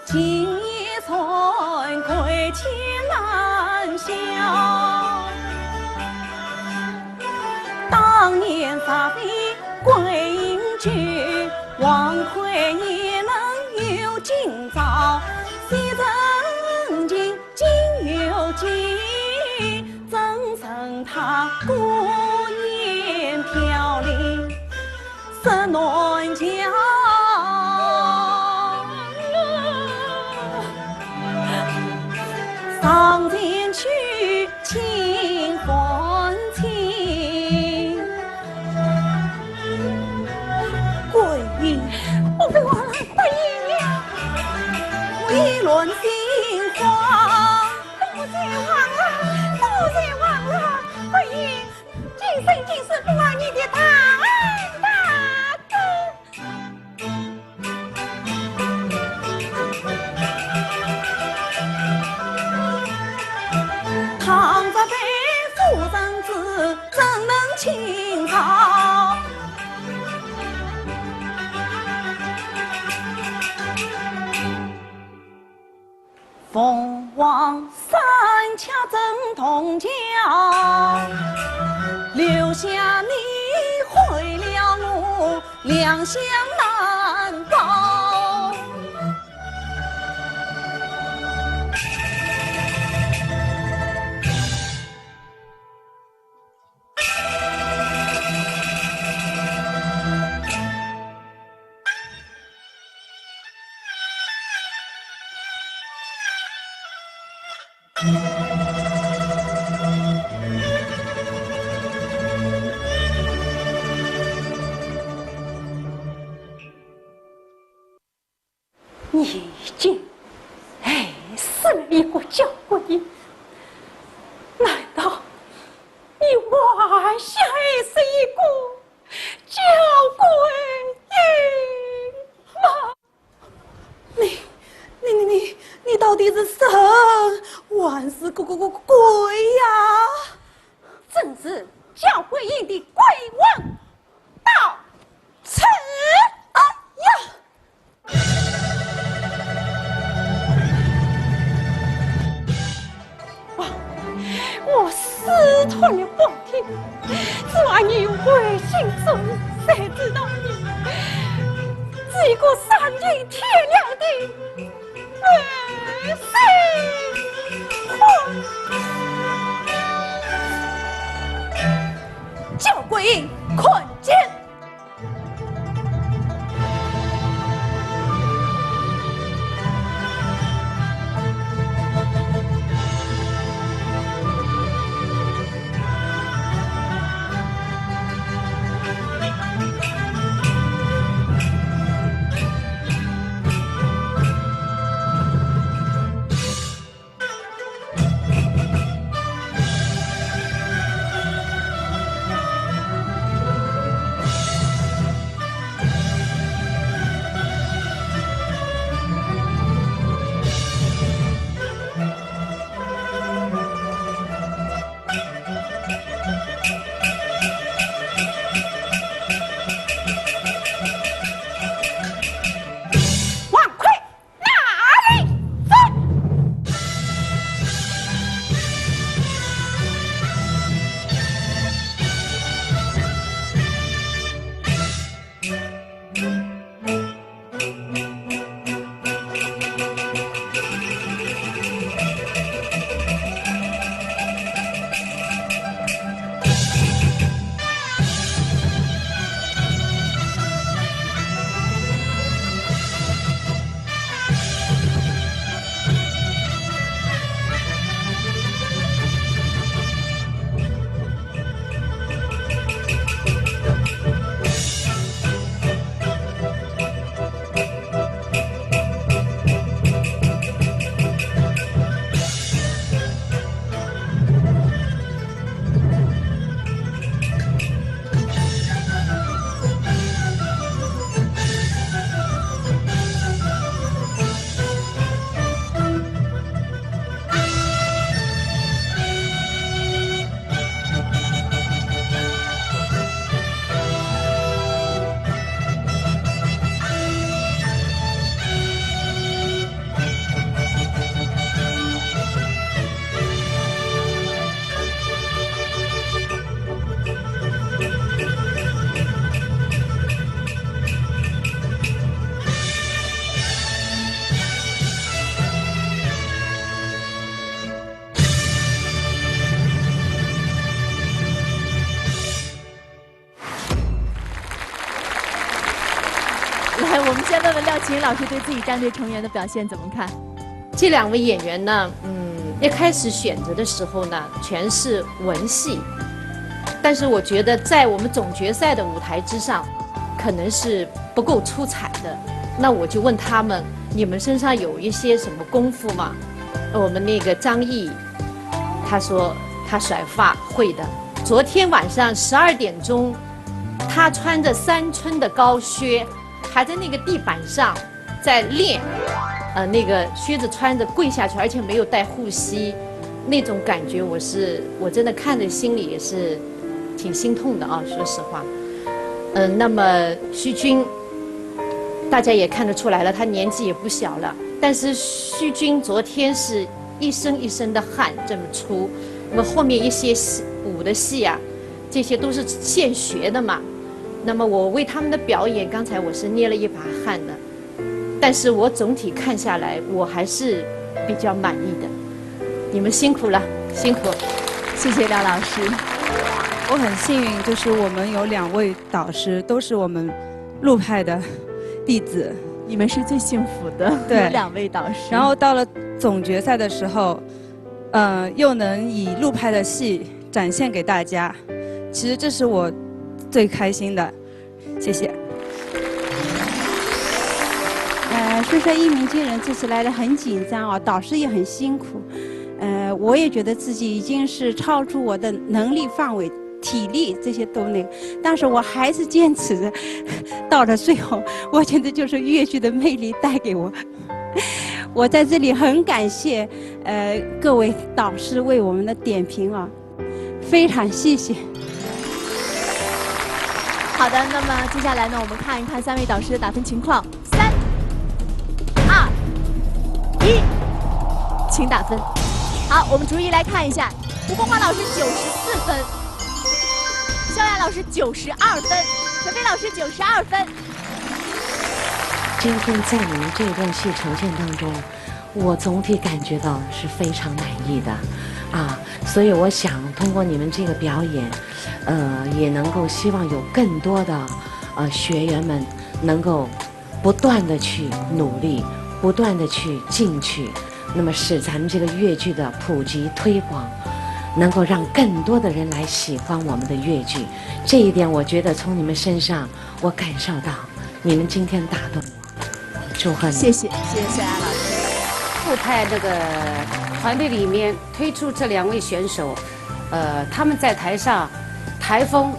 情也酸，亏欠难消。当年杀飞贵因去，王魁也能有今朝。昔曾经今有今，怎生他孤雁飘零十南疆？上前去请还情，贵人，我被忘了贵人了，我一轮心慌。多谢忘了，贵人，今生今世不忘你的大恩大德。倘若被夫人知，怎能轻饶？凤凰三恰真同桥，留下你毁了我，两相难保。你已经爱死了一个娇贵人，难道你还想爱死一个娇贵人吗？你到底是什万事鬼呀？正是娇贵人的鬼王到此。哎呀！我思忖了半天，只望你回心转意，谁知道你是一个三人铁了的恶心货！娇贵人，困见！们先问问廖琴老师对自己战队成员的表现怎么看？这2位演员呢，一开始选择的时候呢，全是文戏，但是我觉得在我们总决赛的舞台之上，可能是不够出彩的。那我就问他们，你们身上有一些什么功夫吗？我们那个张毅，他说他甩发会的。昨天晚上12点钟，他穿着3寸的高靴，还在那个地板上在练。那个靴子穿着跪下去，而且没有带护膝，那种感觉我真的看着心里也是挺心痛的啊，说实话。那么徐军，大家也看得出来了，他年纪也不小了，但是徐军昨天是一身一身的汗这么出，那么后面一些舞的戏啊，这些都是现学的嘛。那么我为他们的表演，刚才我是捏了一把汗的。但是我总体看下来，我还是比较满意的。你们辛苦了，辛苦，谢谢廖老师。我很幸运，就是我们有2位导师都是我们陆派的弟子，你们是最幸福的，对，有2位导师。然后到了总决赛的时候，又能以陆派的戏展现给大家，其实这是我最开心的。谢谢。说说一鸣惊人这次来的很紧张啊，导师也很辛苦。我也觉得自己已经是超出我的能力范围，体力这些都那个，但是我还是坚持着。到了最后，我觉得就是粤剧的魅力带给我。我在这里很感谢各位导师为我们的点评啊，非常谢谢。好的，那么接下来呢，我们看一看3位导师的打分情况。3、2、1，请打分。好，我们逐一来看一下，吴凤华老师94分，肖亚老师92分，陈飞老师92分。今天在你们这段戏呈现当中，我总体感觉到是非常满意的，所以我想通过你们这个表演，也能够希望有更多的学员们能够不断的去努力，不断的去进取，那么使咱们这个粤剧的普及推广，能够让更多的人来喜欢我们的粤剧。这一点我觉得从你们身上我感受到，你们今天打动我，祝贺你。谢谢，谢谢肖亚老师。陆派这个团队里面推出这2位选手，他们在台上台风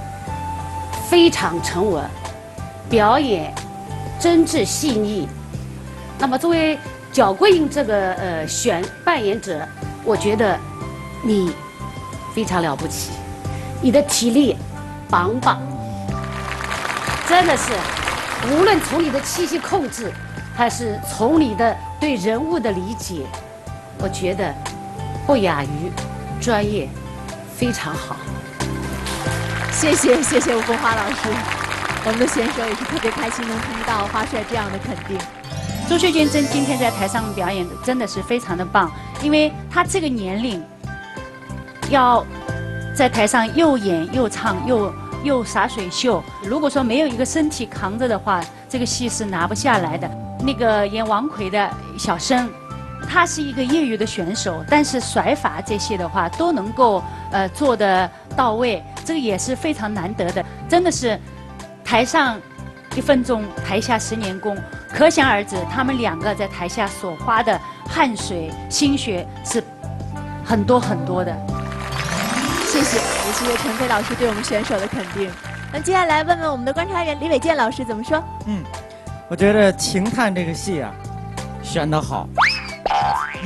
非常沉稳，表演真挚细腻。那么作为脚桂英这个扮演者，我觉得你非常了不起，你的体力棒棒，真的是，无论从你的气息控制，还是从你的对人物的理解，我觉得不亚于专业，非常好。谢谢，谢谢吴凤华老师，我们的选手也是特别开心能听到华帅这样的肯定。朱秀娟今天在台上表演的真的是非常的棒，因为她这个年龄，要在台上又演又唱又洒水秀，如果说没有一个身体扛着的话，这个戏是拿不下来的。那个演王奎的小生，他是一个业余的选手，但是甩法这些的话都能够做得到位，这个也是非常难得的。真的是台上1分钟，台下10年功，可想而知他们2个在台下所花的汗水心血是很多很多的。谢谢，也谢谢陈飞老师对我们选手的肯定。那接下来问问我们的观察员李伟健老师怎么说？我觉得《情探》这个戏啊，选得好，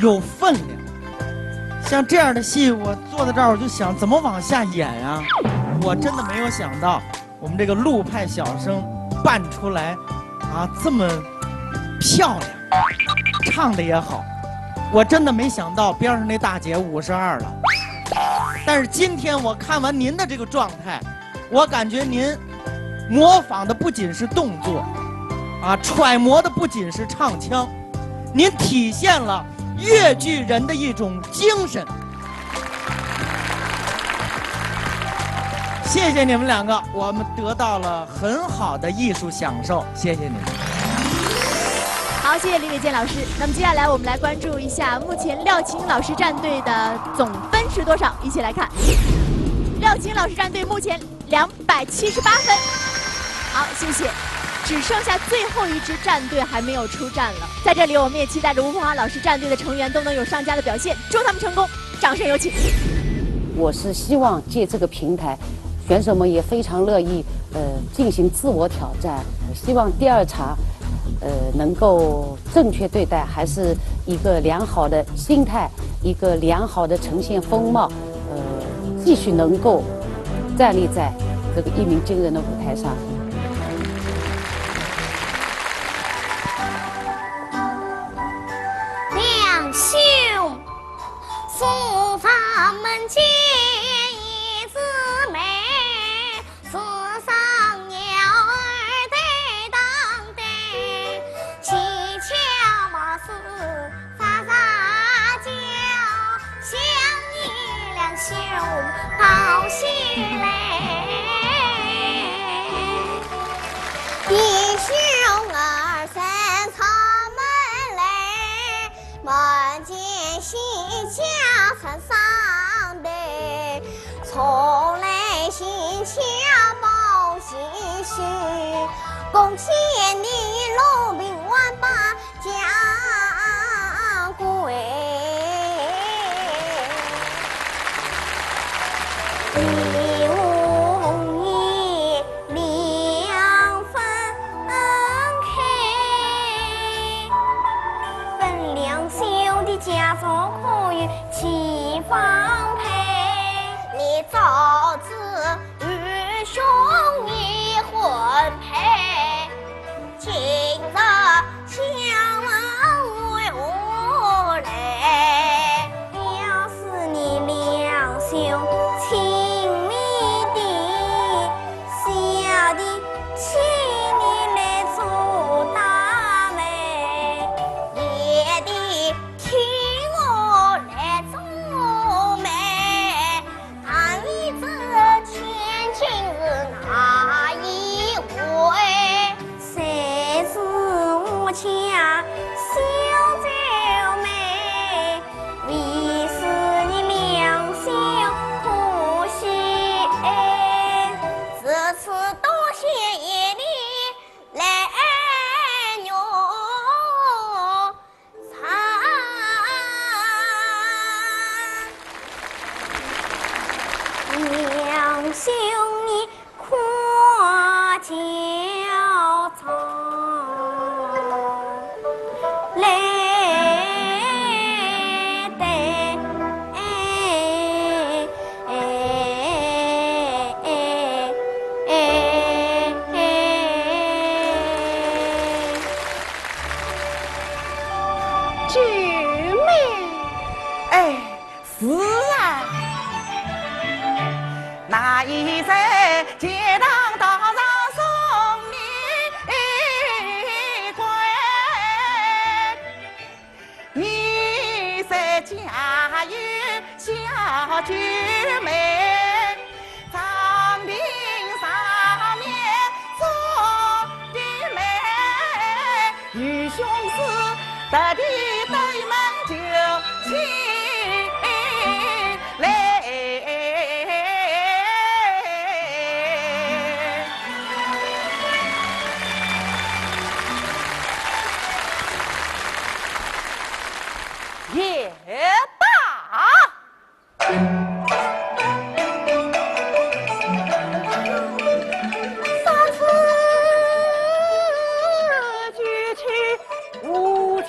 有分量。像这样的戏，我坐在这儿我就想怎么往下演啊！我真的没有想到，我们这个陆派小生扮出来这么漂亮，唱的也好。我真的没想到边上那大姐52了。但是今天我看完您的这个状态，我感觉您模仿的不仅是动作，揣摩的不仅是唱腔，您体现了粤剧人的一种精神。谢谢你们2个，我们得到了很好的艺术享受，谢谢你们。好，谢谢李伟健老师。那么接下来我们来关注一下目前廖琴老师战队的总分是多少？一起来看，廖琴老师战队目前278分。好，谢谢。只剩下最后一支战队还没有出战了，在这里我们也期待着吴凤华老师战队的成员都能有上佳的表现，祝他们成功！掌声有请。我是希望借这个平台，选手们也非常乐意进行自我挑战，希望第二场能够正确对待，还是一个良好的心态，一个良好的呈现风貌，继续能够站立在这个一鸣惊人的舞台上。两兄书房门前一姊妹，世上鸟儿对当对，七巧八式撒撒娇，想你两兄好喜来，弟兄二三草门来，门前喜家成上对，从来心恰报喜讯，恭喜你龙兵万把家归。一无一两分开，本两兄弟家中可与齐方配，你早知与兄已婚配，今日相问为何来？要是你两兄亲密的，小弟请你来做大媒，也得听我来做媒。俺一这千金是哪一位？谁知我家小娇妹，为是你两兄可惜。这次多谢爷你来牛餐，两兄你夸教场来。姐妹，哎，是啊，那一在街堂道上送你归，你在家有小姐妹，长亭上面做的媒，与兄是得的对门就起来，也罢。三次举起无情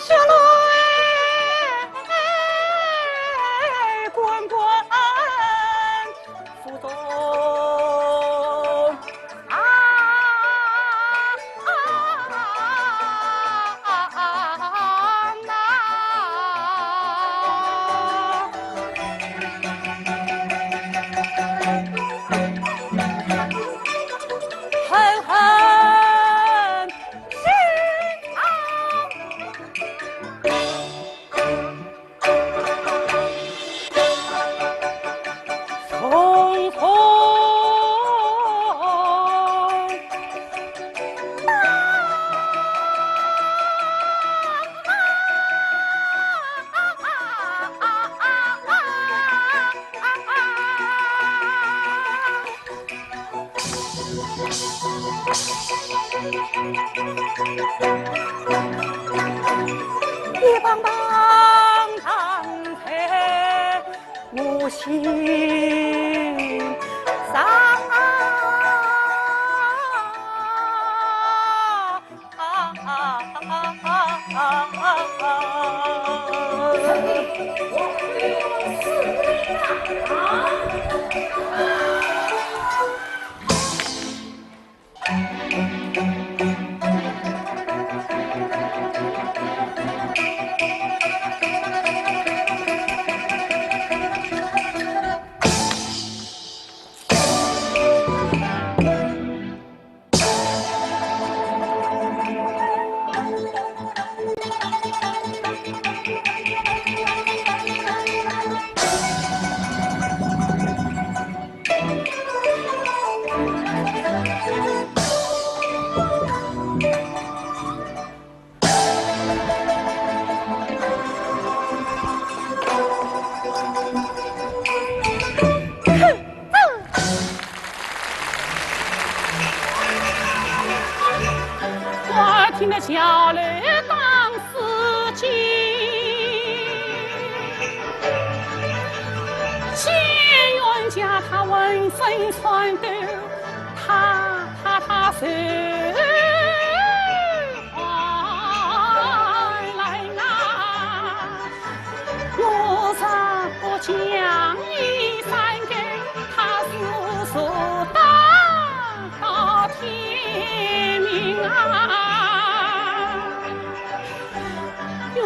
血泪滚滚腹中恨恨一棒棒长在我心上听得小雷当司机，县员家他闻声传斗，他手来拿，我上我将一三更，他诉说到天明啊。冤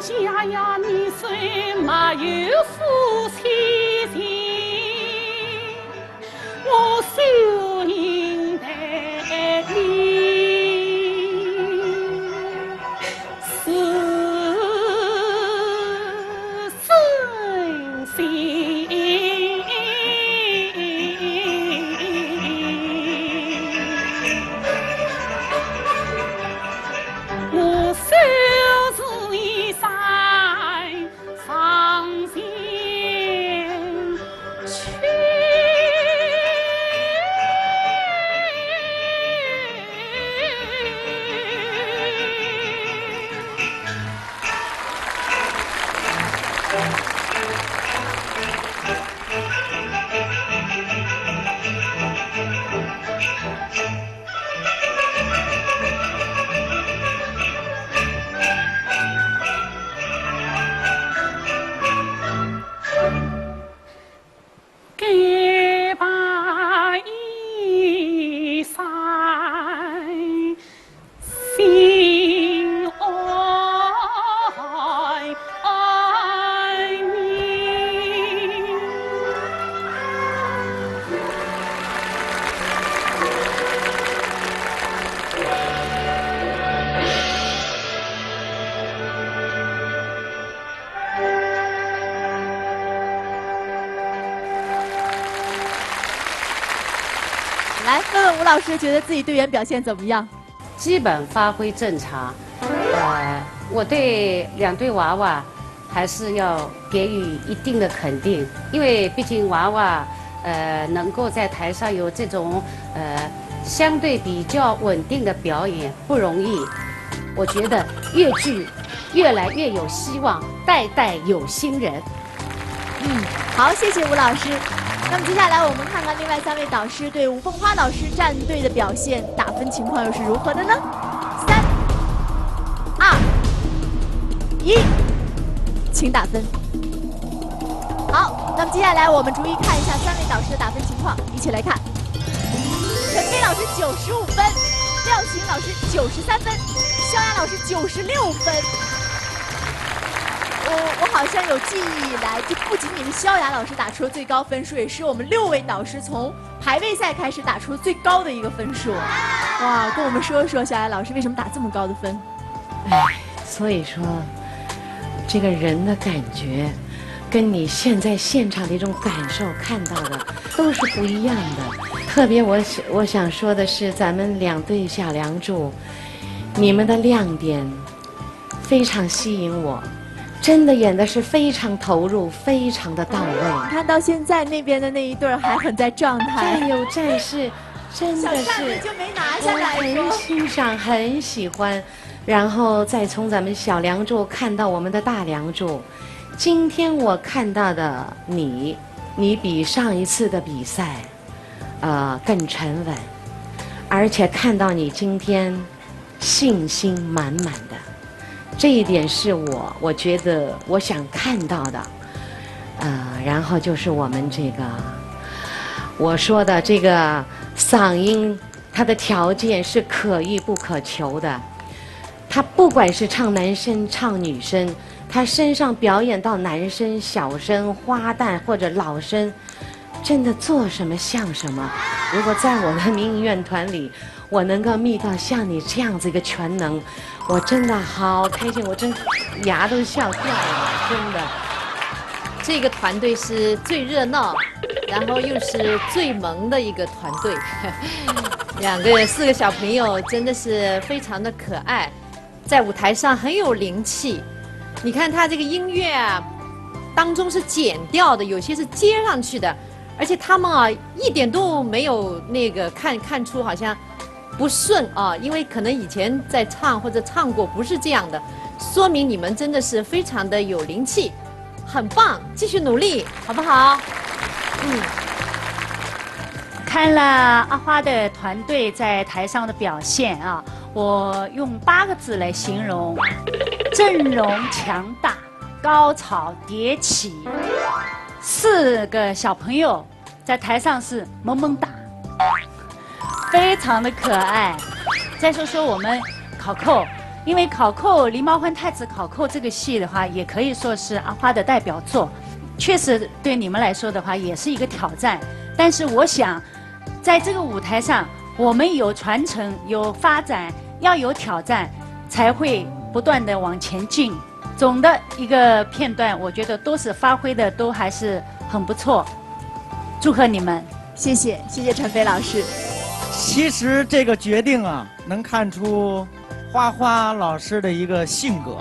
家呀，你虽没有夫妻情，我手印待你是真心。我手是一山上前去。给把一山心爱你。来问问吴老师，觉得自己队员表现怎么样？基本发挥正常。我对两对娃娃还是要给予一定的肯定，因为毕竟娃娃能够在台上有这种相对比较稳定的表演不容易。我觉得越剧越来越有希望，代代有新人。好，谢谢吴老师。那么接下来我们看看另外3位导师对吴凤花导师战队的表现，打分情况又是如何的呢？3、2、1，请打分。好，那么接下来我们逐一看一下3位导师的打分情况，一起来看。陈飞老师95分，廖琴老师93分，肖雅老师96分。我好像有记忆以来，就不仅仅是萧雅老师打出了最高分数，也是我们6位导师从排位赛开始打出最高的一个分数。哇，跟我们说一说，萧雅老师为什么打这么高的分？所以说，这个人的感觉，跟你现在现场的一种感受看到的都是不一样的。特别我想说的是，咱们2对小梁祝，你们的亮点非常吸引我。真的演的是非常投入，非常的到位。你看到现在那边的那一对还很在状态。战有战士，真的小扇子是就没拿下来很说。欣赏，很喜欢，然后再从咱们小梁祝看到我们的大梁祝。今天我看到的你比上一次的比赛，更沉稳，而且看到你今天信心满满的，这一点是我觉得我想看到的。然后就是我们这个我说的这个嗓音，它的条件是可遇不可求的。他不管是唱男生唱女生，他身上表演到男生、小生、花旦或者老生，真的做什么像什么。如果在我的民营乐团里，我能够觅到像你这样子一个全能，我真的好开心，我真牙都笑掉了，真的。这个团队是最热闹，然后又是最萌的一个团队。4个小朋友真的是非常的可爱，在舞台上很有灵气。你看他这个音乐啊，当中是减调的，有些是接上去的，而且他们啊一点都没有那个看出好像不顺啊，因为可能以前在唱或者唱过不是这样的，说明你们真的是非常的有灵气。很棒，继续努力，好不好？看了阿花的团队在台上的表现啊，我用8个字来形容：阵容强大，高潮迭起。4个小朋友在台上是萌萌哒，非常的可爱。再说说我们考扣。因为考扣《狸猫换太子》考扣这个戏的话，也可以说是阿花的代表作，确实对你们来说的话也是一个挑战。但是我想，在这个舞台上，我们有传承、有发展，要有挑战，才会不断的往前进。总的一个片段，我觉得都是发挥的都还是很不错，祝贺你们！谢谢陈飞老师。其实这个决定啊，能看出花花老师的一个性格。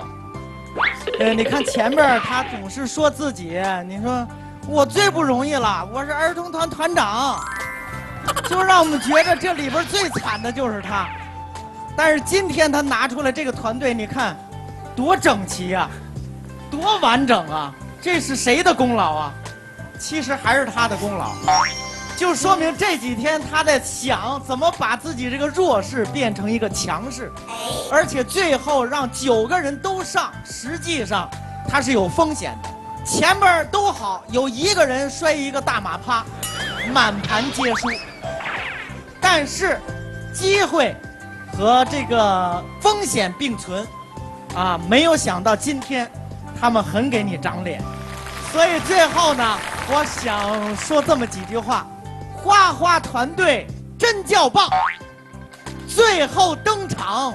你看前面他总是说自己，你说我最不容易了，我是儿童团团长，就让我们觉得这里边最惨的就是他。但是今天他拿出来这个团队，你看多整齐啊，多完整啊，这是谁的功劳啊？其实还是他的功劳。就说明这几天他在想怎么把自己这个弱势变成一个强势，而且最后让9个人都上，实际上他是有风险的。前边都好，有1个人摔一个大马趴，满盘皆输。但是机会和这个风险并存，啊，没有想到今天他们很给你长脸，所以最后呢，我想说这么几句话。花花团队真叫棒，最后登场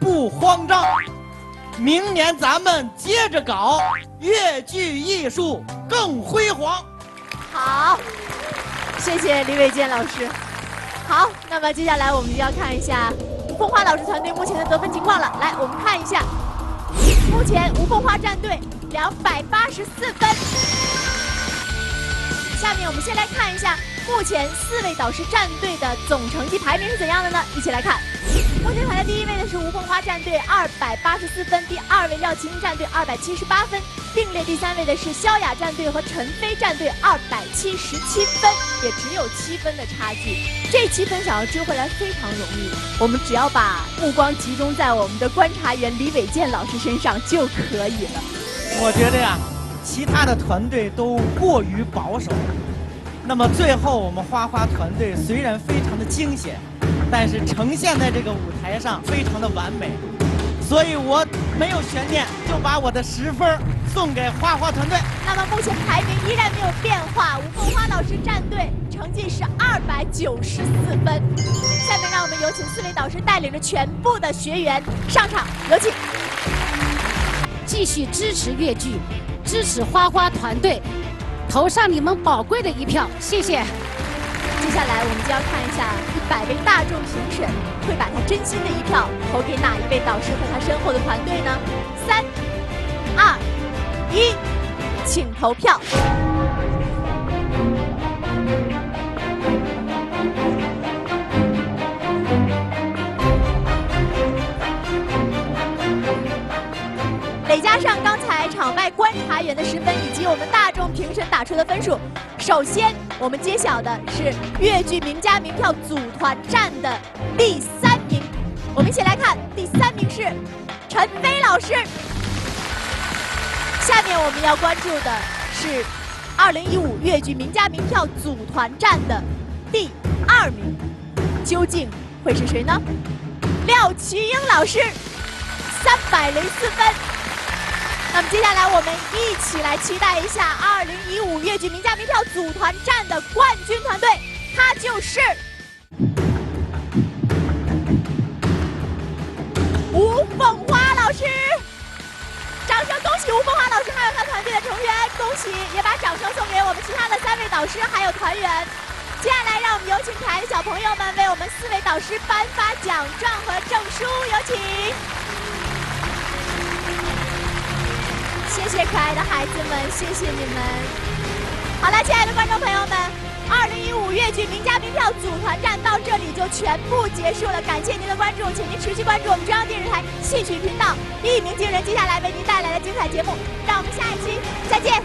不慌张，明年咱们接着搞，越剧艺术更辉煌。好，谢谢李伟健老师。好，那么接下来我们就要看一下吴凤花老师团队目前的得分情况了。来，我们看一下，目前吴凤花战队284分。下面我们先来看一下目前4位导师战队的总成绩排名是怎样的呢？一起来看。目前排在第1位的是吴凤花战队284分，第2位廖麒麟战队278分，并列第3位的是萧雅战队和陈飞战队277分，也只有7分的差距。这7分想要追回来非常容易，我们只要把目光集中在我们的观察员李伟健老师身上就可以了。我觉得呀，其他的团队都过于保守。那么最后我们花花团队虽然非常的惊险，但是呈现在这个舞台上非常的完美，所以我没有悬念，就把我的10分送给花花团队。那么目前排名依然没有变化，吴凤花老师战队成绩是294分。下面让我们有请4位导师带领着全部的学员上场，有请。继续支持越剧，支持花花团队，投上你们宝贵的一票，谢谢。接下来我们就要看一下100位大众评审会把他真心的一票投给哪一位导师和他身后的团队呢？3、2、1，请投票。审打出的分数。首先，我们揭晓的是粤剧名家名票组团战的第3名。我们一起来看，第3名是陈飞老师。下面我们要关注的是2015粤剧名家名票组团战的第2名，究竟会是谁呢？廖奇英老师304分。那么接下来我们一起来期待一下2015粤剧名家名票组团战的冠军团队，他就是吴凤华老师。掌声恭喜吴凤华老师还有他团队的成员，恭喜！也把掌声送给我们其他的3位导师还有团员。接下来，让我们有请可爱的小朋友们为我们4位导师颁发奖状和证书，有请。谢谢可爱的孩子们，谢谢你们。好了，亲爱的观众朋友们，2015粤剧名家名票组团战到这里就全部结束了，感谢您的关注，请您持续关注我们中央电视台戏曲频道《一鸣惊人》接下来为您带来的精彩节目，让我们下一期再见。